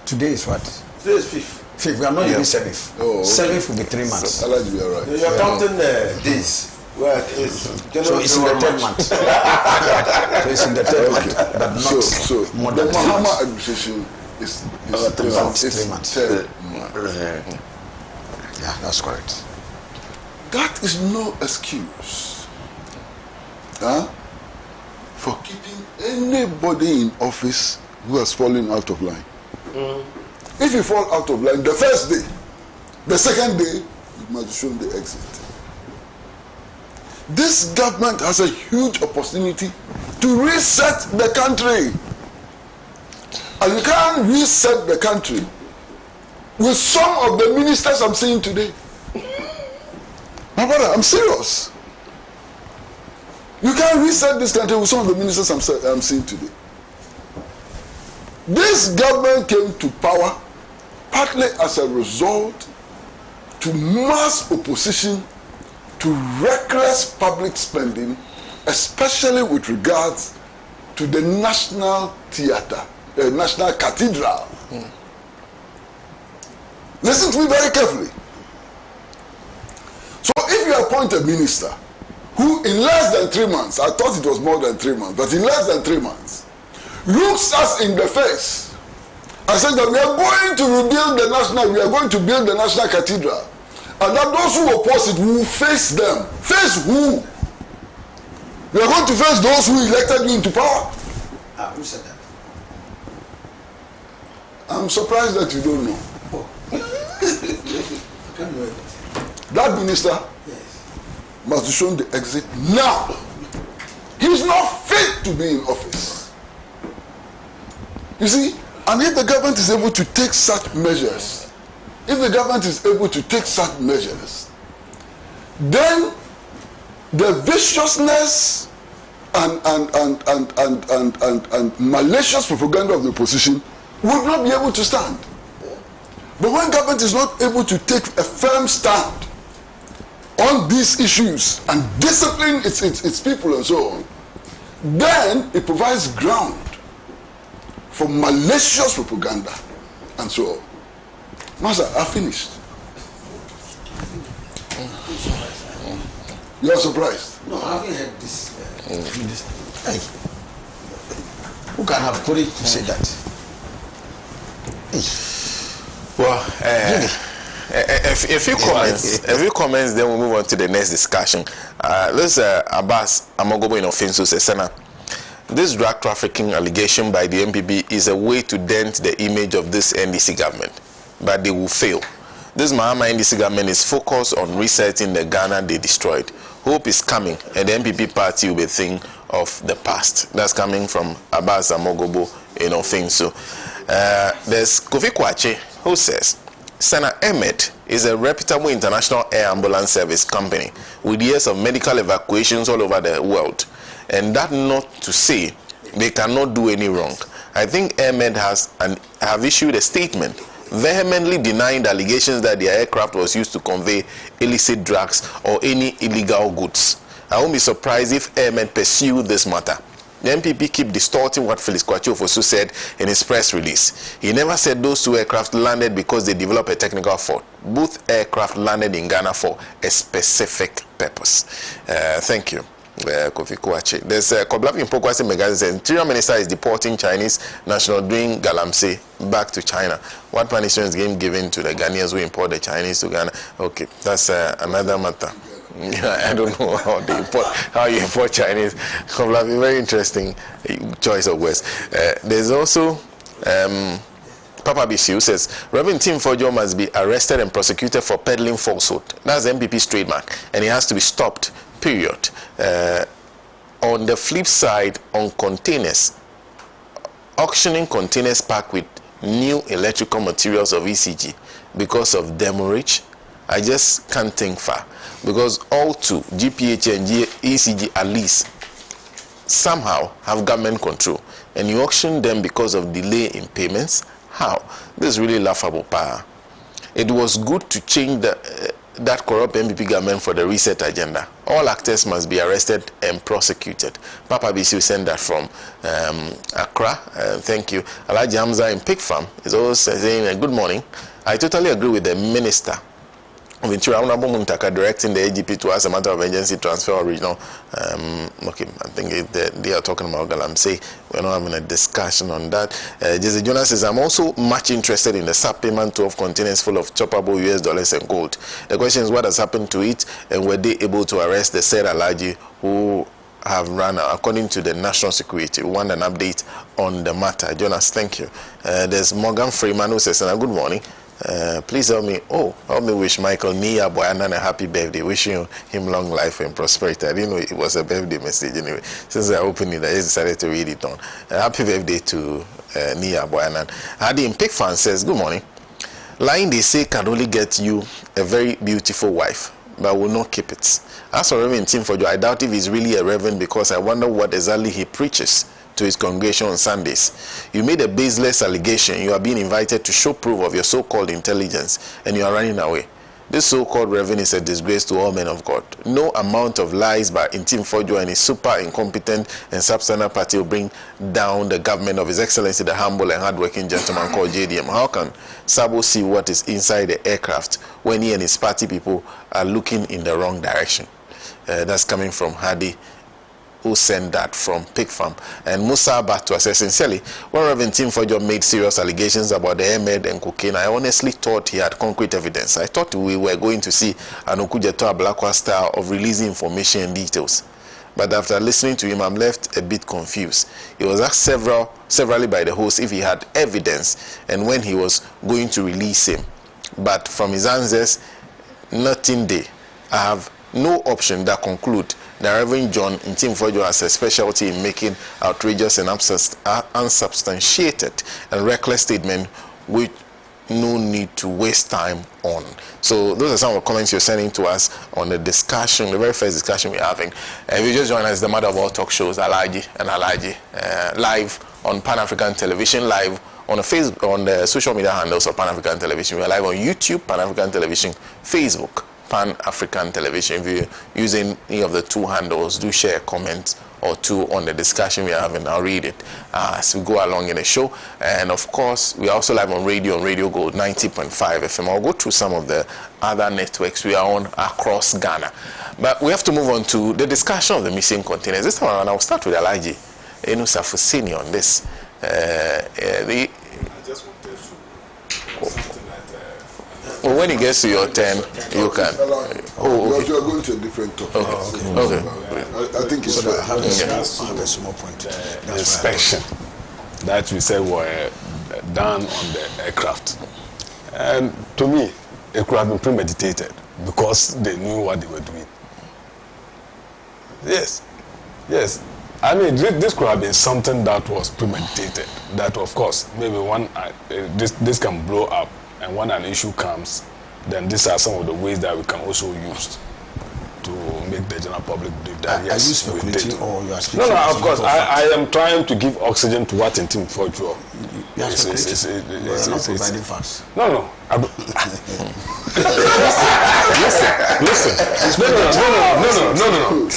Today is what? Today is 5th. 5th, we are not even 7th. Oh, okay. 7th will be 3 months. Alhaji, you are right. You are counting days. Well, it's So it's in the 3rd month. So it's in the 3rd month, but not So more the than 3 months. Mahama administration is 3 months. it's 3 months. 3rd. Yeah, that's correct. That is no excuse for keeping anybody in office who has fallen out of line. If you fall out of line the first day, the second day, you must show the exit. This government has a huge opportunity to reset the country. And you can't reset the country with some of the ministers I'm seeing today. My brother, I'm serious. You can't reset this country with some of the ministers I'm seeing today. This government came to power partly as a result to mass opposition to reckless public spending, especially with regards to the National Theatre, the National Cathedral. Listen to me very carefully. So if you appoint a minister who in less than 3 months, I thought it was more than 3 months, but in less than 3 months, looks us in the face and says that we are going to rebuild the national, we are going to build the National Cathedral, and that those who oppose it will face them. Face who? We are going to face those who elected you into power. Who said that? I'm surprised that you don't know. That minister must be shown the exit now. He's not fit to be in office. You see, and if the government is able to take such measures, then the viciousness and malicious propaganda of the opposition would not be able to stand. But when government is not able to take a firm stand on these issues and discipline its people and so on, then it provides ground for malicious propaganda and so on. Master, I finished. You are surprised? No, I haven't heard this. Hey, who can have courage to say that? Hey. Well, a few comments, then we'll move on to the next discussion. Let's Abbas Amogobo in Offenso says, Sena, this drug trafficking allegation by the MPP is a way to dent the image of this NDC government, but they will fail. This Mahama NDC government is focused on resetting the Ghana they destroyed. Hope is coming, and the MPP party will be a thing of the past. That's coming from Abbas Amogobo in Offenso. There's Kofi Kwache, who says, Sena Ahmed is a reputable international air ambulance service company with years of medical evacuations all over the world. and that not to say they cannot do any wrong. I think Airmed have issued a statement vehemently denying the allegations that their aircraft was used to convey illicit drugs or any illegal goods. I won't be surprised if Airmed pursue this matter. The MPP keep distorting what Felix Kwachiofosu said in his press release. He never said those two aircraft landed because they developed a technical fault. Both aircraft landed in Ghana for a specific purpose. Thank you. Kofi Kwache. There's a Koblavi Mpokwase magazine says Interior Minister is deporting Chinese national doing galamsey back to China. What punishment is being given to the Ghanaians who import the Chinese to Ghana? Okay, that's another matter. I don't know how you import Chinese. Koblavi, very interesting choice of words. There's also Papa Bisiu says Reverend Tim Fojo must be arrested and prosecuted for peddling falsehood. That's MPP's trademark, and he has to be stopped. Period. On the flip side, on containers, auctioning containers packed with new electrical materials of ECG because of demurrage, I just can't think far. Because all two, GPH and ECG at least, somehow have government control, and you auction them because of delay in payments. How? This is really laughable, pa. It was good to change that corrupt MPP government for the reset agenda. All actors must be arrested and prosecuted. Papa Bisiu sent that from Accra. Thank you. Alhaji Hamza in Pig Farm is also saying, good morning. I totally agree with the minister of Interior, Honorable Muntaka, directing the AGP to ask a matter of emergency transfer or regional. Okay, I think they are talking about Galamsey. We're not having a discussion on that. Jesse Jonas says, I'm also much interested in the sub-payment of containers full of choppable US dollars and gold. The question is what has happened to it, and were they able to arrest the said Alhaji who have run, according to the national security? We want an update on the matter. Jonas, thank you. There's Morgan Freeman who says, good morning. Please help me wish Michael Nia Boyanan a happy birthday. Wishing him long life and prosperity. I didn't know it was a birthday message anyway. Since I opened it, I just decided to read it on. Happy birthday to Nia Boyanan. Hadi in Pig Fan says, good morning. Lying, they say, can only get you a very beautiful wife, but will not keep it. As for Reverend Tim Fojo, I doubt if he's really a reverend, because I wonder what exactly he preaches to his congregation on Sundays. You made a baseless allegation. You are being invited to show proof of your so-called intelligence, and you are running away. This so-called reverend is a disgrace to all men of God. No amount of lies by Tim Fojo and his super incompetent and substandard party will bring down the government of His Excellency, the humble and hardworking gentleman called JDM. How can Sabo see what is inside the aircraft when he and his party people are looking in the wrong direction? That's coming from Hadi, who sent that from Pig Farm. And Musa Batu says, sincerely, when Reverend Tim Fojo made serious allegations about the Ahmed and cocaine, I honestly thought he had concrete evidence. I thought we were going to see an Okujeto Ablakwa style of releasing information and details. But after listening to him, I'm left a bit confused. He was asked severally by the host if he had evidence and when he was going to release him. But from his answers, nothing there. I have no option that conclude that Reverend John Tim Fojo has a specialty in making outrageous and unsubstantiated and reckless statements which no need to waste time on. So those are some of the comments you're sending to us on the discussion, the very first discussion we're having. If you just join us, the mother of all talk shows, Alhaji and Alhaji, live on Pan-African Television, live on the Facebook, on the social media handles of Pan-African Television. We are live on YouTube, Pan-African Television, Facebook, Pan-African Television. If you're using any of the two handles, do share a comment or two on the discussion we are having. I'll read it as we go along in the show. And of course, we are also live on Radio Gold 90.5 FM. I'll go through some of the other networks we are on across Ghana. But we have to move on to the discussion of the missing containers. This time around, I'll start with Alhaji Enusa Fusini on this. I just wanted to well, when it gets to your turn, you can. Okay. You are going to a different topic. Okay. I think it's fair. I have a small point. the inspection that we said were done on the aircraft. And to me, it could have been premeditated because they knew what they were doing. Yes. I mean, this could have been something that was premeditated. That, of course, maybe this can blow up. And when an issue comes, then these are some of the ways that we can also use. to make the general public believe that Are you yes, we speculating did. or you are speaking? No, of course. I am trying to give oxygen to what Anti-Imperialist. You are speculating. You are not providing facts. No. Listen. No.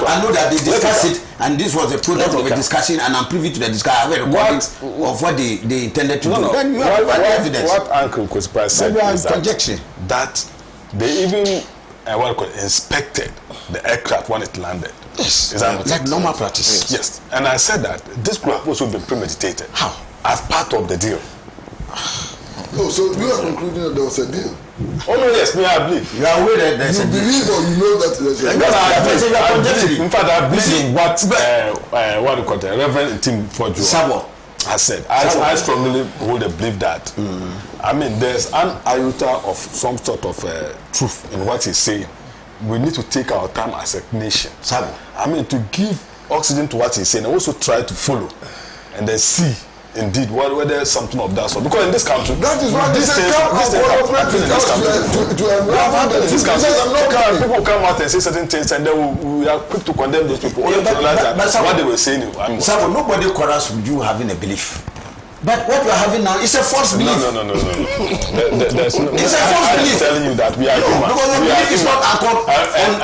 I know that they discussed it, and this was a product of a discussion, and I'm privy to the discussion. I have a recording of what they intended to do. Then you have evidence. What Uncle Kuspa said is that they even inspected the aircraft when it landed. Yes, is that like normal practice. Yes, and I said that this could have also been premeditated. How? As part of the deal. Oh, so you are concluding that there was a deal? Oh no, yes, me I believe. You are aware that there's You believe or you know that there's a deal? I believe. In fact, I believe in what do you call it, Reverend Anti-Imperialist Sabo has said. I strongly hold the belief that I mean there's an iota of some sort of truth in what he's saying. We need to take our time as a nation. Sabo. I mean to give oxygen to what he's saying and also try to follow and then see indeed whether something of that sort. Because in this country, that is why this people come out and say certain things and then we are quick to condemn those people. Only to realize that what they were saying. Nobody quarrels with you having a belief. But what we are having now is a false belief. No. There's no. It's a false belief. I'm telling you that we are human. Because the belief is not anchored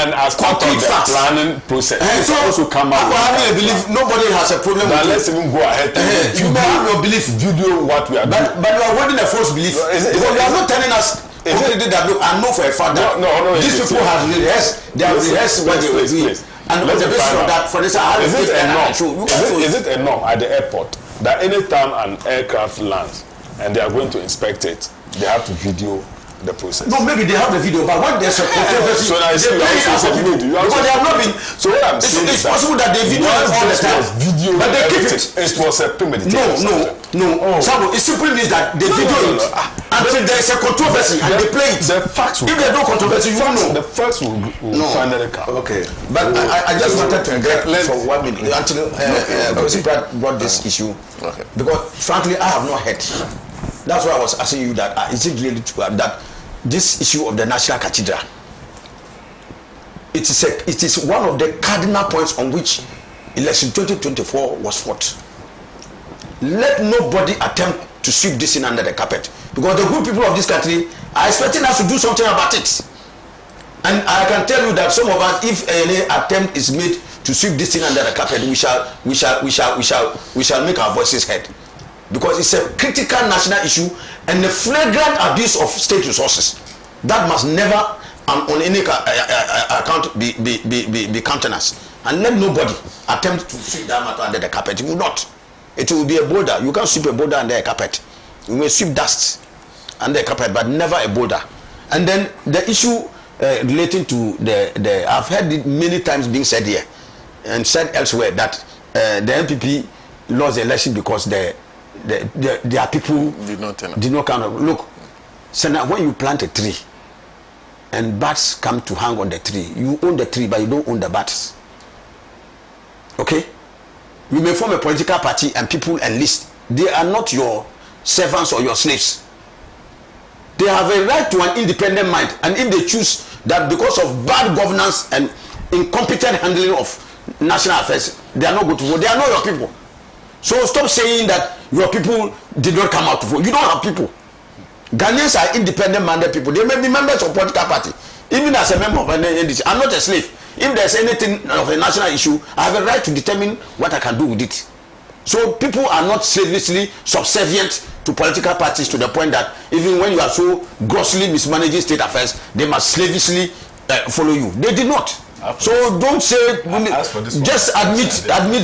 and as part of the planning process, it also come out. Having a belief, nobody has a problem with it. Let's even go ahead. You may have your belief. Video what we are doing. But you are holding a false belief. Because you are not telling us. I know for a fact that these people have rehearsed. They have rehearsed what they were doing. And on the basis of that, for this, is it enough at the airport that anytime an aircraft lands and they are going to inspect it, they have to video the process? No, maybe they have the video, but when there's a controversy, so now they play it as a video. Because they have not been. So what I'm saying it's possible that they video it all the time, but they keep it. It was a premeditated. No. Sabo, it simply means that they video it until there's a controversy and they play it. The facts will. If there's no controversy, you don't know. The facts will finally come. Okay, but I just wanted to get for 1 minute until Brad brought this issue, because frankly I have not heard. That's why I was asking you that is it really true that this issue of the National Cathedral, it is one of the cardinal points on which election 2024 was fought. Let nobody attempt to sweep this in under the carpet, because the good people of this country are expecting us to do something about it. And I can tell you that some of us, if any attempt is made to sweep this in under the carpet, we shall make our voices heard. Because it's a critical national issue and a flagrant abuse of state resources that must never on any account be countenanced. And let nobody attempt to sweep that matter under the carpet. It will not. It will be a boulder. You can't sweep a boulder under a carpet. You may sweep dust under a carpet, but never a boulder. And then the issue relating to the I've heard it many times being said here and said elsewhere that the NPP lost the election because their people did not kind of look. Sena, when you plant a tree and bats come to hang on the tree, you own the tree but you don't own the bats. Okay? You may form a political party and people enlist. They are not your servants or your slaves. They have a right to an independent mind, and if they choose that because of bad governance and incompetent handling of national affairs, they are not going to vote. They are not your people. So stop saying that your people did not come out to vote. You don't have people. Ghanaians are independent-minded people. They may be members of political party. Even as a member of an NDC, I'm not a slave. If there's anything of a national issue, I have a right to determine what I can do with it. So people are not slavishly subservient to political parties to the point that even when you are so grossly mismanaging state affairs, they must slavishly follow you. They did not. So don't say. Just admit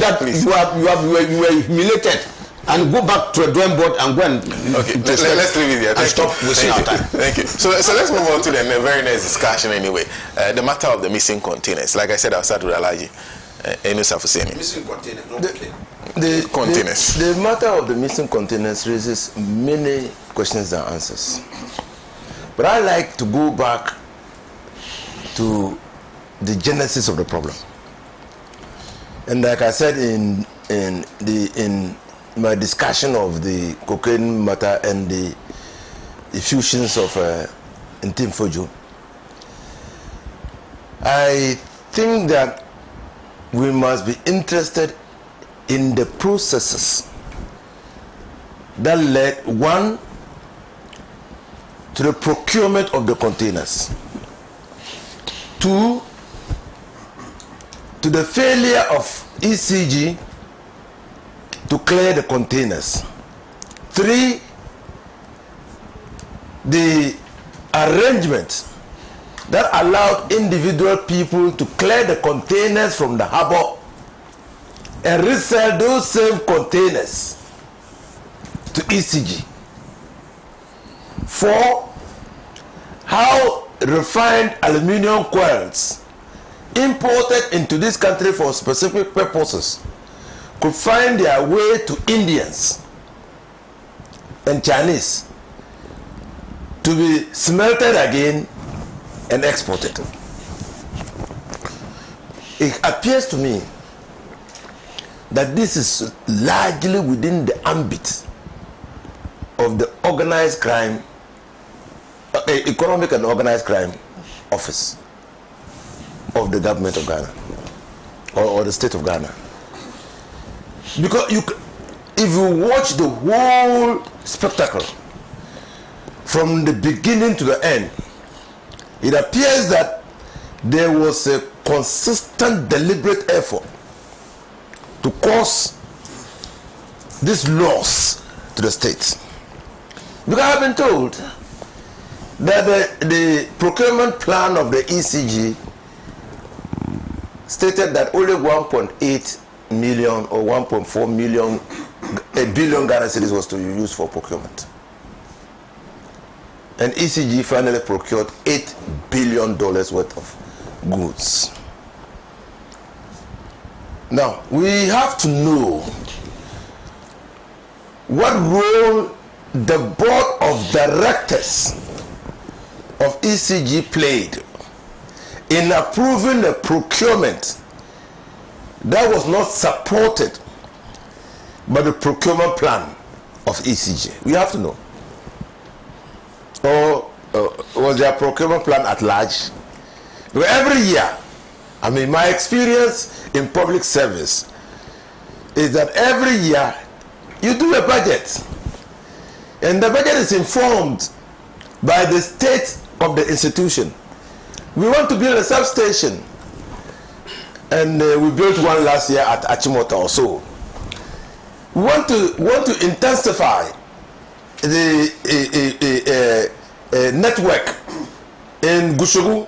that you were humiliated, and go back to a drawing board and go and. Okay, let's leave it there. And stop wasting our time. Thank you. So let's move on to the very next discussion. Anyway, the matter of the missing containers. Like I said, I'll start with Alhaji. Missing containers. The matter of the missing containers raises many questions and answers. But I like to go back to the genesis of the problem. And like I said in my discussion of the cocaine matter and the effusions of Anti-Imperialist, I think that we must be interested in the processes that led, one, to the procurement of the containers, two, to the failure of ECG to clear the containers, three, the arrangement that allowed individual people to clear the containers from the harbor and resell those same containers to ECG. Four, how refined aluminium coils imported into this country for specific purposes could find their way to Indians and Chinese to be smelted again and exported. It appears to me that this is largely within the ambit of the organized crime, economic and organized crime office of the government of Ghana or the state of Ghana. Because if you watch the whole spectacle from the beginning to the end, it appears that there was a consistent, deliberate effort to cause this loss to the state. Because I have been told that the procurement plan of the ECG stated that only 1.8 million or 1.4 million, a billion Ghana cedis was to be used for procurement. And ECG finally procured $8 billion worth of goods. Now, we have to know what role the board of directors of ECG played in approving the procurement that was not supported by the procurement plan of ECG. We have to know. Or was their procurement plan at large? Because every year, I mean, my experience in public service is that every year you do a budget, and the budget is informed by the state of the institution. We want to build a substation, and we built one last year at Achimota or so. We want to intensify the network in Gushugu.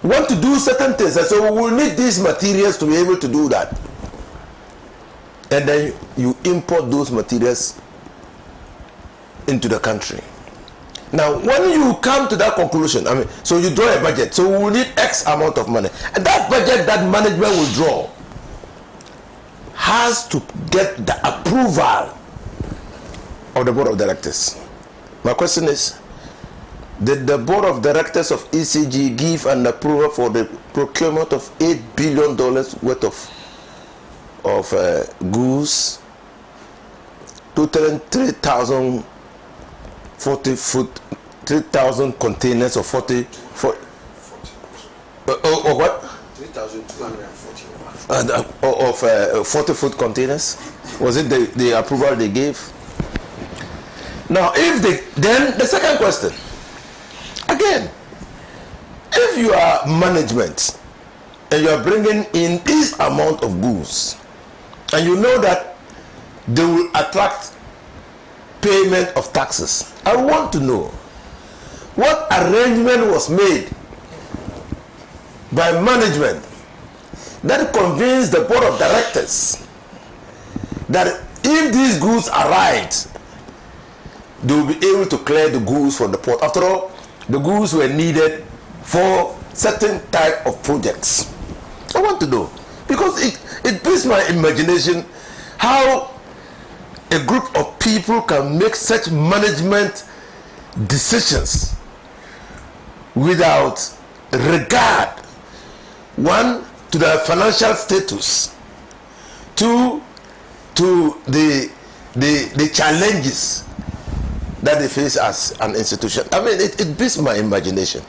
We want to do certain things, and so we will need these materials to be able to do that. And then you import those materials into the country. Now, when you come to that conclusion, I mean, so you draw a budget, so we will need X amount of money, and that budget that management will draw has to get the approval of the board of directors. My question is, did the board of directors of ECG give an approval for the procurement of $8 billion worth of goods, totaling 3,000 containers of 40 what? 3,241 of 40-foot containers? Was it the approval they gave? Now, then the second question, again, if you are management and you are bringing in this amount of goods, and you know that they will attract payment of taxes, I want to know what arrangement was made by management that convinced the board of directors that if these goods arrived, they will be able to clear the goods from the port. After all, the goods were needed for certain type of projects. I want to know, because it beats my imagination how a group of people can make such management decisions without regard, one, to their financial status, two, to the challenges that they face as an institution. I mean, it beats my imagination.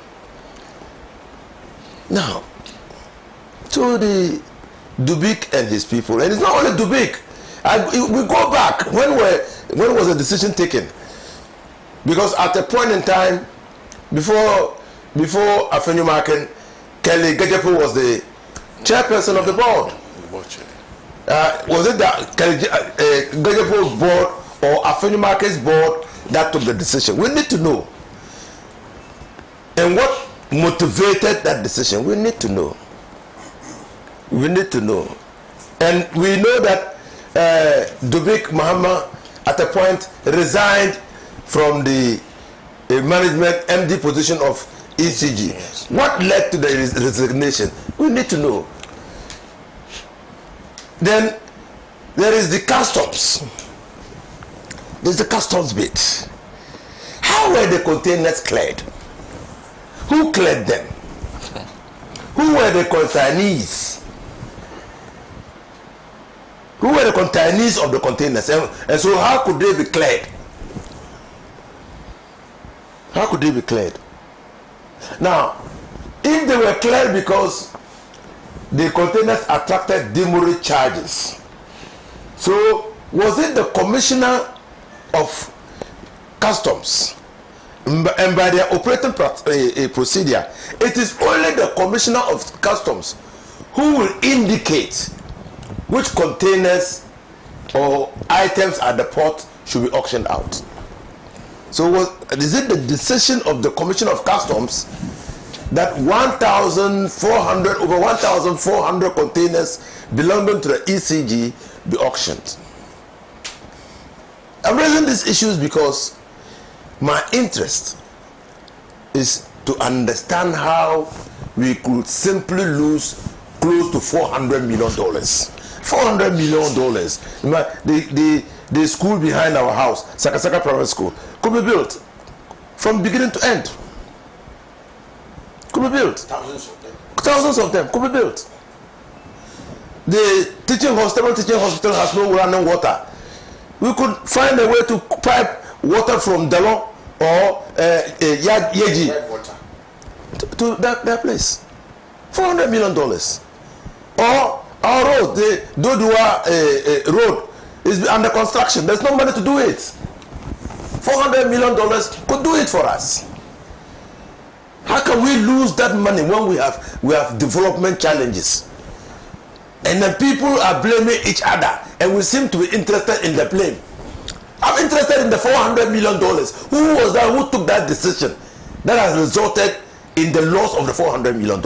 Now, to the Dubik and his people, and it's not only Dubik. We go back, when was the decision taken? Because at a point in time, before Afenyomaken, Kelly Gajepo was the chairperson of the board. Was it that Kelly Gajepo's board or Afenyomaken's board that took the decision? We need to know. And what motivated that decision? We need to know. We need to know. And we know that Dubik Muhammad at a point resigned from the management MD position of ECG. Yes. What led to the resignation? We need to know. Then there is the customs. There's the customs bit. How were the containers cleared? Who cleared them? Who were the consignees? Who were the consignees of the containers? And so how could they be cleared? How could they be cleared? Now, if they were cleared because the containers attracted demurrage charges, so was it the commissioner of customs, and by their operating procedure, it is only the commissioner of customs who will indicate which containers or items at the port should be auctioned out. So is it the decision of the Commission of Customs that over 1,400 containers belonging to the ECG be auctioned? I'm raising these issues because my interest is to understand how we could simply lose close to $400 million. $400 million. The school behind our house, Sakasaka Private School, could be built from beginning to end. Could be built. Thousands of them could be built. The teaching hospital has no running water. We could find a way to pipe water from Dalon or Yeji to that place. $400 million. Or our road, the Dodua road, is under construction. There's no money to do it. $400 million could do it for us. How can we lose that money when we have development challenges? And then people are blaming each other, and we seem to be interested in the blame. I'm interested in the $400 million. Who was that? Who took that decision that has resulted in the loss of the $400 million?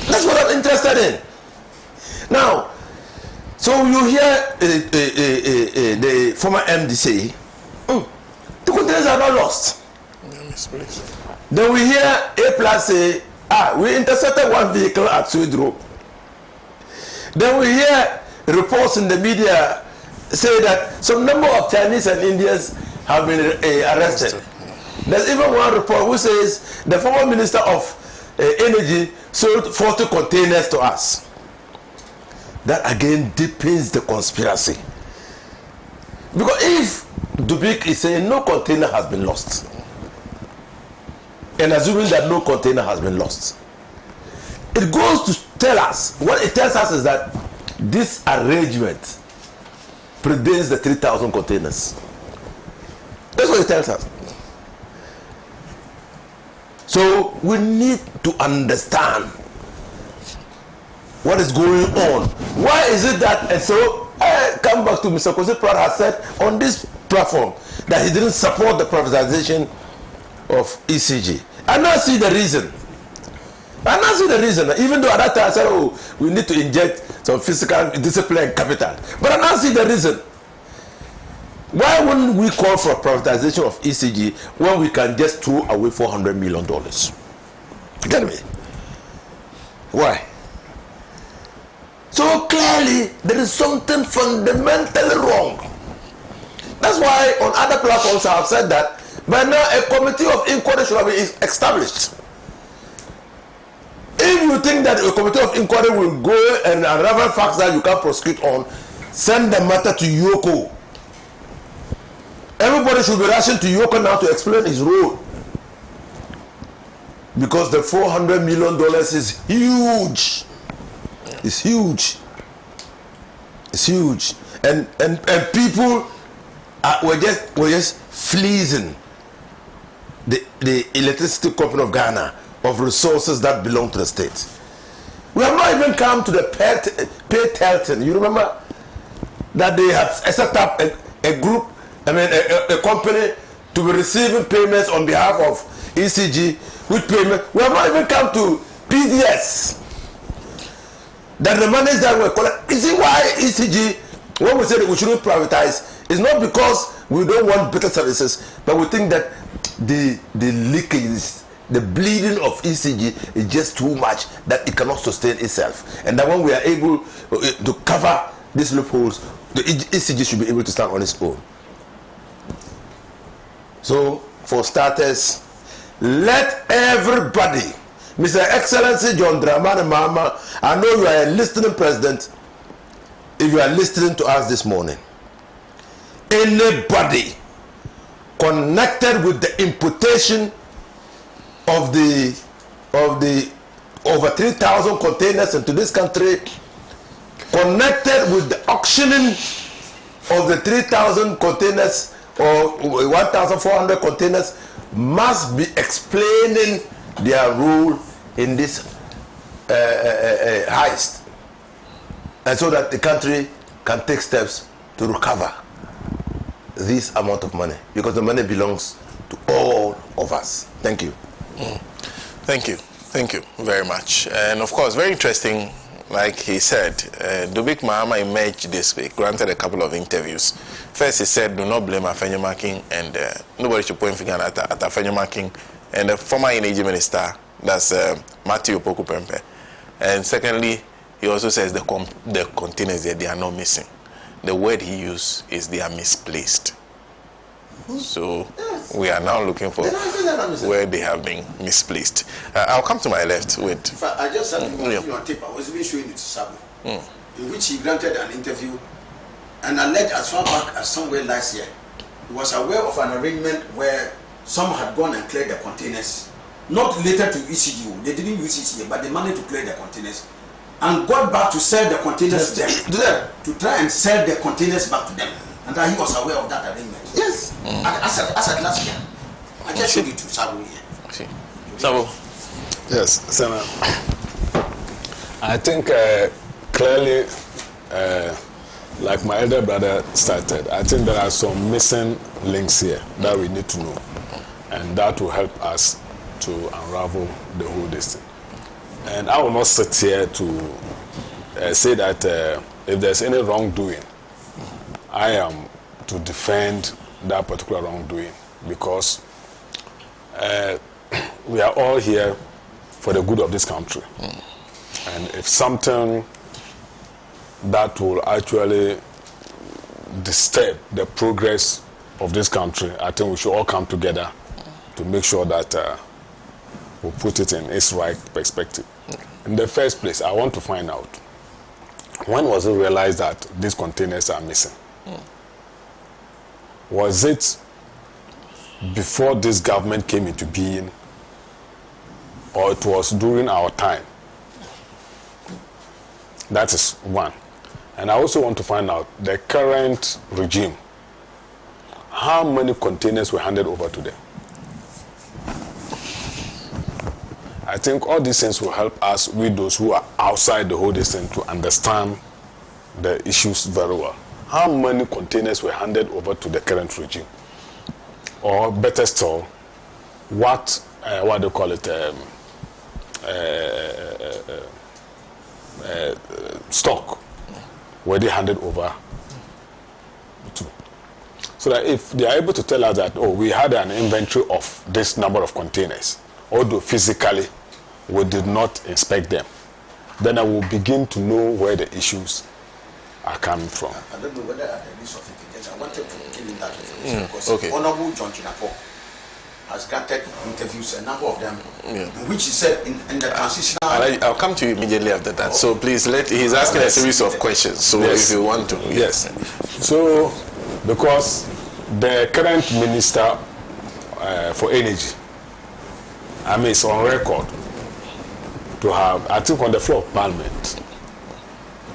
That's what I'm interested in. Now, so you hear the former MD say, the containers are not lost. Yes, please. Then we hear A+ say, we intercepted one vehicle at Suidro. Then we hear reports in the media say that some number of Chinese and Indians have been arrested. There's even one report which says the former Minister of Energy sold 40 containers to us. That again deepens the conspiracy. Because if Dubik is saying no container has been lost, and assuming that no container has been lost, it goes to tell us, what it tells us is that this arrangement predates the 3,000 containers. That's what it tells us. So we need to understand what is going on. Why is it that, and so I come back to Mr. Kosi Pratt has said on this platform that he didn't support the privatization of ECG. I now see the reason. Even though at that time I said, we need to inject some physical discipline and capital. But I now see the reason. Why wouldn't we call for a privatization of ECG when we can just throw away $400 million? Get me? Why? So clearly, there is something fundamentally wrong. That's why on other platforms I have said that by now a committee of inquiry should have been established. If you think that a committee of inquiry will go and unravel facts that you can prosecute on, send the matter to Yoko. Everybody should be rushing to Yoko now to explain his role. because the $400 million is huge. It's huge. It's huge. And people were just fleecing the electricity company of Ghana of resources that belong to the state. We have not even come to the pay Telton. You remember that they have set up a group, a company to be receiving payments on behalf of ECG with payment. We have not even come to PDS. That the money that we collect. You see why ECG, when we say that we shouldn't privatize, it's not because we don't want better services, but we think that the leakage, the bleeding of ECG is just too much that it cannot sustain itself. And that when we are able to cover these loopholes, the ECG should be able to stand on its own. So, for starters, let everybody, Mr. Excellency John Dramani Mahama, I know you are a listening president. If you are listening to us this morning, anybody connected with the importation of the over 3,000 containers into this country, connected with the auctioning of the 3,000 containers or 1,400 containers, must be explaining their role in this heist, and so that the country can take steps to recover this amount of money, because the money belongs to all of us. Thank you. Thank you very much. And of course, very interesting, like he said, Dubik Mahama emerged this week, granted a couple of interviews. First he said, do not blame Afenyomakin, and nobody should point finger at Afenyomakin and the former energy minister, that's Matthew Opoku Pempe. And secondly, he also says the containers there, they are not missing. The word he used is they are misplaced. So we are now looking for where they have been misplaced. I'll come to my left with... I just had on tape. I was even showing it to Sabu, in which he granted an interview and alleged as far back as somewhere last year, he was aware of an arrangement where some had gone and cleared the containers, not related to ECU. They didn't use ECU, but they managed to clear the containers and got back to sell the containers to them, to try and sell the containers back to them. And that he was aware of that arrangement. Yes. As at last year. I just showed it to Sabu here. Sabu. Yes, Sena. I think clearly, like my elder brother started, I think there are some missing links here that we need to know. And that will help us to unravel the whole thing. And I will not sit here to say that if there's any wrongdoing, I am to defend that particular wrongdoing, because we are all here for the good of this country. And if something that will actually disturb the progress of this country, I think we should all come together to make sure that we put it in its right perspective. In the first place, I want to find out, when was it realized that these containers are missing? Was it before this government came into being, or it was during our time? That is one. And I also want to find out the current regime, how many containers were handed over to them? I think all these things will help us, with those who are outside the whole thing, to understand the issues very well. How many containers were handed over to the current regime? Or better still, what do you call it, stock were they handed over to? So that if they are able to tell us that, oh, we had an inventory of this number of containers, although physically we did not inspect them, then I will begin to know where the issues are coming from. I don't know whether at the list of it, I wanted to give him that information because okay. Honorable John Chinapo has granted interviews, a number of them, in which he said in the transitional... I'll come to you immediately after that. So please, he's asking a series of questions, so yes. If you want to. Yes. So, because the current minister for energy I mean, it's on record to have, I think on the floor of Parliament,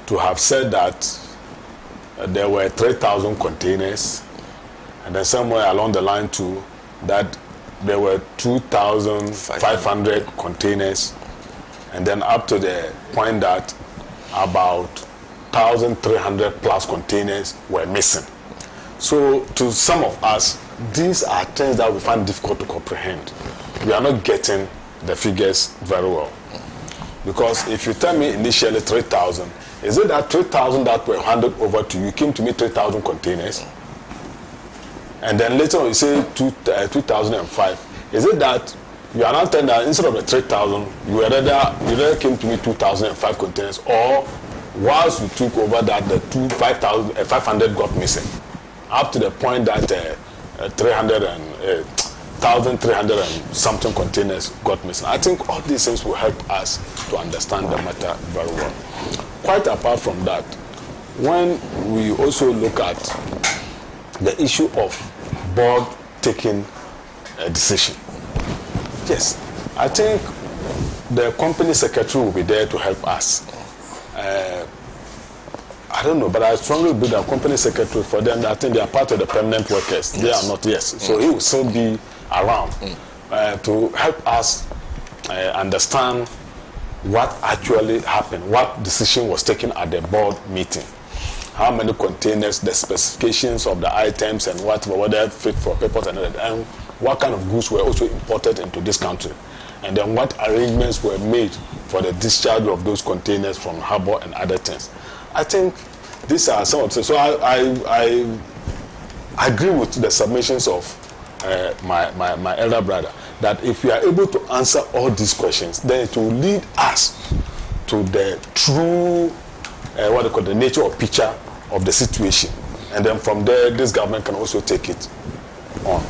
to have said that there were 3,000 containers, and then somewhere along the line too, that there were 2,500 containers, and then up to the point that about 1,300 plus containers were missing. So to some of us, these are things that we find difficult to comprehend. We are not getting the figures very well. Because if you tell me initially 3,000, is it that 3,000 that were handed over to you came to me 3,000 containers? And then later on you say 2005. Is it that you are not telling that instead of the 3,000, you rather came to me 2005 containers, or whilst you took over that the 500 got missing, up to the point that 1,300 and something containers got missing. I think all these things will help us to understand the matter very well. Quite apart from that, when we also look at the issue of board taking a decision, yes, I think the company secretary will be there to help us. I don't know, but I strongly believe that company secretary, for them, I think they are part of the permanent workers. Yes. They are not, yes. So he will still be around to help us understand what actually happened, what decision was taken at the board meeting, how many containers, the specifications of the items and whether fit for purpose and what kind of goods were also imported into this country, and then what arrangements were made for the discharge of those containers from harbor and other things. I think these are some of the, so I agree with the submissions of my elder brother, that if we are able to answer all these questions, then it will lead us to the true, what they call the nature or picture of the situation. And then from there, this government can also take it on.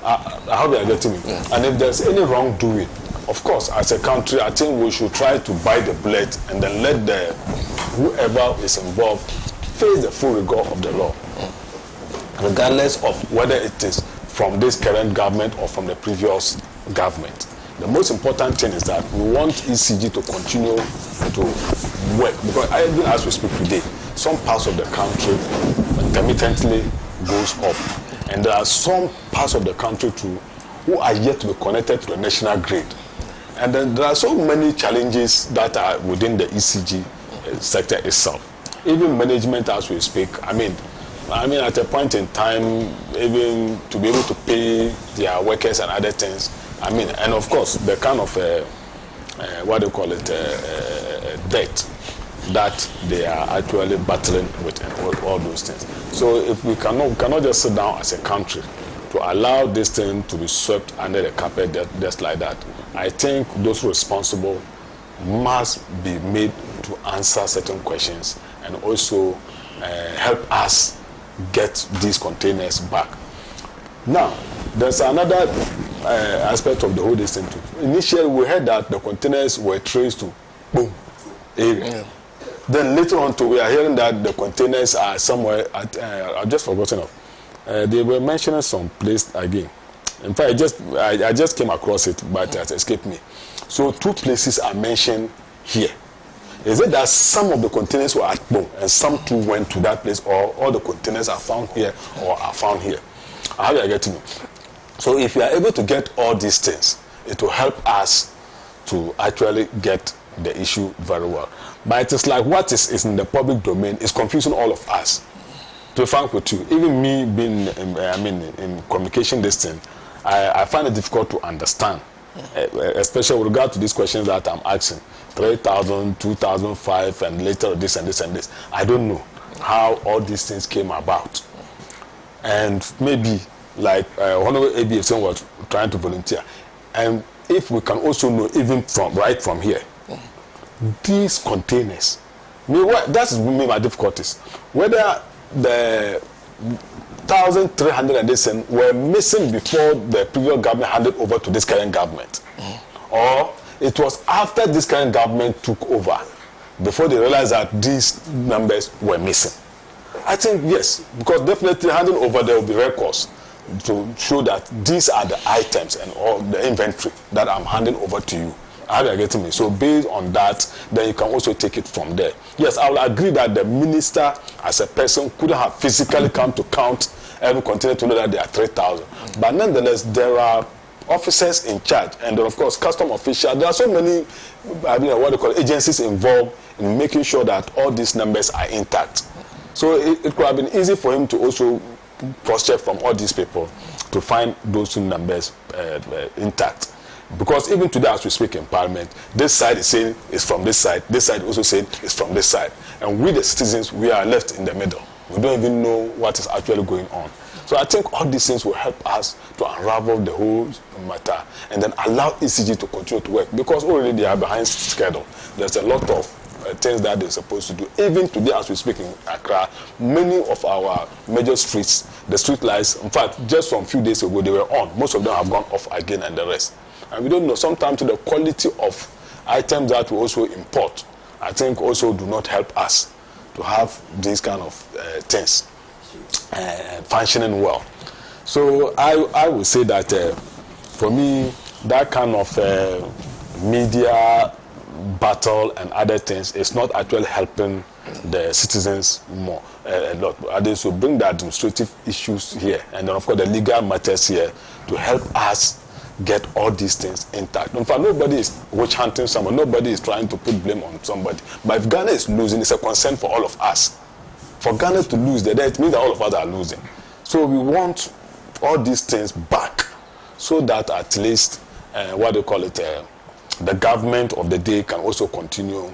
I hope you are getting me. Yeah. And if there's any wrongdoing, of course, as a country, I think we should try to bite the bullet and then let whoever is involved face the full rigor of the law, regardless of whether it is from this current government or from the previous government. The most important thing is that we want ECG to continue to work, because even as we speak today, some parts of the country intermittently goes up, and there are some parts of the country too who are yet to be connected to the national grid. And then there are so many challenges that are within the ECG sector itself. Even management as we speak, I mean at a point in time, even to be able to pay their workers and other things, and of course the kind of what do you call it, debt that they are actually battling with, and all those things. So if we cannot just sit down as a country to allow this thing to be swept under the carpet just like that, I think those responsible must be made to answer certain questions and also help us get these containers back. Now, there's another aspect of the whole thing too. Initially, we heard that the containers were traced to boom area. Yeah. Then later on, we are hearing that the containers are somewhere at, I've just forgotten of. They were mentioning some place again. In fact, I just came across it, but it escaped me. So 2 places are mentioned here. Is it that some of the containers were at Bom and some too went to that place, or all the containers are found here or are found here? How do I get to know? So if we are able to get all these things, it will help us to actually get the issue very well. But it is like what is in the public domain is confusing all of us. To be frank with you, even me being in communication this thing, I find it difficult to understand, especially with regard to these questions that I'm asking. 3,000, 2005, and later this and this and this. I don't know how all these things came about. And maybe, like Honorable ABFC was trying to volunteer, and if we can also know, even right from here, these containers, that's my difficulties. Whether the 1,300 and this were missing before the previous government handed over to this current government, or it was after this current government took over before they realized that these numbers were missing. I think yes, because definitely handing over there will be records to show that these are the items and all the inventory that I'm handing over to you. How are you getting me? So based on that, then you can also take it from there. Yes, I will agree that the minister as a person could have physically come to count every container to know that there are 3,000. But nonetheless, there are officers in charge, and then of course custom officials. There are so many, what they call agencies involved in making sure that all these numbers are intact. So it could have been easy for him to also cross-check from all these people to find those two numbers intact. Because even today as we speak in Parliament, this side is saying it's from this side also saying it's from this side. And we the citizens, we are left in the middle. We don't even know what is actually going on. So I think all these things will help us to unravel the whole matter and then allow ECG to continue to work, because already they are behind schedule. There's a lot of things that they're supposed to do. Even today as we speak in Accra, many of our major streets, the street lights, in fact, just from a few days ago, they were on. Most of them have gone off again and the rest. And we don't know, sometimes the quality of items that we also import, I think also do not help us to have these kind of things functioning well. So I would say that for me, that kind of media battle and other things is not actually helping the citizens more a lot. They should bring the administrative issues here, and then of course the legal matters here to help us get all these things intact. In fact, nobody is witch hunting someone. Nobody is trying to put blame on somebody. But if Ghana is losing, it's a concern for all of us. For Ghana to lose, it means that all of us are losing. So we want all these things back, so that at least the government of the day can also continue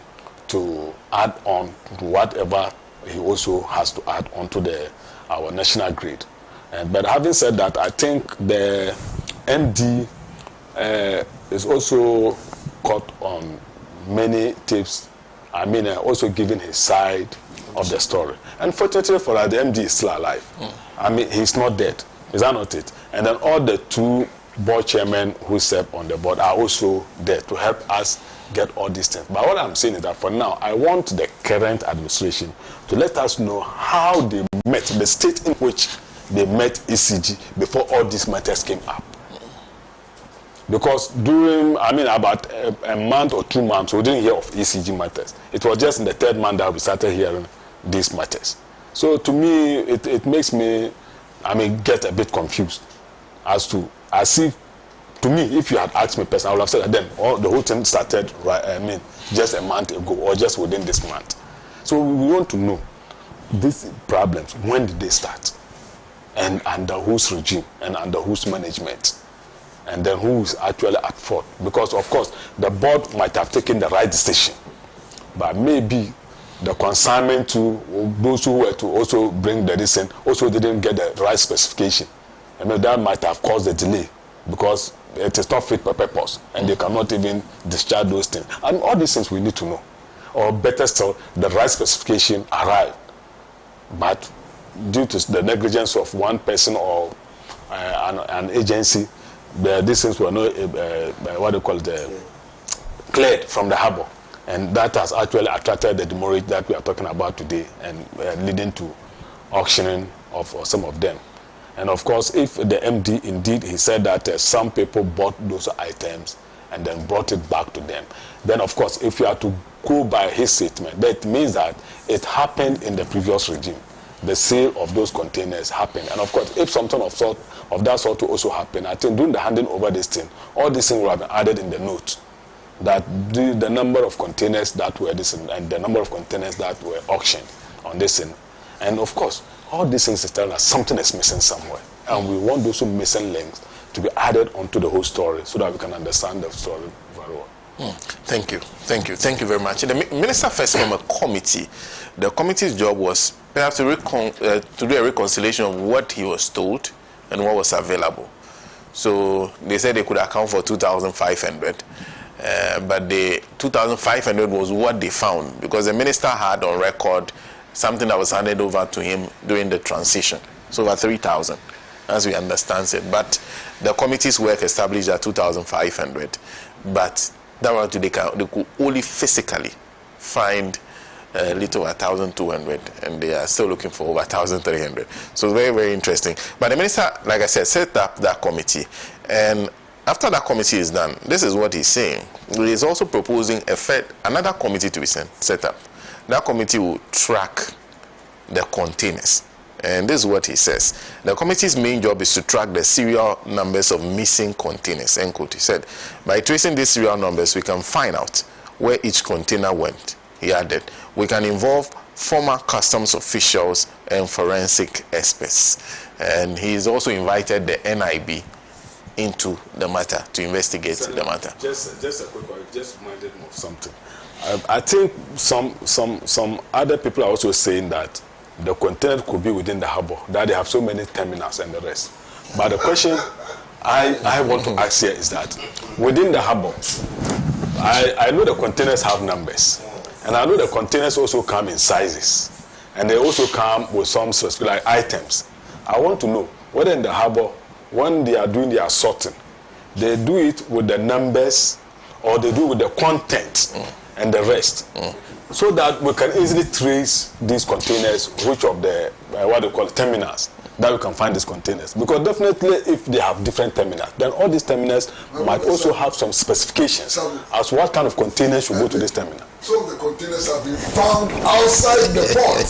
to add on to whatever he also has to add on to our national grid. But having said that, I think the MD is also caught on many tips. I mean, also giving his side of the story. Unfortunately for us, the MD is still alive. I mean, he's not dead. Is that not it? And then all the two board chairmen who serve on the board are also there to help us get all these things. But what I'm saying is that for now, I want the current administration to let us know how they met, the state in which they met ECG before all these matters came up. Because during, about a month or 2 months, we didn't hear of ECG matters. It was just in the third month that we started hearing these matters. So to me, it makes me, get a bit confused as if, to me, if you had asked me personally, I would have said that then the whole thing started, just a month ago or just within this month. So we want to know these problems, when did they start? And under whose regime and under whose management? And then who is actually at fault? Because of course the board might have taken the right decision, but maybe the consignment to those who were to also bring the decision also didn't get the right specification. That might have caused the delay, because it is not fit for purpose and they cannot even discharge those things. And all these things we need to know. Or better still, the right specification arrived, but due to the negligence of one person or an agency, these things were not cleared from the harbor, and that has actually attracted the demurrage that we are talking about today, and leading to auctioning of some of them. And of course, if the MD indeed he said that some people bought those items and then brought it back to them, then of course, if you are to go by his statement, that means that it happened in the previous regime. The sale of those containers happened, and of course, if something of that sort to also happen, I think during the handing over this thing, all these things will have been added in the note, that the number of containers that were this and the number of containers that were auctioned on this thing, and of course, all these things is telling us something is missing somewhere, and we want those missing links to be added onto the whole story so that we can understand the story very well. Thank you very much. The minister first from a committee. The committee's job was perhaps to do a reconciliation of what he was told and what was available. So they said they could account for 2,500, but the 2,500 was what they found, because the minister had on record something that was handed over to him during the transition. So over 3,000, as we understand it. But the committee's work established that 2,500, but that one they could only physically find a little over 1,200, and they are still looking for over 1,300. So very, very interesting. But the minister, like I said, set up that committee, and after that committee is done, this is what he's saying. He is also proposing another committee to be set up. That committee will track the containers. And this is what he says. The committee's main job is to track the serial numbers of missing containers, end quote. He said, by tracing these serial numbers, we can find out where each container went. He added, we can involve former customs officials and forensic experts. And he's also invited the NIB into the matter to investigate the matter. Just a quick one. Just reminded me of something. I think some other people are also saying that the container could be within the harbor, that they have so many terminals and the rest. But the question I want to ask here is that within the harbor, I know the containers have numbers, and I know the containers also come in sizes, and they also come with some specific items. I want to know whether in the harbor, when they are doing their sorting, they do it with the numbers or they do with the content and the rest, so that we can easily trace these containers, which of the what they call terminals, that we can find these containers. Because definitely if they have different terminals, then all these terminals might also have some specifications as to what kind of containers should go to this terminal. Some of the containers have been found outside the port,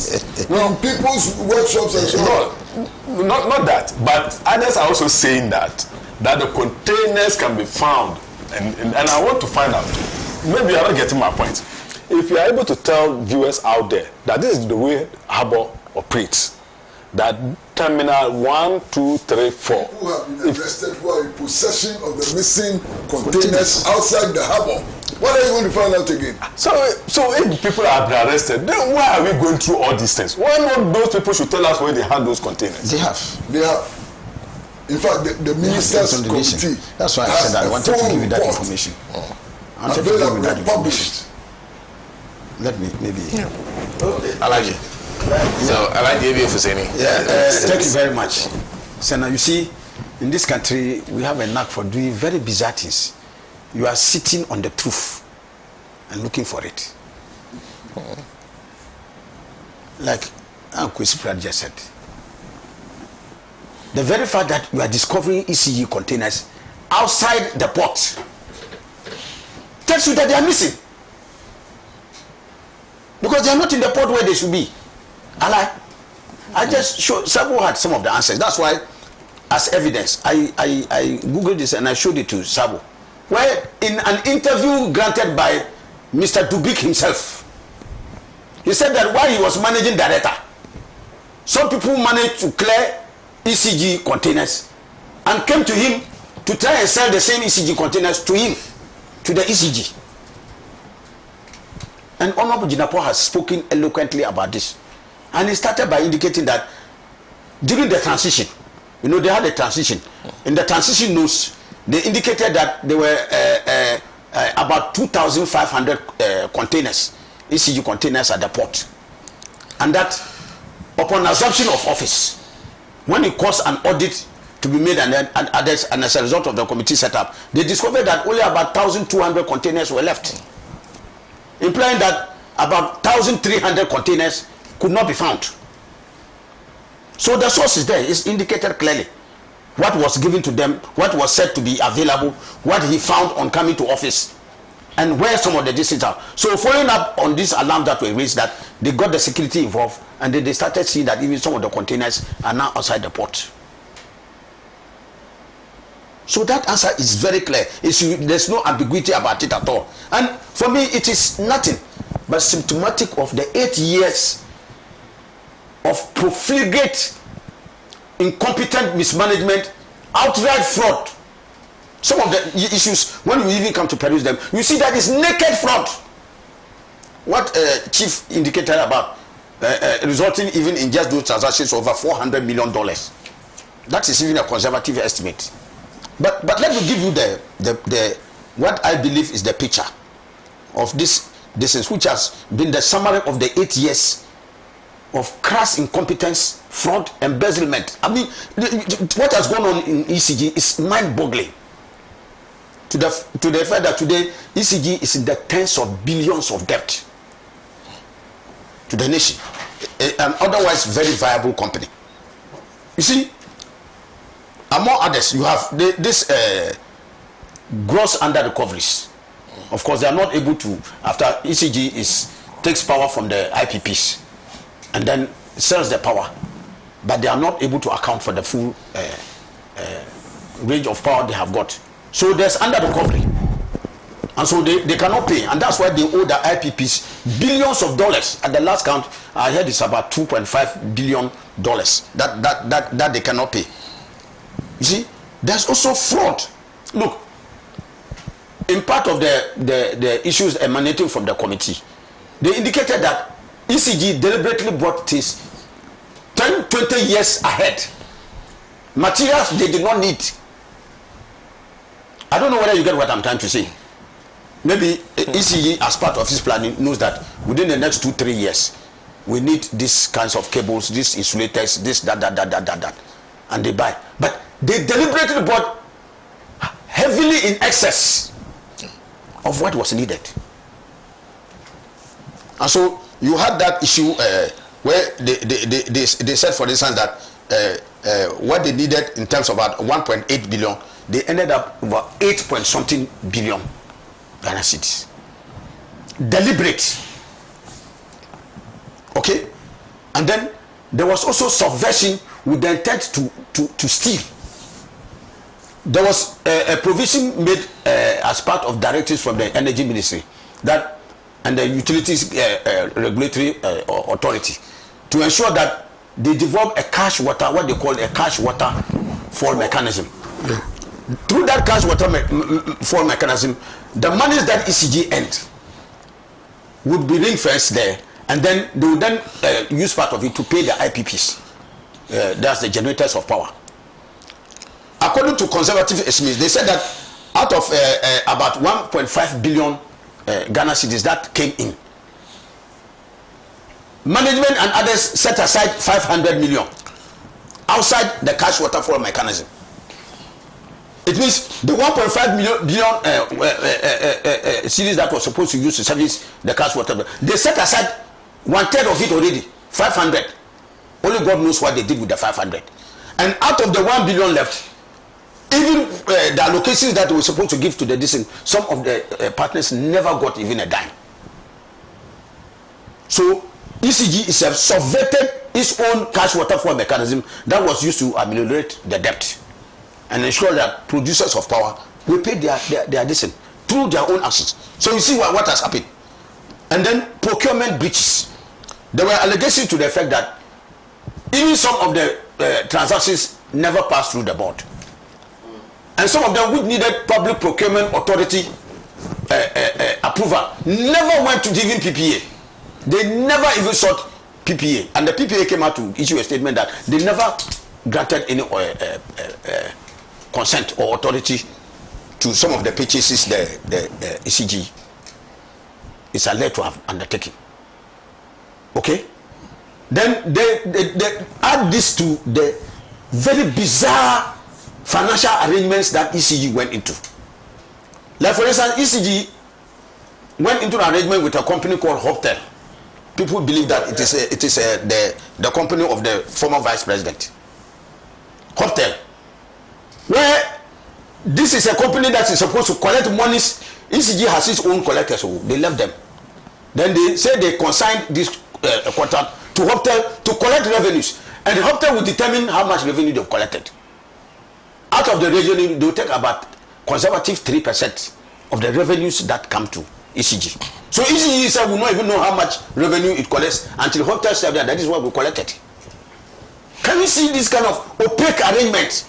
in people's workshops and so on. Not that, but others are also saying that the containers can be found, and I want to find out, maybe you're not getting my point. If you are able to tell viewers out there that this is the way harbor operates, that terminal 1, 2, 3, 4. Who have been arrested who are in possession of the missing containers outside the harbor. What are you going to find out again? So if people are arrested, then why are we going through all these things? Why not those people should tell us where they had those containers? They have. They have. In fact, the minister's committee. That's why I said I wanted to give you that information. I wanted to give you that information. Let me maybe. Yeah. Alhaji. So Alhaji ABF Sena. Thank you very much. Sena, you see, in this country we have a knack for doing very bizarre things. You are sitting on the truth and looking for it. Like Uncle Sipra just said. The very fact that we are discovering ECG containers outside the port tells you that they are missing. Because they are not in the port where they should be. I just showed, Sabo had some of the answers. That's why, as evidence, I Googled this and I showed it to Sabo. Where in an interview granted by Mr. Dubik himself, he said that while he was managing director, some people managed to clear ECG containers and came to him to try and sell the same ECG containers to him, to the ECG. And Honorable Jinapo has spoken eloquently about this. And he started by indicating that during the transition, you know, they had a transition. In the transition notes, they indicated that there were about 2,500 containers, ECG containers at the port. And that upon assumption of office, when it caused an audit to be made and as a result of the committee setup, they discovered that only about 1,200 containers were left, implying that about 1,300 containers could not be found. So the source is there. It's indicated clearly what was given to them, what was said to be available, what he found on coming to office, and where some of the districts are. So following up on this alarm that were raised, that they got the security involved, and then they started seeing that even some of the containers are now outside the port. So that answer is very clear. There's no ambiguity about it at all. And for me, it is nothing but symptomatic of the 8 years of profligate, incompetent mismanagement, outright fraud. Some of the issues, when we even come to peruse them, you see that it's naked fraud. What Chief indicated about resulting even in just those transactions over $400 million. That is even a conservative estimate. But let me give you the what I believe is the picture of this is, which has been the summary of the 8 years of crass incompetence, fraud, embezzlement. I mean, what has gone on in ECG is mind-boggling. To the fact that today ECG is in the tens of billions of debt. to the nation, an otherwise very viable company. You see, among others, you have this gross under recoveries. Of course, they are not able to, after ECG takes power from the IPPs and then sells the power, but they are not able to account for the full range of power they have got. So there's under recovery, and so they cannot pay, and that's why they owe the IPPs billions of dollars. At the last count, I heard it's about $2.5 billion that they cannot pay. You see, there's also fraud. Look, in part of the issues emanating from the committee, they indicated that ECG deliberately brought this 10-20 years ahead. Materials they did not need. I don't know whether you get what I'm trying to say. Maybe ECG, as part of his planning, knows that within the next 2-3 years, we need these kinds of cables, these insulators, this, that, and they buy. But they deliberately bought heavily in excess of what was needed. And so you had that issue where they said, for instance, that what they needed in terms of about 1.8 billion, they ended up over 8-point-something billion Ghana cedis. Deliberate. Okay? And then there was also subversion with the intent to steal. There was a provision made as part of directives from the Energy Ministry that and the Utilities Regulatory Authority to ensure that they develop a cash water, what they call a cash water fall mechanism. Yeah. Through that cash water fall mechanism, the monies that ECG earned would be ring-fenced there, and then they would then use part of it to pay the IPPs. That's the generators of power. According to conservative estimates, they said that out of about 1.5 billion Ghana cedis that came in, management and others set aside 500 million outside the cash waterfall mechanism. It means the 1.5 billion cedis that was supposed to use to service the cash water, they set aside 1/3 of it already, 500. Only God knows what they did with the 500. And out of the 1 billion left, even the allocations that we were supposed to give to the decent, some of the partners never got even a dime. So ECG itself subverted its own cash waterfall mechanism that was used to ameliorate the debt and ensure that producers of power will pay their decent through their own actions. So you see what has happened. And then procurement breaches. There were allegations to the effect that even some of the transactions never passed through the board. And some of them which needed public procurement authority approval never went to even PPA. They never even sought PPA. And the PPA came out to issue a statement that they never granted any consent or authority to some of the purchases the ECG is alleged to have undertaken. Okay? Then they add this to the very bizarre financial arrangements that ECG went into. Like for instance, ECG went into an arrangement with a company called Hoptel. People believe that it is the company of the former vice president. Hoptel. Where this is a company that is supposed to collect monies. ECG has its own collectors, so they left them. Then they say they consigned this contract to Hoptel to collect revenues, and the Hoptel will determine how much revenue they've collected. Out of the revenue, they will take about conservative 3% of the revenues that come to ECG. So ECG itself will not even know how much revenue it collects until Hoptel said that is what we collected. Can you see this kind of opaque arrangement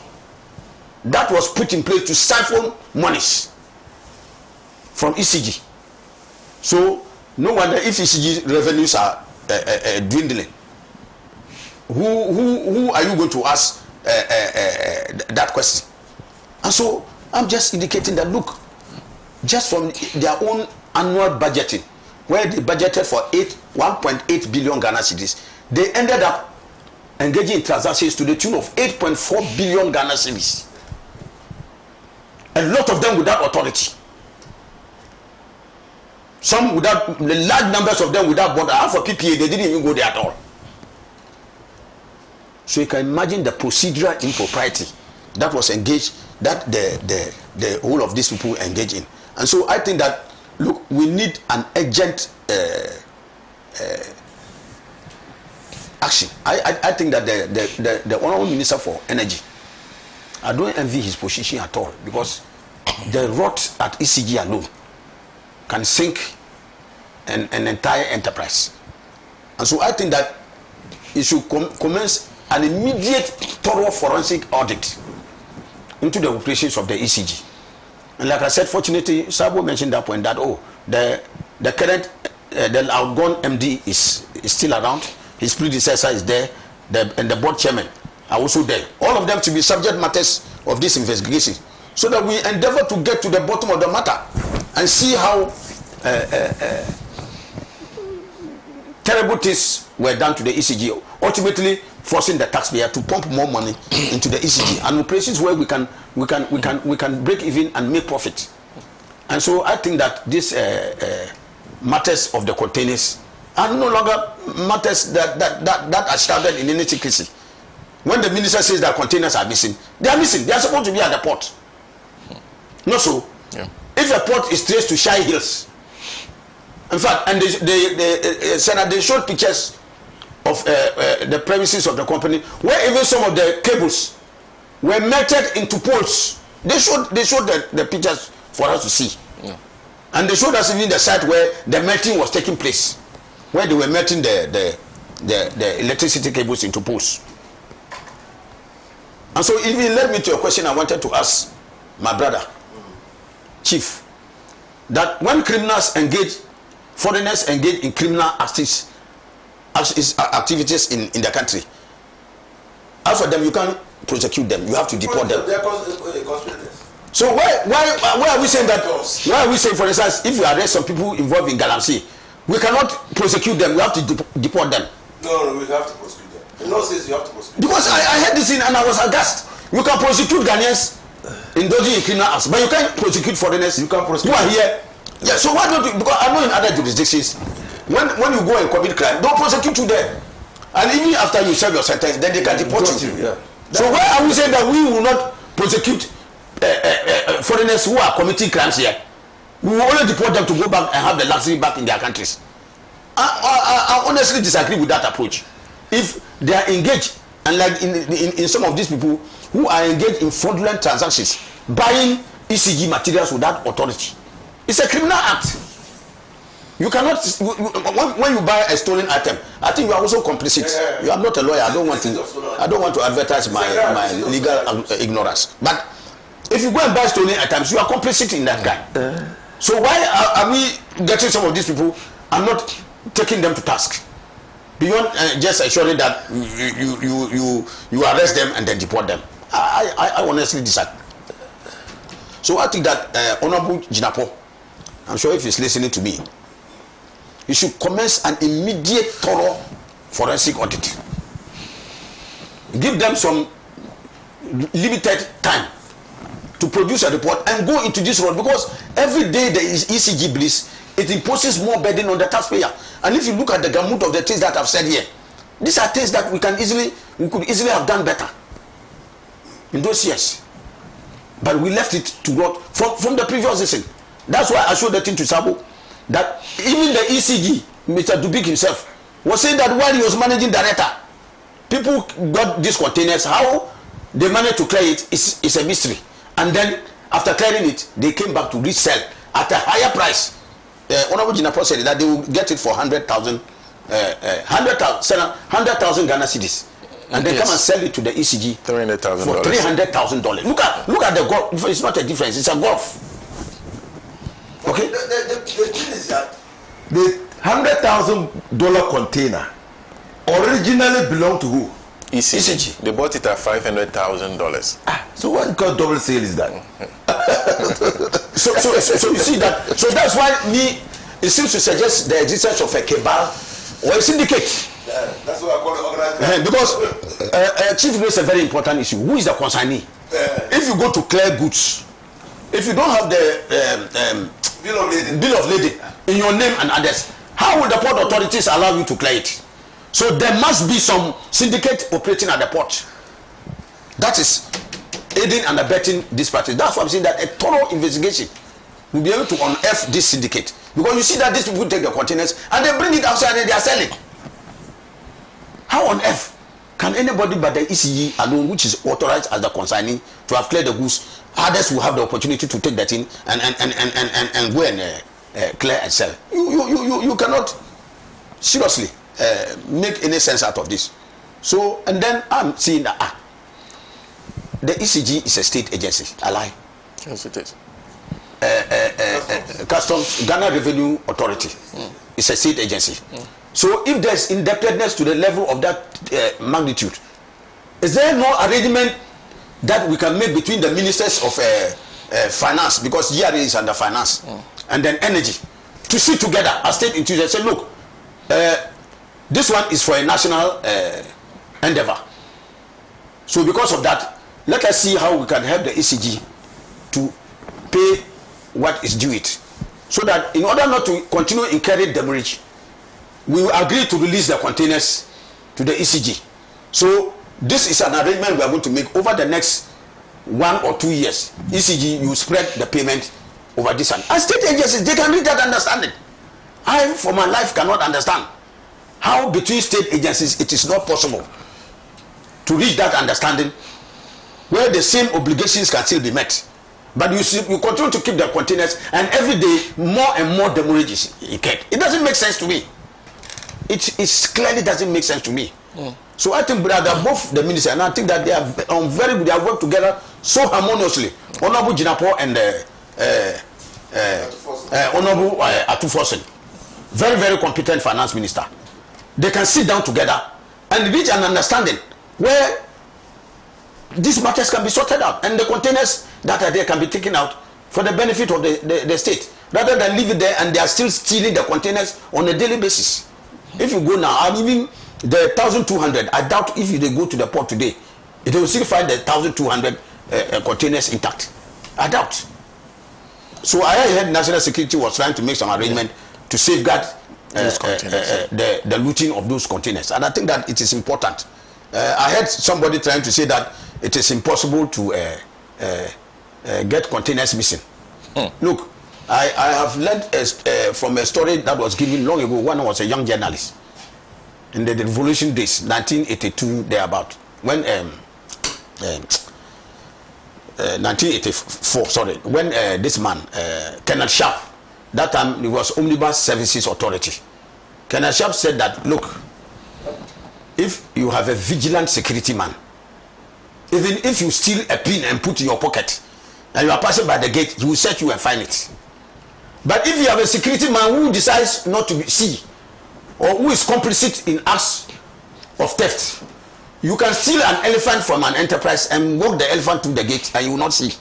that was put in place to siphon monies from ECG? So no wonder if ECG revenues are dwindling. Who are you going to ask that question? And so I'm just indicating that, look, just from their own annual budgeting, where they budgeted for 1.8 billion Ghana cedis, they ended up engaging in transactions to the tune of 8.4 billion Ghana cedis. A lot of them without authority. Some without, the large numbers of them without border. And for PPA, they didn't even go there at all. So you can imagine the procedural impropriety that was engaged, that the whole of these people engage in. And so I think that, look, we need an urgent action. I think that the Honorable Minister for Energy, I don't envy his position at all, because the rot at ECG alone can sink an entire enterprise. And so I think that it should commence an immediate thorough forensic audit into the operations of the ECG. And like I said, fortunately, Sabo mentioned that point, that the current the outgone MD is still around. His predecessor is there, and the board chairman are also there. All of them to be subject matters of this investigation, so that we endeavor to get to the bottom of the matter and see how terrible things were done to the ECG, ultimately forcing the taxpayer to pump more money into the ECG and operations where we can break even and make profit. And so I think that this matters of the containers are no longer matters that are shrouded in any secrecy. When the minister says that containers are missing, they are missing. They are supposed to be at the port. Not so. Yeah. If the port is traced to Shy Hills, in fact, and Sena, they showed pictures of the premises of the company where even some of the cables were melted into poles. They showed the pictures for us to see. Yeah. And they showed us even the site where the melting was taking place, where they were melting the electricity cables into poles. And so it led me to a question I wanted to ask my brother, Chief, that when criminals engage, foreigners engage in criminal activities in the country, as for them, you can't prosecute them, you have to deport them. So why are we saying that? Why are we saying, for instance, if you arrest some people involved in Galamsey, we cannot prosecute them, we have to deport them? No, we have to prosecute them. The law says you have to prosecute them. Because I heard this in and I was aghast. You can prosecute Ghanaians indulging in criminal acts, but you can't prosecute foreigners. You can't prosecute. Who are here? Yeah. So why don't you? Because I know in other jurisdictions, when you go and commit crime, don't prosecute you there, and even after you serve your sentence, then they can deport you. Yeah. So why are we saying that we will not prosecute foreigners who are committing crimes here? We will only deport them to go back and have the luxury back in their countries. I honestly disagree with that approach. If they are engaged, and like in some of these people who are engaged in fraudulent transactions, buying ECG materials without authority, it's a criminal act. You cannot, when you buy a stolen item, I think you are also complicit. Yeah. You are not a lawyer. I don't want to advertise my legal ignorance. But if you go and buy stolen items, you are complicit in that guy. So why are we getting some of these people and not taking them to task? Beyond just assuring that you arrest them and then deport them. I honestly disagree. So I think that Honorable Jinapo, I'm sure if he's listening to me, he should commence an immediate thorough forensic audit. Give them some limited time to produce a report and go into this road, because every day there is ECG bliss, it imposes more burden on the taxpayer. And if you look at the gamut of the things that I've said here, these are things that we could easily have done better in those years. But we left it to God from the previous season. That's why I showed the thing to Sabo, that even the ECG, Mr. Dubik himself, was saying that while he was managing director, people got these containers. How they managed to clear it is a mystery. And then after clearing it, they came back to resell at a higher price. Honorable Jinapo said that they will get it for 100,000 Ghana cedis, and then come and sell it to the ECG for $300,000. Look at the golf. It's not a difference. It's a golf. Okay. The thing is that the $100,000 container originally belonged to who? ECG. They bought it at $500,000. So what kind of double sale is that? so you see that. So that's why it seems to suggest the existence of a cabal or a syndicate. That's what I call it organized. Because Chief raised a very important issue. Who is the consignee? If you go to clear goods, if you don't have bill of lading in your name and others. How will the port authorities allow you to clear it? So there must be some syndicate operating at the port. That is aiding and abetting this practice. That's why I'm saying that a thorough investigation will be able to unearth this syndicate. Because you see that these people take the containers and they bring it outside and they are selling. How on earth can anybody but the ECG alone, which is authorized as the consignee, to have cleared the goods, others will have the opportunity to take that in and go and clear and sell? You cannot seriously make any sense out of this. So, and then I'm seeing that the ECG is a state agency. I lie. Yes, it is. Customs, Ghana Revenue Authority is a state agency. So if there's indebtedness to the level of that magnitude, is there no arrangement that we can make between the ministers of finance, because GRA is under finance, and then energy, to sit together as state institutions and say, look, this one is for a national endeavor. So because of that, let us see how we can help the ECG to pay what is due it, so that in order not to continue incurring demurrage, we will agree to release the containers to the ECG. So this is an arrangement we are going to make over the next 1 or 2 years. ECG, you spread the payment over this one. And state agencies, they can reach that understanding. I, for my life, cannot understand how between state agencies it is not possible to reach that understanding where the same obligations can still be met. But you continue to keep the containers, and every day more and more demurrage is incurred. It doesn't make sense to me. It clearly doesn't make sense to me. So I think that both the minister, and I think that they are very good. They have worked together so harmoniously. Honorable Jinapo and Honorable Atufosin, very, very competent finance minister. They can sit down together and reach an understanding where these matters can be sorted out, and the containers that are there can be taken out for the benefit of the state, rather than leave it there and they are still stealing the containers on a daily basis. If you go now, and even the 1,200, I doubt if they go to the port today, it will still find the 1,200 containers intact. I doubt. So I heard National Security was trying to make some arrangement to safeguard the looting of those containers, and I think that it is important. I heard somebody trying to say that it is impossible to get containers missing. Look, I have learned from a story that was given long ago when I was a young journalist in the revolution days, 1982 thereabout, when 1984, sorry, when this man, Colonel Sharp, that time it was Omnibus Services Authority. Colonel Sharp said that, look, if you have a vigilant security man, even if you steal a pin and put in your pocket, and you are passing by the gate, he will search you and find it. But if you have a security man who decides not to see, or who is complicit in acts of theft, you can steal an elephant from an enterprise and walk the elephant to the gate and you will not see.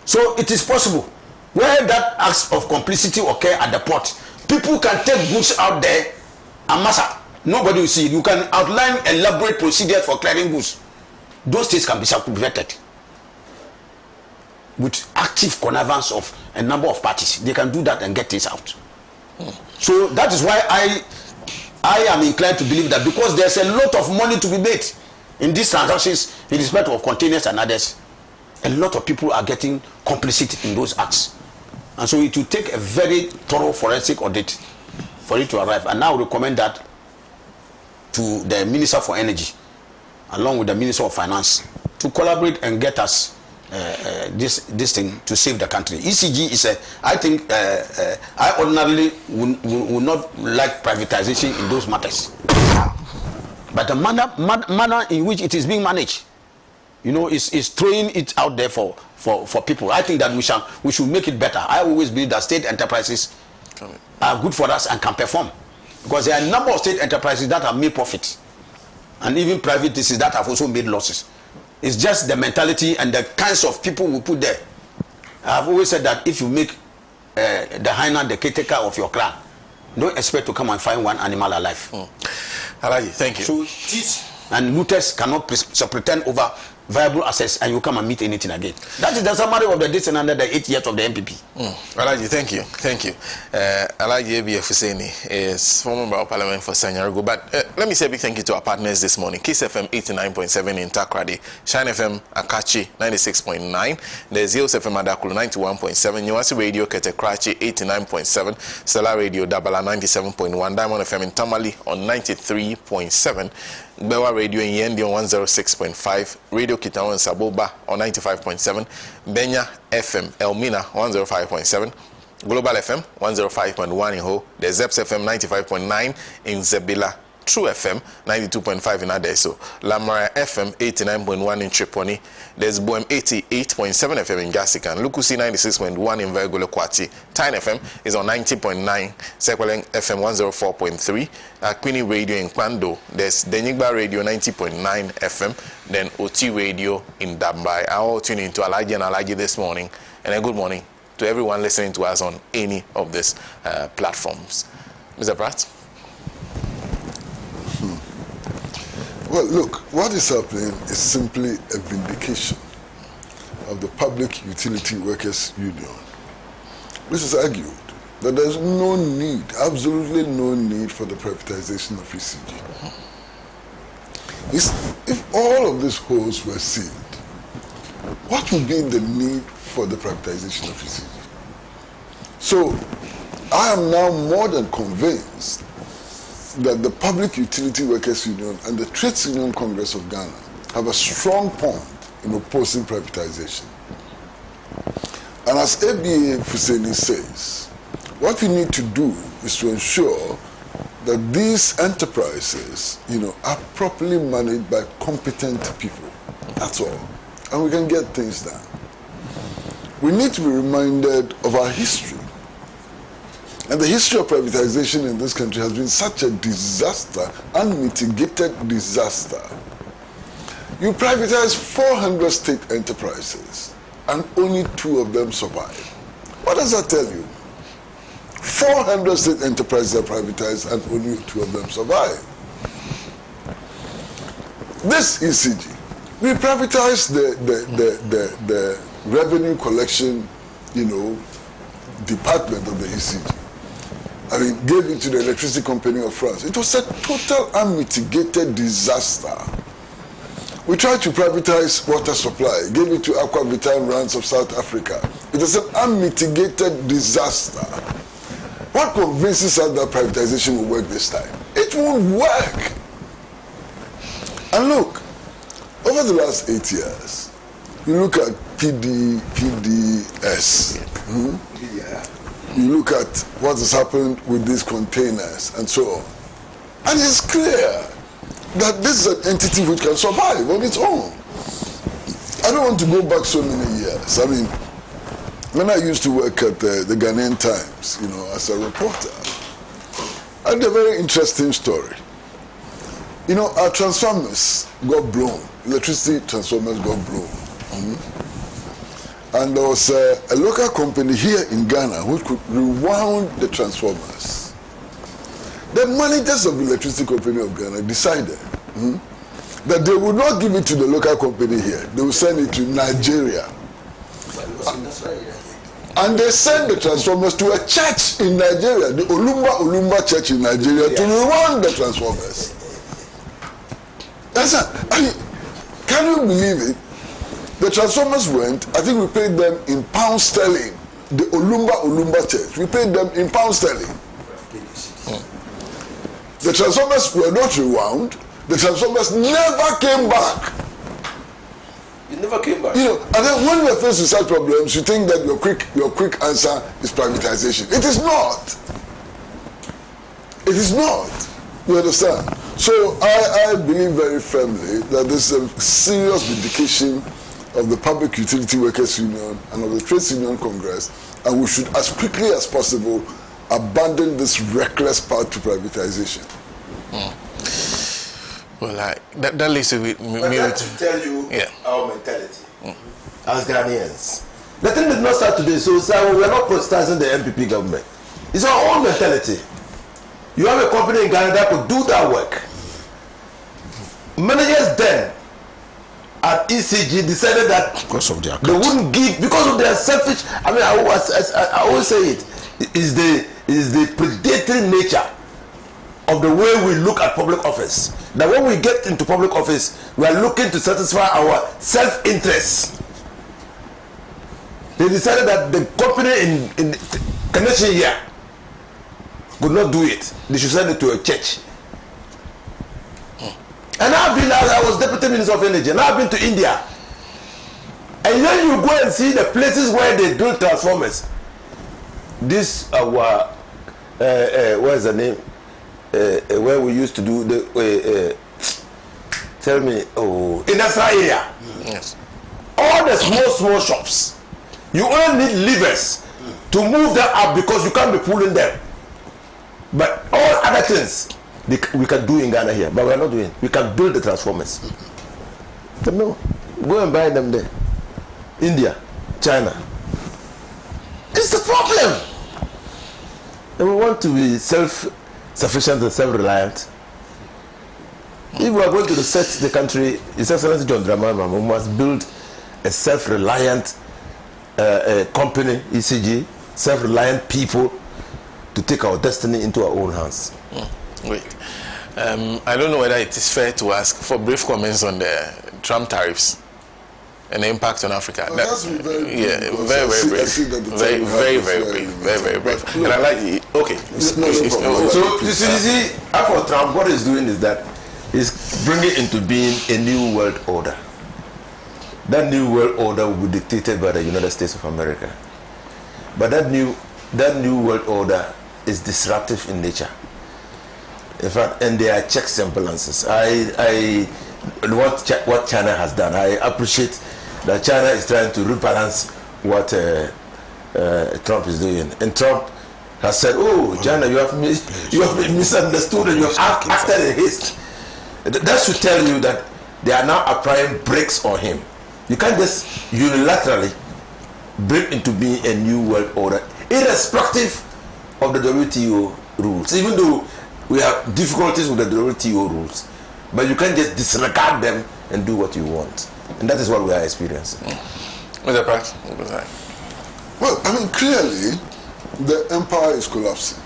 So it is possible, where that acts of complicity occur at the port, people can take goods out there and massacre. Nobody will see it. You can outline elaborate procedures for clearing goods. Those things can be circumvented with active connivance of a number of parties. They can do that and get things out. So that is why I am inclined to believe that, because there's a lot of money to be made in these transactions in respect of containers and others, a lot of people are getting complicit in those acts. And so it will take a very thorough forensic audit for it to arrive. And I would recommend that to the Minister for Energy, along with the Minister of Finance, to collaborate and get us this thing to save the country. ECG is I think I ordinarily would not like privatization in those matters, but the manner in which it is being managed, you know, is throwing it out there for people. I think that we should make it better. I always believe that state enterprises are good for us and can perform, because there are a number of state enterprises that have made profit, and even private entities that have also made losses. It's just the mentality and the kinds of people we put there. I've always said that if you make the hyena the caretaker of your clan, don't expect to come and find one animal alive. Alhaji, thank you. So thieves and looters cannot pretend over viable assets, and you come and meet anything again. That is the summary of the this and under the 8 years of the MPP. Alhaji, thank you. Alhaji Sena is former member of Parliament for Sanyarigo. But let me say a big thank you to our partners this morning. Kiss FM 89.7 in Takrady, Shine FM Akachi 96.9, there's Zeus FM Adakulu 91.7, Nyawasi Radio Kete Krachi 89.7, Stellar Radio Dabala 97.1, Diamond FM in Tamale on 93.7, Bewa Radio in Yendi on 106.5, Radio Kitawan Saboba on 95.7, Benya FM Elmina 105.7, Global FM 105.1 in Ho, the Zeps FM 95.9 in Zebila, True FM 92.5 in Adeso, Lamara FM 89.1 in Tripoli, there's Boem 88.7 FM in Gasikan, Lukusi 96.1 in Vergolo Kwati, Tyne FM is on 90.9, Sekweleng FM 104.3, Queenie Radio in Kwando, there's Denigba Radio 90.9 FM, then OT Radio in Dambai. I all tune into Alhaji and Alhaji this morning, and a good morning to everyone listening to us on any of these platforms. Mr. Pratt? Well, look, what is happening is simply a vindication of the Public Utility Workers Union, which has argued that there's no need, absolutely no need for the privatization of ECG. If all of these holes were sealed, what would be the need for the privatization of ECG? So, I am now more than convinced that the Public Utility Workers Union and the Trades Union Congress of Ghana have a strong point in opposing privatization. And as ABA Fuseni says, what we need to do is to ensure that these enterprises, are properly managed by competent people. That's all. And we can get things done. We need to be reminded of our history. And the history of privatization in this country has been such a disaster, unmitigated disaster. You privatize 400 state enterprises, and only 2 of them survive. What does that tell you? 400 state enterprises are privatized, and only 2 of them survive. This ECG, we privatized the revenue collection, department of the ECG. Gave it to the Electricity Company of France. It was a total unmitigated disaster. We tried to privatize water supply, gave it to Aqua Vital Brands of South Africa. It was an unmitigated disaster. What convinces us that privatization will work this time? It won't work. And look, over the last 8 years, you look at PDS. You look at what has happened with these containers and so on. And it's clear that this is an entity which can survive on its own. I don't want to go back so many years. When I used to work at the Ghanaian Times, as a reporter, I had a very interesting story. Our transformers got blown. Electricity transformers got blown. And there was a local company here in Ghana which could rewound the transformers. The managers of the Electricity Company of Ghana decided that they would not give it to the local company here. They would send it to Nigeria. And they sent the transformers to a church in Nigeria, the Olumba Church in Nigeria, to rewound the transformers. Can you believe it? The transformers went, I think we paid them in pounds sterling. The Olumba Church, we paid them in pounds sterling. The transformers were not rewound. The transformers never came back. It never came back. And then when we are faced with such problems, you think that your quick answer is privatization. It is not. It is not. You understand? So I believe very firmly that this is a serious vindication of the Public Utility Workers Union and of the Trades Union Congress, and we should, as quickly as possible, abandon this reckless path to privatization. Well, that leaves me to tell you our mentality as Ghanaians. The thing did not start today, so we are not criticizing the MPP government. It's our own mentality. You have a company in Ghana that could do that work. Managers then and ECG decided that because of their they wouldn't give, because of their selfish. I mean, I always say it is the predatory nature of the way we look at public office. That when we get into public office, we are looking to satisfy our self-interest. They decided that the company in connection here could not do it. They should send it to a church. And I was Deputy Minister of Energy, and I've been to India. And then you go and see the places where they build transformers. This what is the name? Where we used to do the tell me, industrial area. Yes. All the small shops, you only need levers to move them up because you can't be pulling them. But all other things we can do in Ghana here, but we're not doing. We can build the transformers. But no, go and buy them there. India, China. It's the problem. And we want to be self-sufficient and self-reliant. If we are going to reset the country, His Excellency John Dramani, we must build a self-reliant company, ECG, self-reliant people to take our destiny into our own hands. Wait. I don't know whether it is fair to ask for brief comments on the Trump tariffs and the impact on Africa. Well, that's very brief. Very brief. Very brief. And I like it. Okay. So you see, for Trump, what he's doing is that he's bringing into being a new world order. That new world order will be dictated by the United States of America. But that new world order is disruptive in nature. In fact, and there are checks and balances. What China has done, I appreciate that China is trying to rebalance what Trump is doing. And Trump has said, "Oh, China, you have misunderstood and you have acted in haste." That should tell you that they are now applying brakes on him. You can't just unilaterally break into being a new world order, irrespective of the WTO rules. Even though we have difficulties with the WTO rules, but you can't just disregard them and do what you want. And that is what we are experiencing. Mr. Pratt, well, I mean, clearly, the empire is collapsing.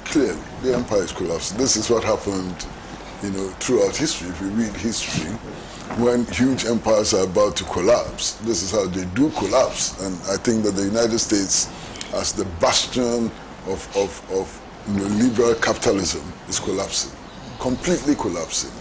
Clearly, the empire is collapsing. This is what happened, throughout history. If you read history, when huge empires are about to collapse, this is how they do collapse. And I think that the United States, as the bastion of liberal capitalism, is collapsing, completely collapsing.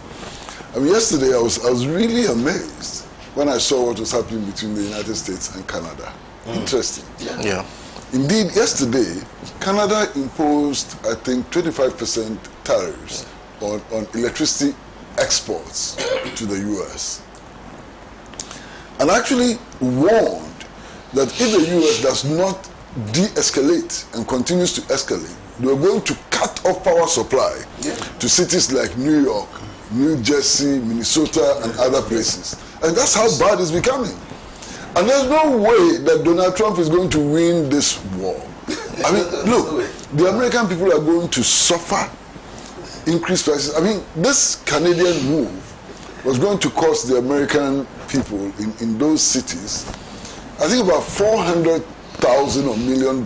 I mean, yesterday I was really amazed when I saw what was happening between the United States and Canada. Interesting. Yeah. Indeed, yesterday, Canada imposed, I think, 25% tariffs on electricity exports to the U.S. and actually warned that if the U.S. does not de-escalate and continues to escalate, they are going to cut off power supply to cities like New York, New Jersey, Minnesota, and other places. And that's how bad it's becoming. And there's no way that Donald Trump is going to win this war. I mean, look, the American people are going to suffer increased prices. I mean, this Canadian move was going to cost the American people in those cities, I think about $400,000 or $1 million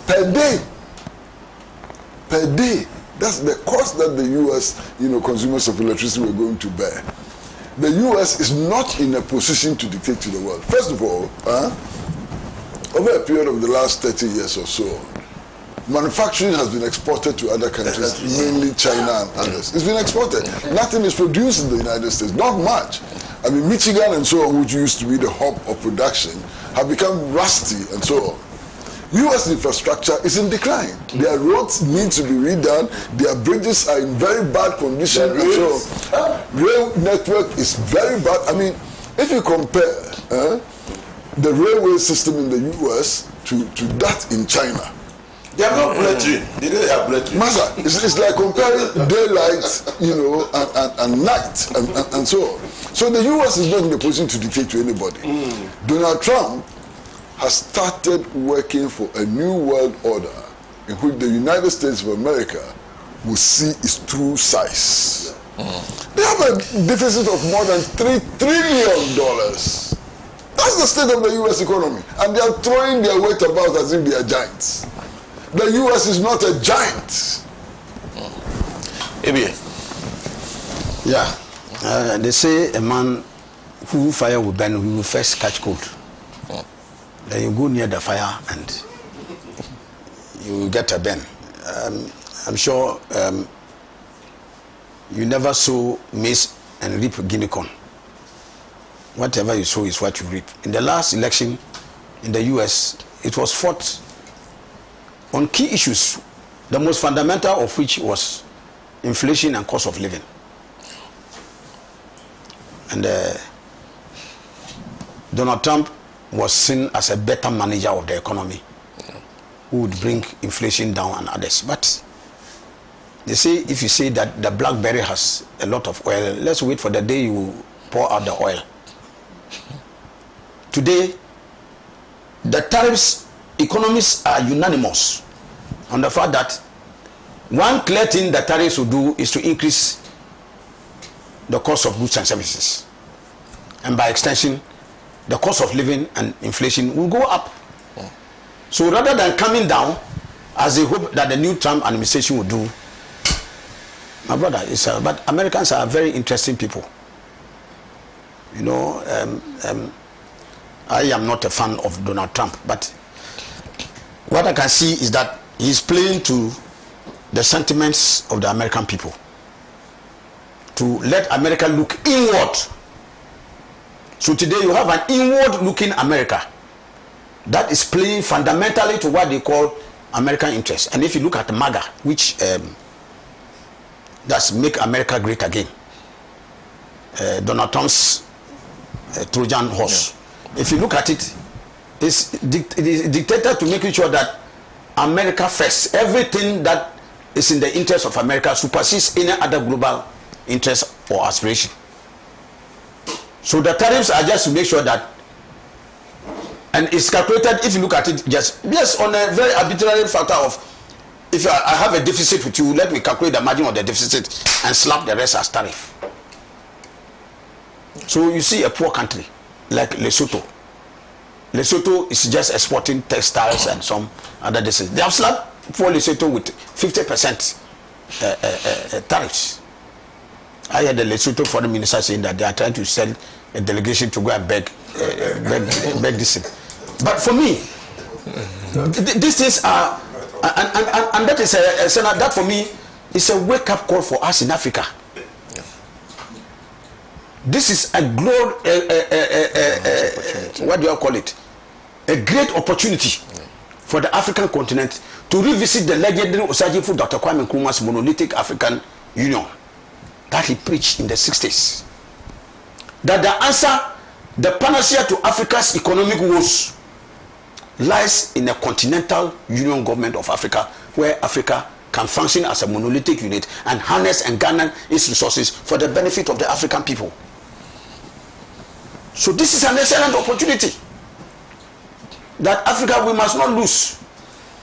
per day. Per day. That's the cost that the U.S. consumers of electricity were going to bear. The U.S. is not in a position to dictate to the world. First of all, over a period of the last 30 years or so, manufacturing has been exported to other countries, mainly China and others. It's been exported. Nothing is produced in the United States, not much. I mean, Michigan and so on, which used to be the hub of production, have become rusty and so on. U.S. infrastructure is in decline. Their roads need to be redone. Their bridges are in very bad condition. And so rail network is very bad. I mean, if you compare the railway system in the U.S. to that in China, they have no bullet train. They don't have bullet train. Massa, it's like comparing daylight, and night and so on. So the U.S. is not in a position to dictate to anybody. Donald Trump has started working for a new world order in which the United States of America will see its true size. They have a deficit of more than $3 trillion. That's the state of the U.S. economy. And they are throwing their weight about as if they are giants. The U.S. is not a giant. ABA. Yeah. They say a man who fire will burn, he will first catch cold. Then you go near the fire and you will get a burn. I'm sure you never sow maize and reap guinea corn. Whatever you sow is what you reap. In the last election in the US, it was fought on key issues, the most fundamental of which was inflation and cost of living. And Donald Trump was seen as a better manager of the economy, who would bring inflation down and others. But they say, if you say that the BlackBerry has a lot of oil, let's wait for the day you pour out the oil. Today, the tariffs, economists are unanimous on the fact that one clear thing the tariffs will do is to increase the cost of goods and services. And by extension, the cost of living and inflation will go up. So rather than coming down, as they hope that the new Trump administration will do, my brother, but Americans are very interesting people. You know, I am not a fan of Donald Trump, but what I can see is that he's playing to the sentiments of the American people, to let America look inward. So today you have an inward-looking America that is playing fundamentally to what they call American interests. And if you look at MAGA, which that's Make America Great Again, Donald Trump's Trojan horse. Yeah. If you look at it, it's dictated to make sure that America first. Everything that is in the interest of America supersedes any other global interest or aspiration. So the tariffs are just to make sure that, and it's calculated, if you look at it, just on a very arbitrary factor of, if I have a deficit with you, let me calculate the margin of the deficit and slap the rest as tariff. So you see a poor country like Lesotho. Lesotho is just exporting textiles and some other diseases. They have slapped poor Lesotho with 50% tariffs. I heard the Lesotho foreign minister saying that they are trying to send a delegation to go and beg this thing. But for me, these things are, and that is Sena, that for me is a wake-up call for us in Africa. This is a what do you call it? A great opportunity for the African continent to revisit the legendary Osagyefo Dr. Kwame Nkrumah's monolithic African Union that he preached in the 60s. That the answer, the panacea to Africa's economic woes lies in a continental union government of Africa, where Africa can function as a monolithic unit and harness and garner its resources for the benefit of the African people. So this is an excellent opportunity that Africa, we must not lose.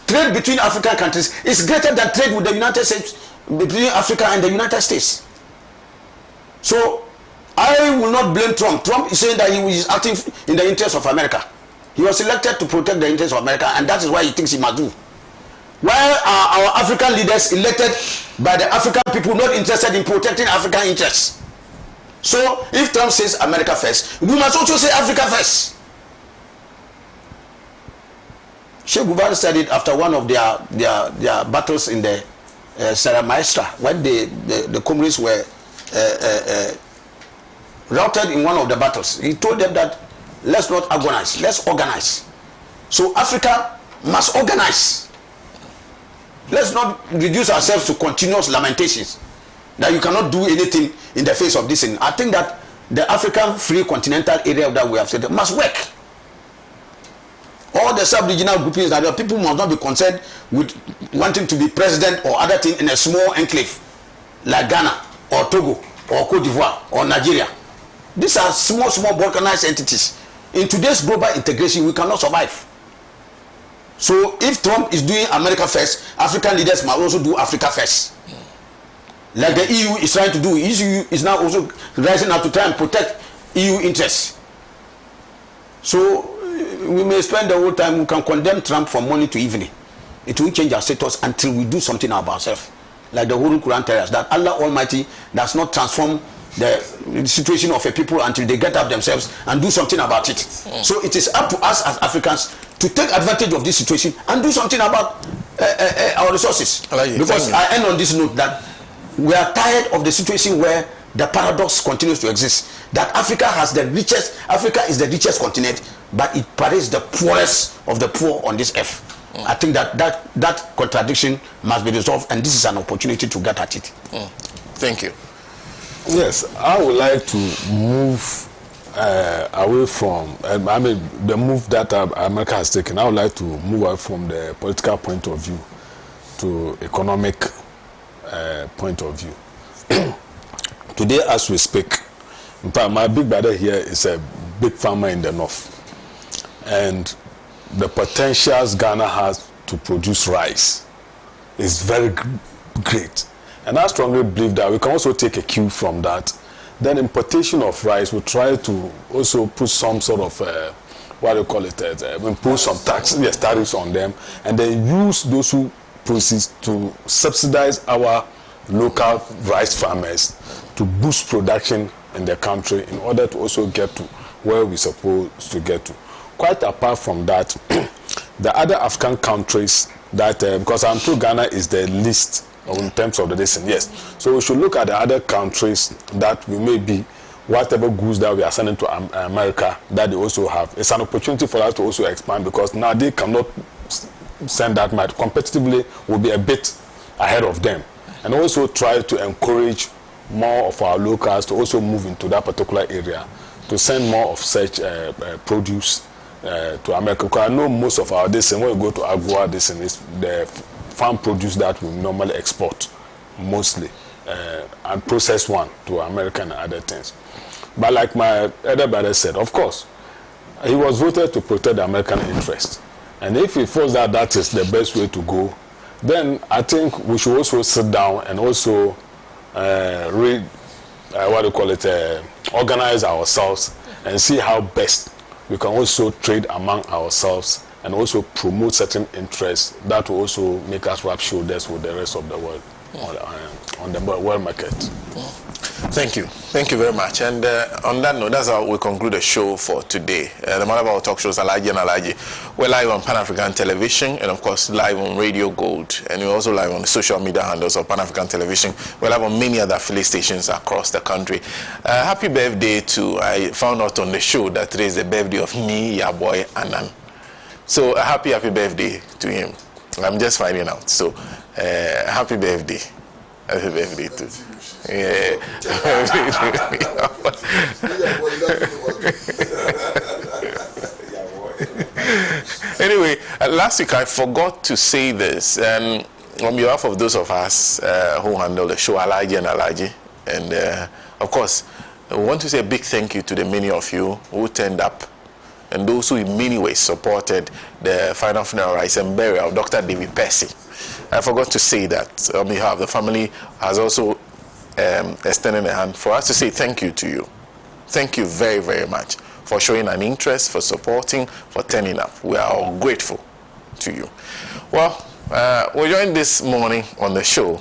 Trade between African countries is greater than trade with the United States, between Africa and the United States. So I will not blame Trump. Trump is saying that he is acting in the interest of America. He was elected to protect the interests of America, and that is why he thinks he must do. Why are our African leaders elected by the African people not interested in protecting African interests? So if Trump says America first, we must also say Africa first. Sheikh Gubar said it after one of their battles in the Sierra Maestra, when the communists were routed in one of the battles. He told them that let's not agonize, let's organize. So Africa must organize. Let's not reduce ourselves to continuous lamentations that you cannot do anything in the face of this thing. I think that the African free continental area that we have said must work. All the sub-regional groupings, that people must not be concerned with wanting to be president or other thing in a small enclave like Ghana or Togo or Cote d'Ivoire or Nigeria. These are small balkanized entities. In today's global integration, we cannot survive. So if Trump is doing America first, African leaders must also do Africa first. like the EU is trying to do. EU is now also rising up to try and protect EU interests. So we may spend the whole time, we can condemn Trump from morning to evening. It won't change our status until we do something about ourselves. Like the whole Quran tells us that Allah Almighty does not transform the situation of a people until they get up themselves and do something about it. So it is up to us as Africans to take advantage of this situation and do something about our resources. Because I end on this note that we are tired of the situation where the paradox continues to exist. That Africa is the richest continent, but it parades the poorest of the poor on this earth. I think that contradiction must be resolved, and this is an opportunity to get at it. Thank you. Yes, I would like to move away from, I mean, the move that America has taken. I would like to move away from the political point of view to economic point of view. Today, as we speak, in fact, my big brother here is a big farmer in the north, and the potentials Ghana has to produce rice is very great. And I strongly believe that we can also take a cue from that. Then importation of rice, we try to also put some sort of, what do you call it, impose some tariffs on them, and then use those who proceed to subsidize our local rice farmers to boost production in the country in order to also get to where we're supposed to get to. Quite apart from that, the other African countries that, because I'm sure Ghana is the least in terms of the distance, yes. So we should look at the other countries that we may be, whatever goods that we are sending to America, that they also have. It's an opportunity for us to also expand, because now they cannot send that much. Competitively, we'll be a bit ahead of them. And also try to encourage more of our locals to also move into that particular area, to send more of such produce to America. Because I know most of our, when we go to Agua, is the farm produce that we normally export, mostly, and process one to America and other things. But like my other brother said, of course, he was voted to protect the American interest. And if he feels that that is the best way to go, then I think we should also sit down and also organize ourselves and see how best we can also trade among ourselves and also promote certain interests that will also make us rub shoulders with the rest of the world on the world market. Thank you. Thank you very much. And on that note, that's how we conclude the show for today. The Mother of our talk shows, Alhaji and Alhaji. We're live on Pan-African Television and, of course, live on Radio Gold. And we're also live on the social media handles of Pan-African Television. We're live on many other affiliate stations across the country. Happy birthday to, I found out on the show that today is the birthday of me, your boy, Anan. So, happy birthday to him. I'm just finding out. So, happy birthday. Happy birthday to yeah. Anyway, last week I forgot to say this, and on behalf of those of us who handle the show, Alhaji and Alhaji, and of course, I want to say a big thank you to the many of you who turned up and those who in many ways supported the final funeral rites and burial of Dr. David Percy. I forgot to say that on behalf of the family has also extended a hand for us to say thank you to you. Thank you very, very much for showing an interest, for supporting, for turning up. We are all grateful to you. Well, we're joined this morning on the show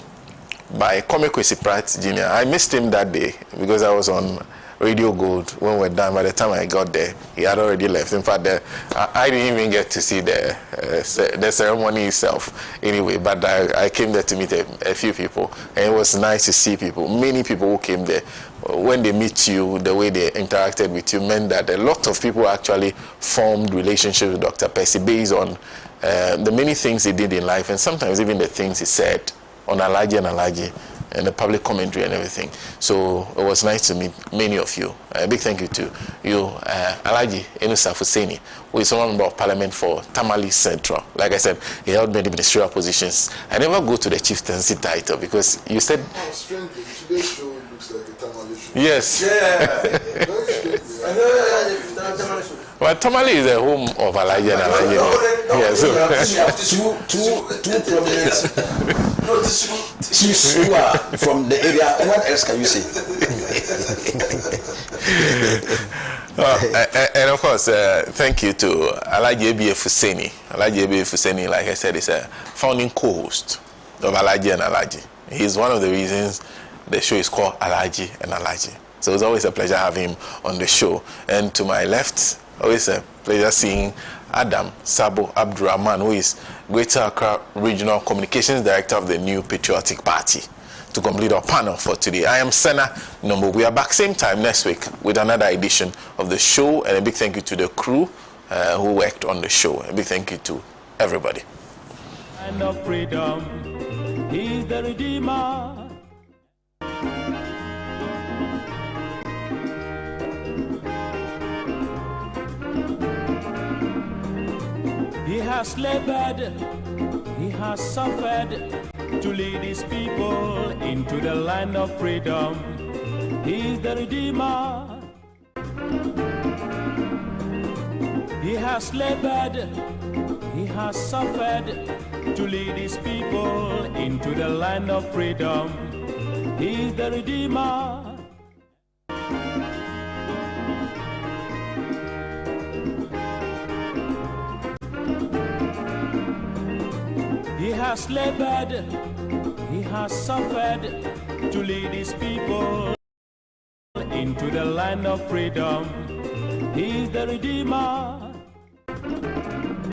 by Kwame Kwesi Pratt Jr. I missed him that day because I was on Radio Gold when we were done. By the time I got there, he had already left. In fact, I didn't even get to see the ceremony itself anyway, but I came there to meet a few people, and it was nice to see people. Many people who came there, when they meet you, the way they interacted with you meant that a lot of people actually formed relationships with Dr. Percy based on the many things he did in life, and sometimes even the things he said on Alhaji and Alhaji, and the public commentary and everything. So it was nice to meet many of you. A big thank you to you, Alhaji Enusa Fuseni, who is one member of Parliament for Tamale Central. Like I said, he held many ministerial positions. I never go to the chieftaincy title because you said... Oh, strangely, today's show looks like a Tamale show. Yes. Yeah. Well, But Tamale is the home of Alhaji and Alhaji. Yeah, so two prominent. No, she's from the area. What else can you say? And of course, thank you to Alhaji Fuseni. Alhaji Fuseni, like I said, is a founding co-host of Alhaji and Alhaji. He's one of the reasons the show is called Alhaji and Alhaji. So it's always a pleasure having him on the show. And to my left, always a pleasure seeing Adam Sabo Abdurrahman, who is Greater Accra Regional Communications Director of the New Patriotic Party, to complete our panel for today. I am Sena, Nombo. We are back same time next week with another edition of the show. And a big thank you to the crew who worked on the show. A big thank you to everybody. And of freedom, he's the Redeemer. He has labored, he has suffered to lead his people into the land of freedom. He is the Redeemer. He has labored, he has suffered to lead his people into the land of freedom. He is the Redeemer. He has labored, he has suffered to lead his people into the land of freedom. He is the Redeemer.